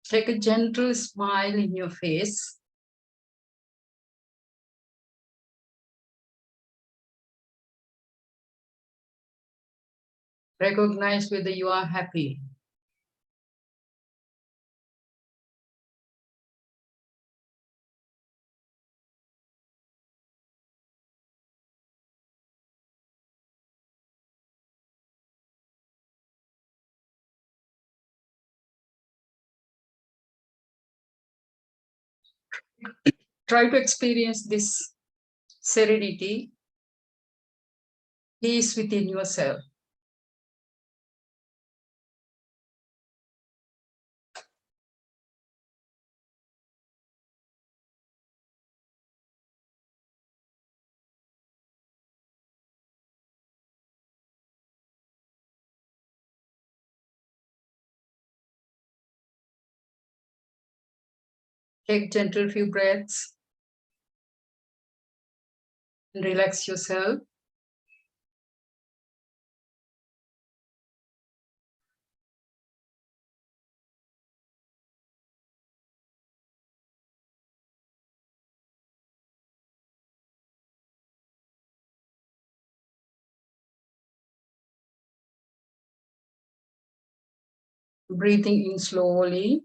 take a gentle smile in your face. Recognize whether you are happy. Try to experience this serenity, peace within yourself. Take gentle few breaths and relax yourself. Breathing in slowly.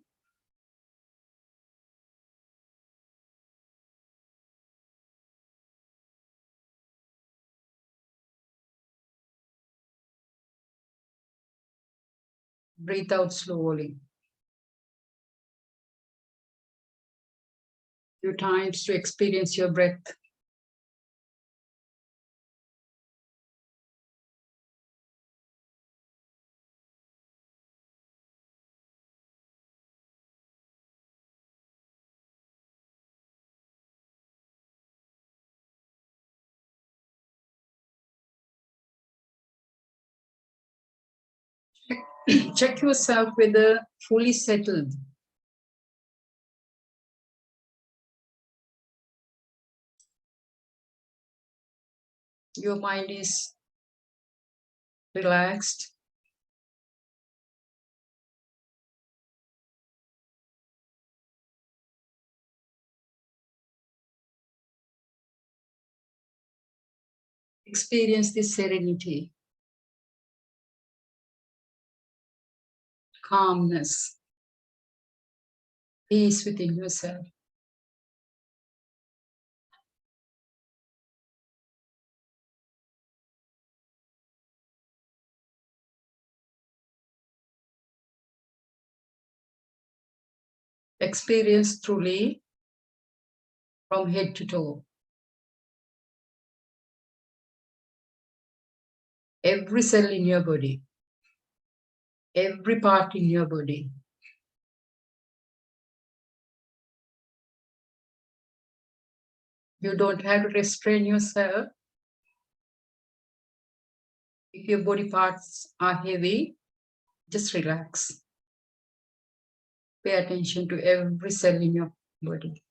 Breathe out slowly. Few times to experience your breath. Check yourself whether fully settled. Your mind is relaxed. Experience this serenity, calmness, peace within yourself. Experience truly from head to toe. every cell in your body, every part in your body. You don't have to restrain yourself. If your body parts are heavy, just relax. Pay attention to every cell in your body.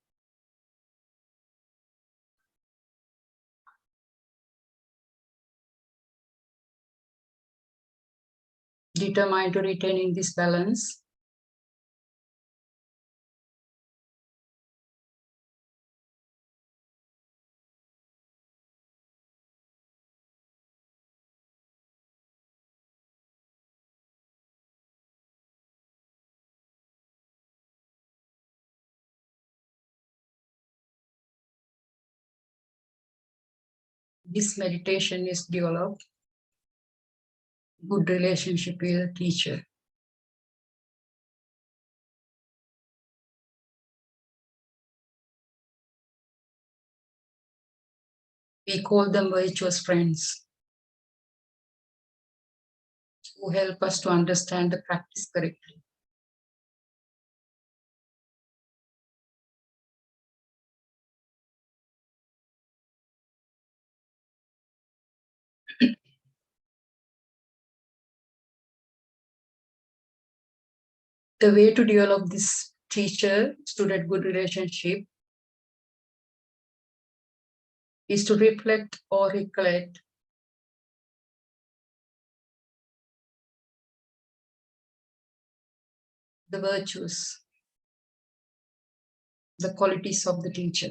Determined to retaining this balance. This meditation is developed. Good relationship with a teacher. We call them virtuous friends who help us to understand the practice correctly. The way to develop this teacher-student good relationship is to reflect or recollect the virtues, the qualities of the teacher.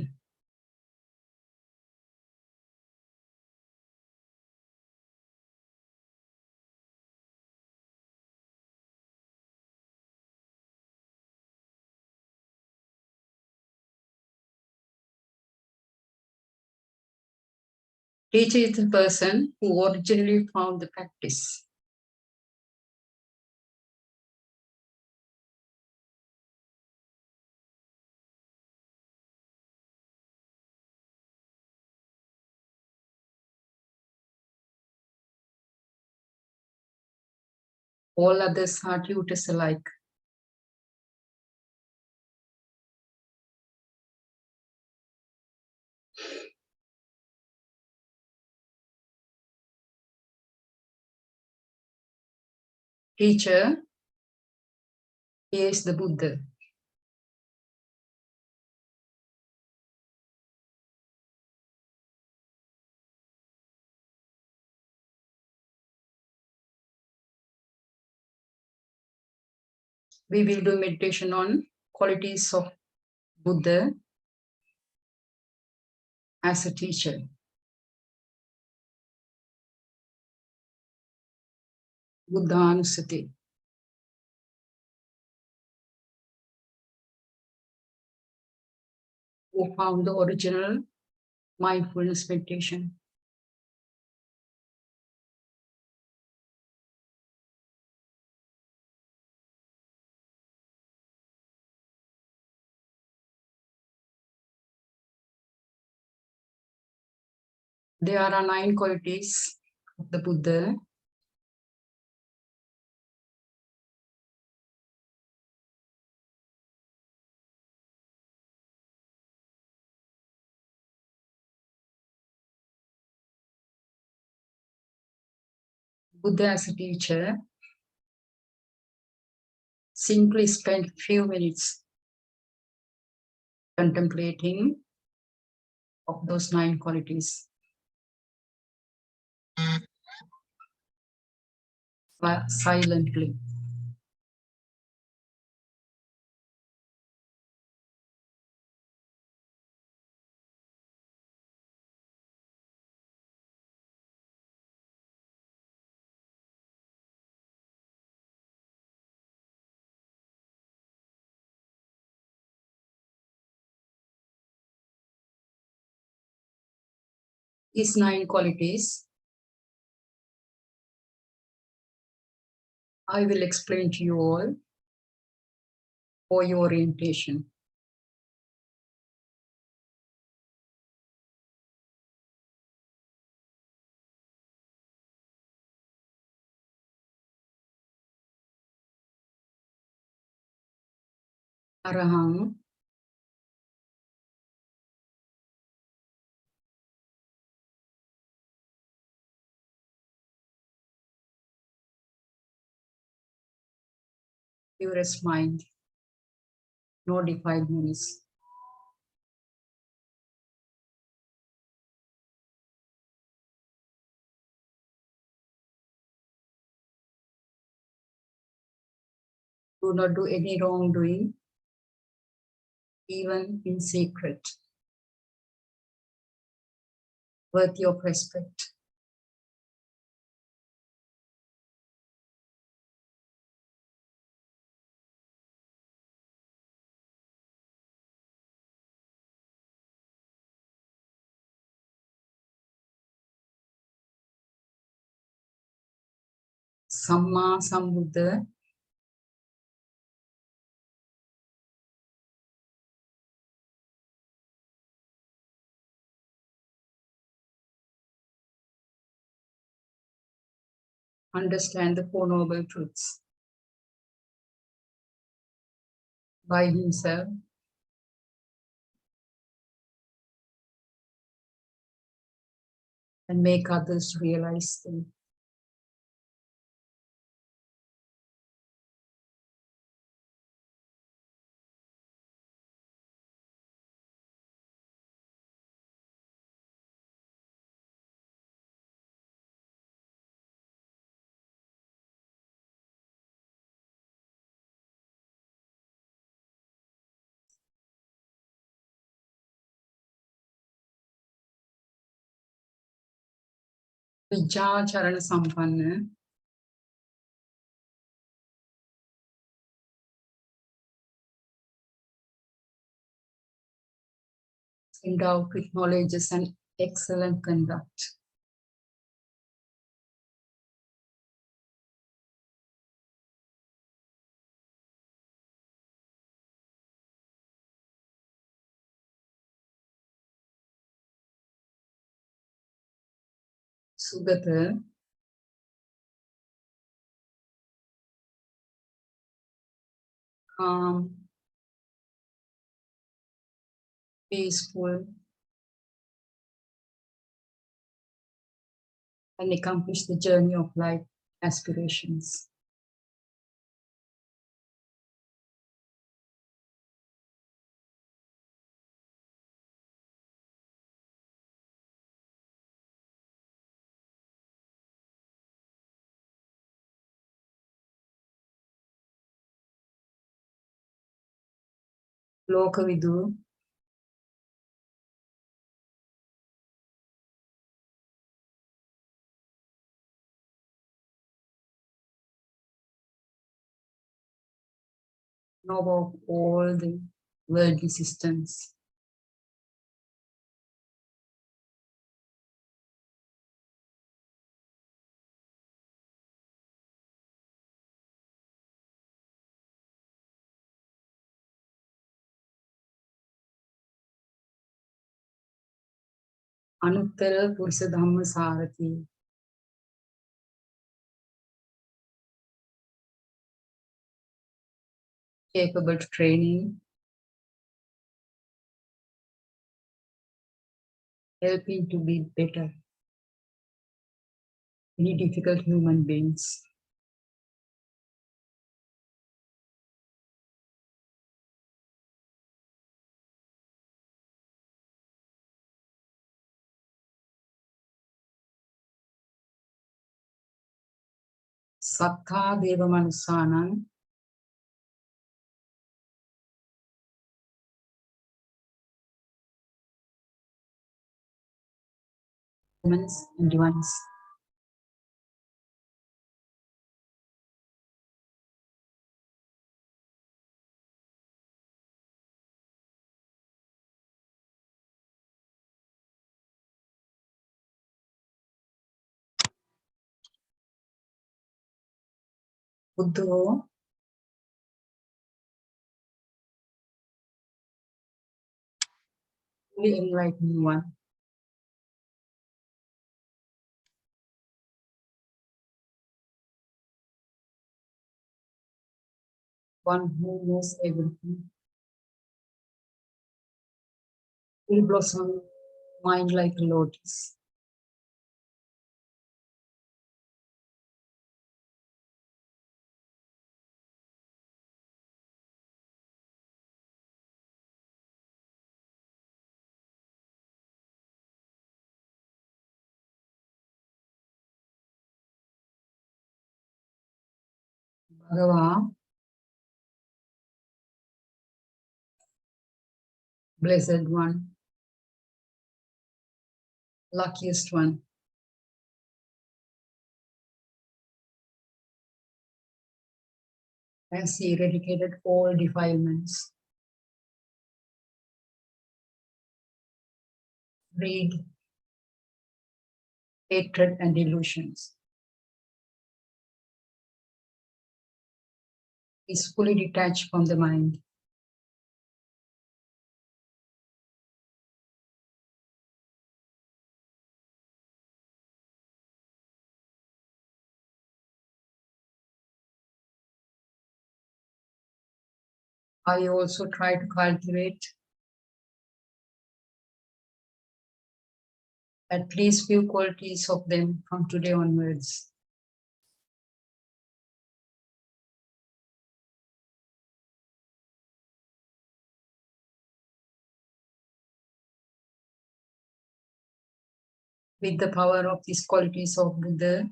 Teacher is the person who originally found the practice. All others are tutors alike. Teacher is the Buddha. We will do meditation on qualities of Buddha as a teacher. Buddhanusati. Who found the original mindfulness meditation. There are 9 qualities of the Buddha. Buddha as a teacher simply spent few minutes contemplating of those 9 qualities. Silently. These 9 qualities I will explain to you all for your orientation. Arahang, purest mind, no defilements. Do not do any wrongdoing, even in secret, worthy of respect. Samma Sambuddha, understand the Four Noble Truths by himself, and make others realize them. Vijja Charana Sampanna, endowed with knowledges and excellent conduct. Sugata, calm, peaceful, and accomplish the journey of life aspirations. Lokavidu, know of all the worldly systems. Anuttara Purusha Dhamma Sarathi, capable of training, helping to be better, any difficult human beings. Sattha Deva Manusanam, humans and divines. Buddha, the Enlightened One. One who knows everything. will blossom mind like a lotus. Bhagavan, Blessed One, luckiest one, as he eradicated all defilements, greed, hatred, and illusions. He is fully detached from the mind. I also try to cultivate at least few qualities of them from today onwards. With the power of these qualities of Buddha,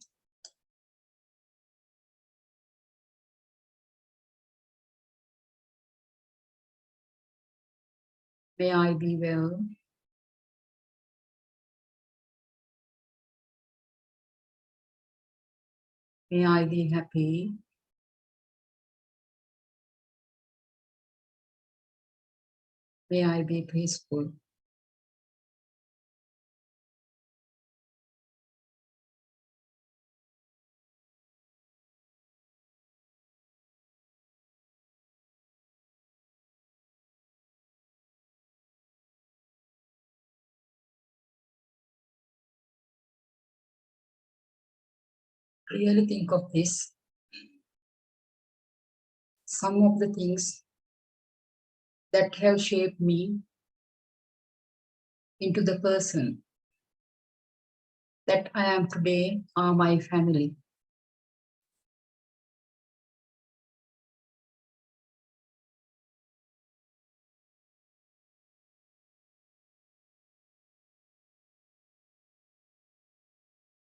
may I be well. May I be happy. May I be peaceful. Really think of this. Some of the things that have shaped me into the person that I am today are my family.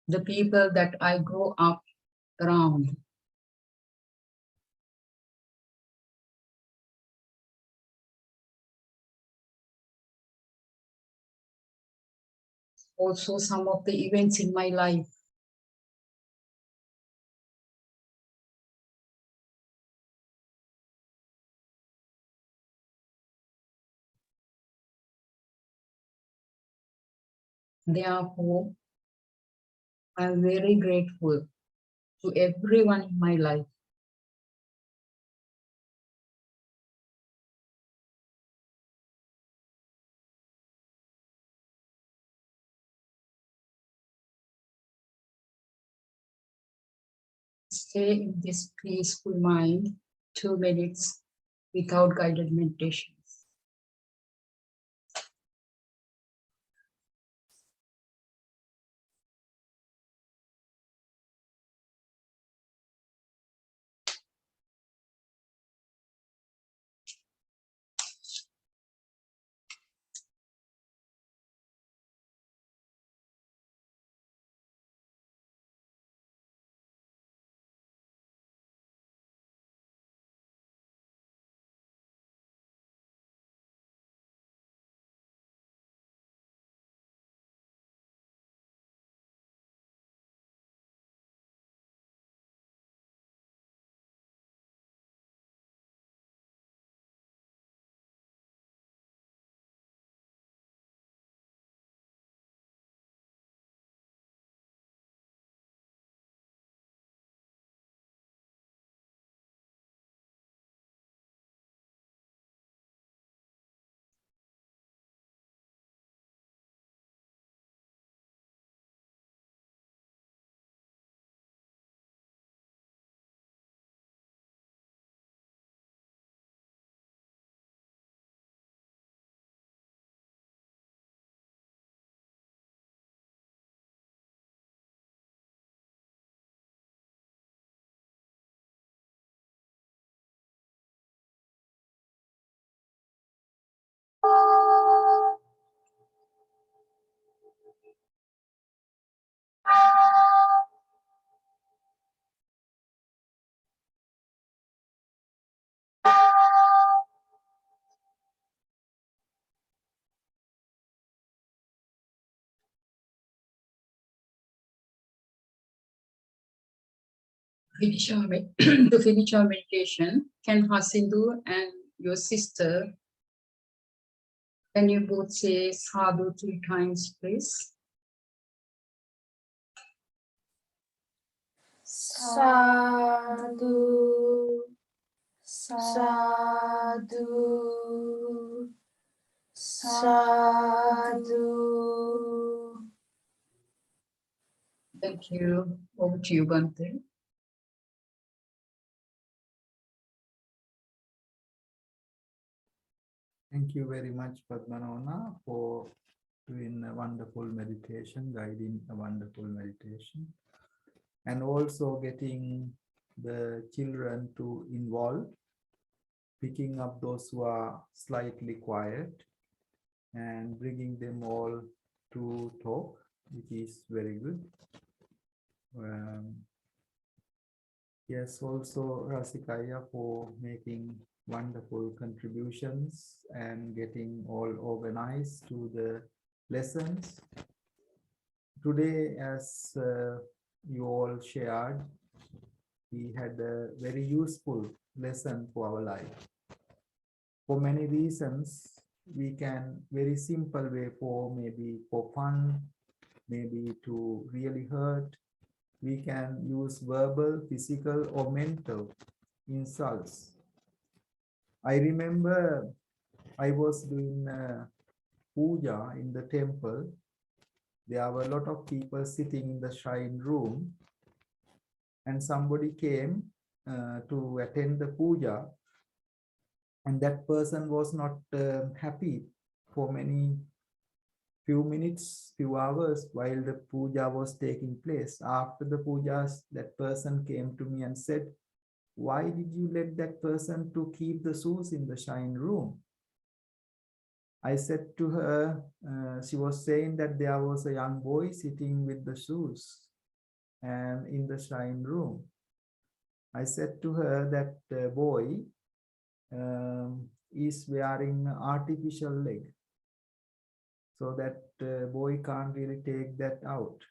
The people that I grew up around. Also some of the events in my life. Therefore, I am very grateful to everyone in my life. Stay in this peaceful mind 2 minutes without guided meditation. To finish our meditation, can Hasindu and your sister, can you both say sadhu 3 times, please? Sadhu, sadhu, sadhu. Thank you. Over to you, Bhante. Thank you very much, Padmanabha, for doing a wonderful meditation, guiding a wonderful meditation, and also getting the children to involve, picking up those who are slightly quiet and bringing them all to talk, which is very good. Yes, also Rasikaya for making wonderful contributions and getting all organized to the lessons. Today, as you all shared, we had a very useful lesson for our life. For many reasons, we can very simple way for maybe for fun, maybe to really hurt. We can use verbal, physical, or mental insults. I remember I was doing puja in the temple. There were a lot of people sitting in the shrine room, and somebody came to attend the puja, and that person was not happy for few minutes, few hours while the puja was taking place. After the puja, that person came to me and said, "Why did you let that person to keep the shoes in the shrine room?" I said to her, she was saying that there was a young boy sitting with the shoes and in the shrine room. I said to her that boy is wearing an artificial leg, so that boy can't really take that out.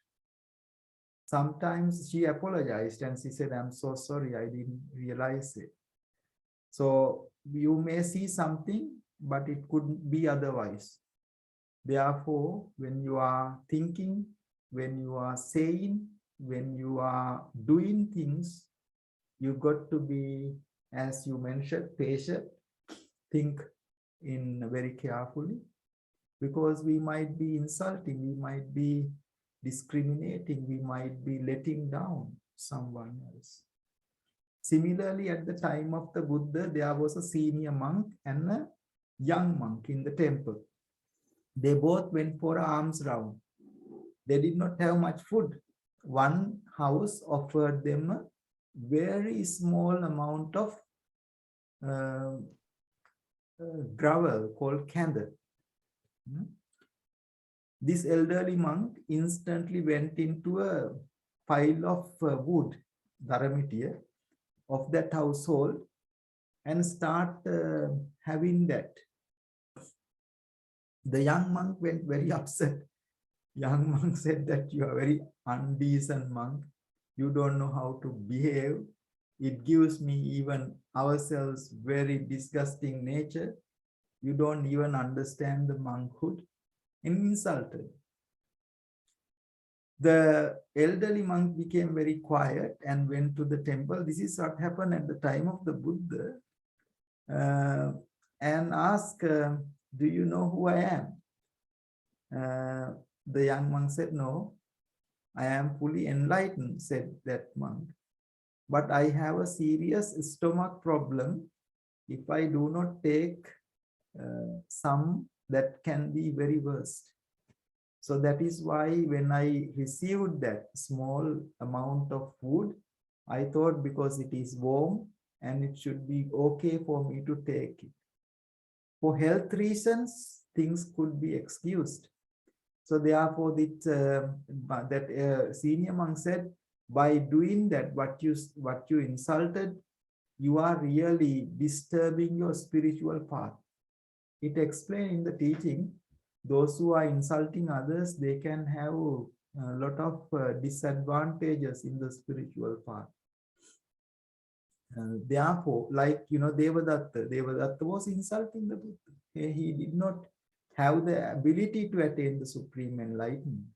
Sometimes she apologized and she said, "I'm so sorry, I didn't realize it." So you may see something, but it could be otherwise. Therefore, when you are thinking, when you are saying, when you are doing things, you got to be, as you mentioned, patient, think in very carefully, because we might be insulting, we might be discriminating, we might be letting down someone else. Similarly, at the time of the Buddha, there was a senior monk and a young monk in the temple. They both went for an alms round. They did not have much food. One house offered them a very small amount of gravel called candle. This elderly monk instantly went into a pile of wood, dharamitiya, of that household and start having that. The young monk went very upset. Young monk said that you are very undecent monk. You don't know how to behave. It gives me even ourselves very disgusting nature. You don't even understand the monkhood. And insulted. The elderly monk became very quiet and went to the temple. This is what happened at the time of the Buddha. And asked, "Do you know who I am?" The young monk said, "No, I am fully enlightened," said that monk. "But I have a serious stomach problem. If I do not take some, that can be very worst. So that is why when I received that small amount of food, I thought because it is warm and it should be okay for me to take it. For health reasons, things could be excused. So therefore, that senior monk said, by doing that, what you insulted, you are really disturbing your spiritual path. It explained in the teaching, those who are insulting others, they can have a lot of disadvantages in the spiritual path. Therefore, like, Devadatta was insulting the Buddha. He did not have the ability to attain the supreme enlightenment.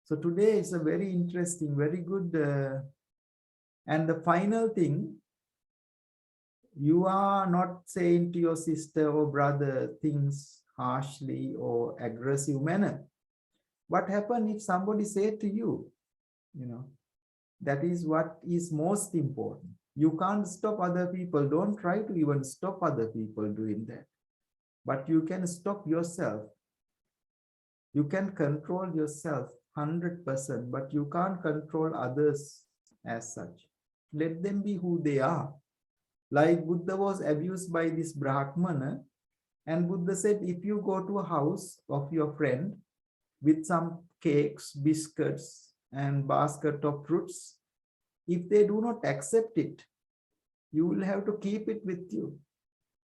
So today is a very interesting, very good, and the final thing, you are not saying to your sister or brother things harshly or aggressive manner. What happens if somebody say to you, that is what is most important. You can't stop other people. Don't try to even stop other people doing that. But you can stop yourself. You can control yourself 100%, but you can't control others as such. Let them be who they are. Like Buddha was abused by this Brahmana, and Buddha said, if you go to a house of your friend with some cakes, biscuits, and basket of fruits, if they do not accept it, you will have to keep it with you.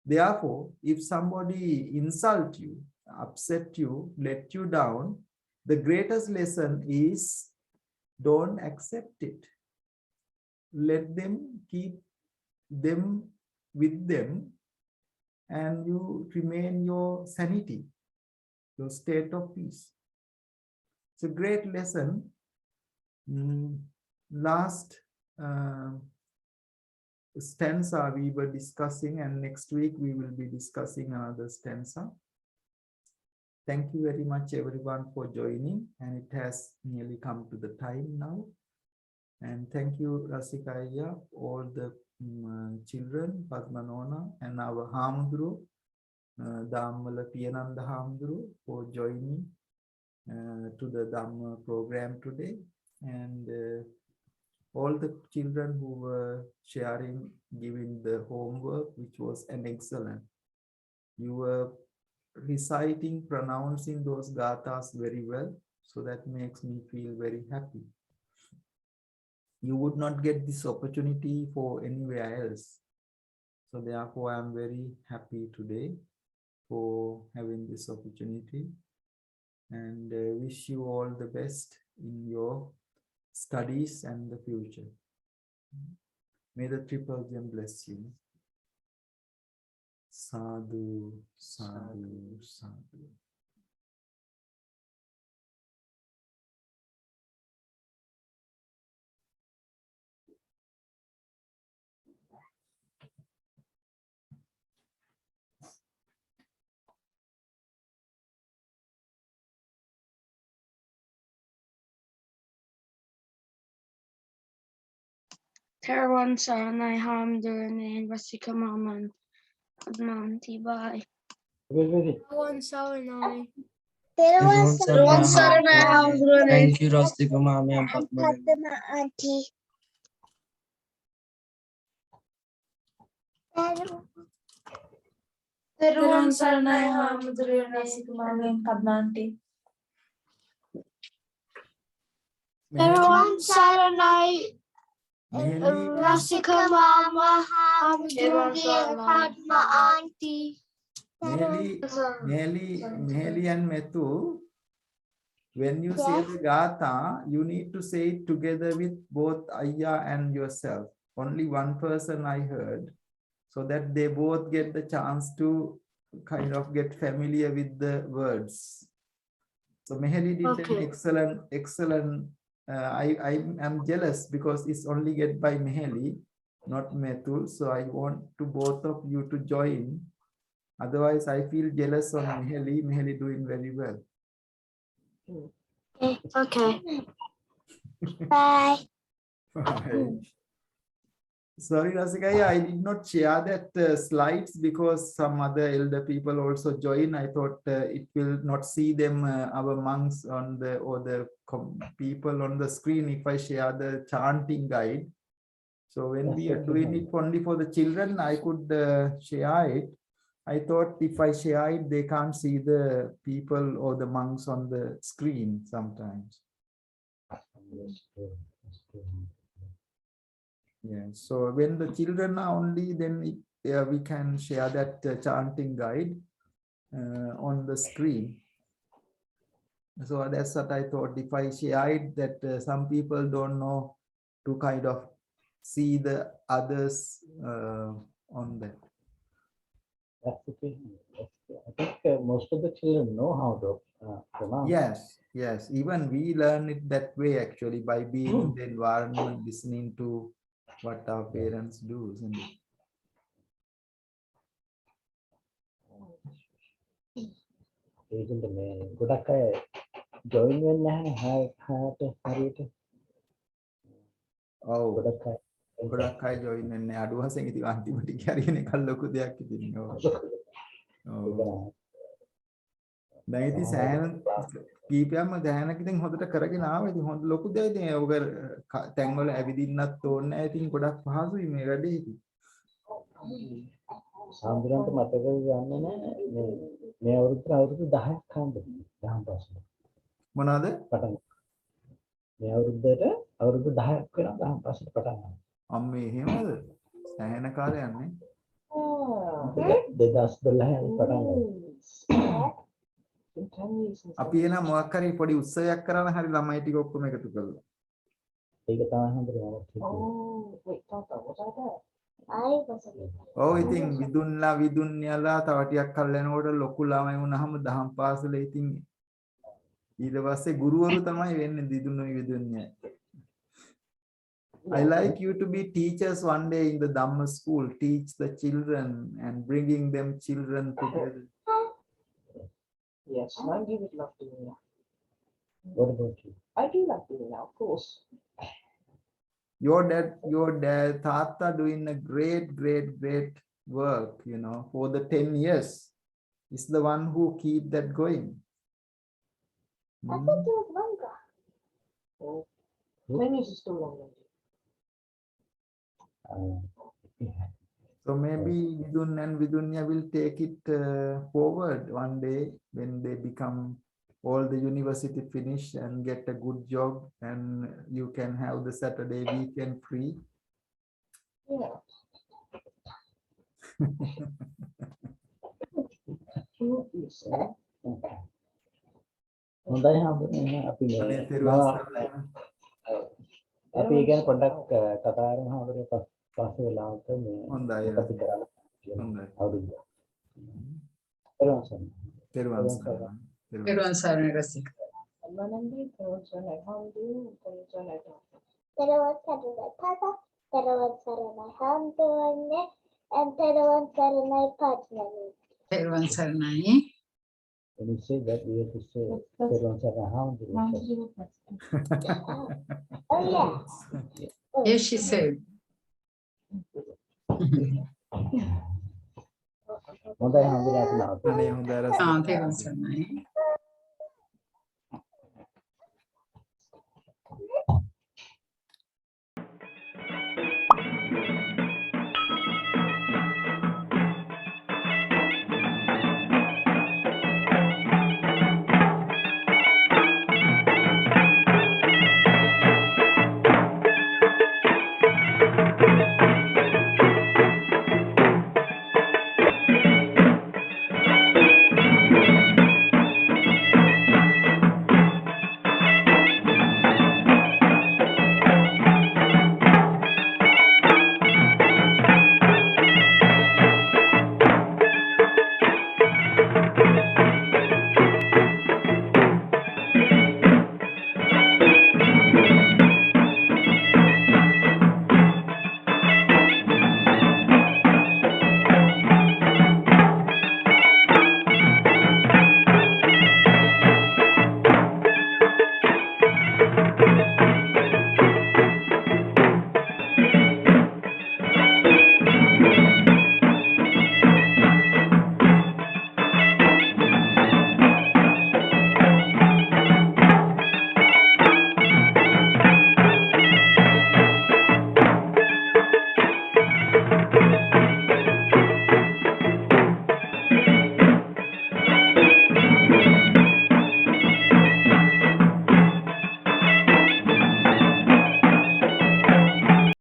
Therefore, if somebody insult you, upset you, let you down, the greatest lesson is don't accept it. Let them, keep them with them, and you remain your sanity, your state of peace. It's a great lesson. Last stanza we were discussing, and next week we will be discussing another stanza. Thank you very much everyone for joining, and it has nearly come to the time now. And thank you Rasika Ayya, all the children, Padmanona, and our Hamdru, Dhammala Piyananda Hamdru, for joining to the Dhamma program today. And all the children who were sharing, giving the homework, which was an excellent. You were reciting, pronouncing those gathas very well, so that makes me feel very happy. You would not get this opportunity for anywhere else. So therefore, I am very happy today for having this opportunity, and wish you all the best in your studies and the future. May the Triple Gem bless you. Sadhu, sadhu, sadhu. Terawan Saranai Hamdurane Vasika Maman Admanti Bye. Terawan Saranai. Terawan Saranai Hamdurane. Thank you, Rastika Mami and Padma. Auntie. Terawan Saranai Hamdurane Rasika Mami and Padma Auntie. Terawan Saranai Rasika Mama Hamdurane Padma Auntie. Meheli and Metu, when you say the Gatha, you need to say it together with both Ayya and yourself. Only one person I heard, so that they both get the chance to kind of get familiar with the words. So Meheli did an excellent. I am jealous because it's only get by Meheli, not Metu. So I want to both of you to join. Otherwise, I feel jealous on Meheli. Meheli doing very well. Okay. Bye. Bye. Sorry, Rasikaya, I did not share that slides because some other elder people also join. I thought it will not see them, our monks on the, or the people on the screen if I share the chanting guide. So when we are doing it only for the children, I could share it. I thought if I share it, they can't see the people or the monks on the screen sometimes. Yeah, so when the children are only, then we can share that chanting guide on the screen. So that's what I thought. If I share it, that some people don't know to kind of see the others on that. That's okay. I think most of the children know how to pronounce. Yes, yes. Even we learn it that way actually, by being in the environment, listening to what our parents do, isn't it? ඒකට මේ ගොඩක් අය join වෙන්නේ නැහැ හාට හරියට. ඔව් ගොඩක් අය ජොයින් වෙන්නේ අඩු වශයෙන් ඉතින් අන්තිමට කියන එක ලොකු දෙයක් ඉතින්. ඔව්. දැන් ඉතින් සෑහෙන කීපයක්ම ගහනක ඉතින් හොඳට කරගෙන ආවා. ඉතින් හොඳ ලොකු දෙයක් ඉතින් ඔක තැන් වල ඇවිදින්නත් ඕනේ නැහැ. ඉතින් ගොඩක් පහසුයි මේ වැඩේ ඉතින්. සාන්ද්‍රන්ට මතක ගන්න නැහැ මේ අවුරුදු 10ක් හම්බුනේ දහම් පාසල. මොනවාද? පටන්. මේ අවුරුදු 10ක් වෙනවා දහම් පාසල පටන් ගන්න. අම්මේ එහෙමද? සෑහෙන කාලයක් නේ. 2012 පටන් ගත්තා. අපි එන මොකක් හරි පොඩි උත්සවයක් කරන්න හරි ළමයි ටික ඔක්කොම එකතු කරලා. ඒක තමයි හම්බුනේ මම. ඔව් ඉතින් විදුන්යලා තව ටිකක් කල් යනකොට ලොකු ළමයි වුණාම දහම් පාසලේ ඉතින් ඊට පස්සේ ගුරුවරු තමයි වෙන්නේ විදුන්යයි. I like you to be teachers one day in the Dhamma school, teach the children and bringing them children together. Yes, I would love to do that. What about you? I do love doing that, of course. Your dad, Tata doing a great work, you know, for the 10 years. Is the one who keep that going. I thought it was longer. Oh, 10 years is still longer. So maybe Vidun and Vidunya will take it forward one day when they become all the university finish and get a good job, and you can have the Saturday weekend free. Yeah. හොඳයි හම්බුනේ අපි අපි ඉගෙන පොඩ්ඩක් කතා කරමු හම්බුනේ පස්සේ වෙලාවක මේ හොඳයි අපි කරලා හොඳයි අවුරුද්ද පෙරවන් සරණයි රසික. Manandi, Karanjana Hamdu, Karanjana Hamdu. Terawan Saranai Tata, Terawan Saranai Hamduane, and Terawan Saranai Padmani. තෙරුවන් සරණයි. When you say that, we have to say Terawan Saranai Hamdu. Oh yeah. Yes, she said. හොඳයි හම්බුනේ අපි අනේ හොඳයි රසික. තෙරුවන් සරණයි.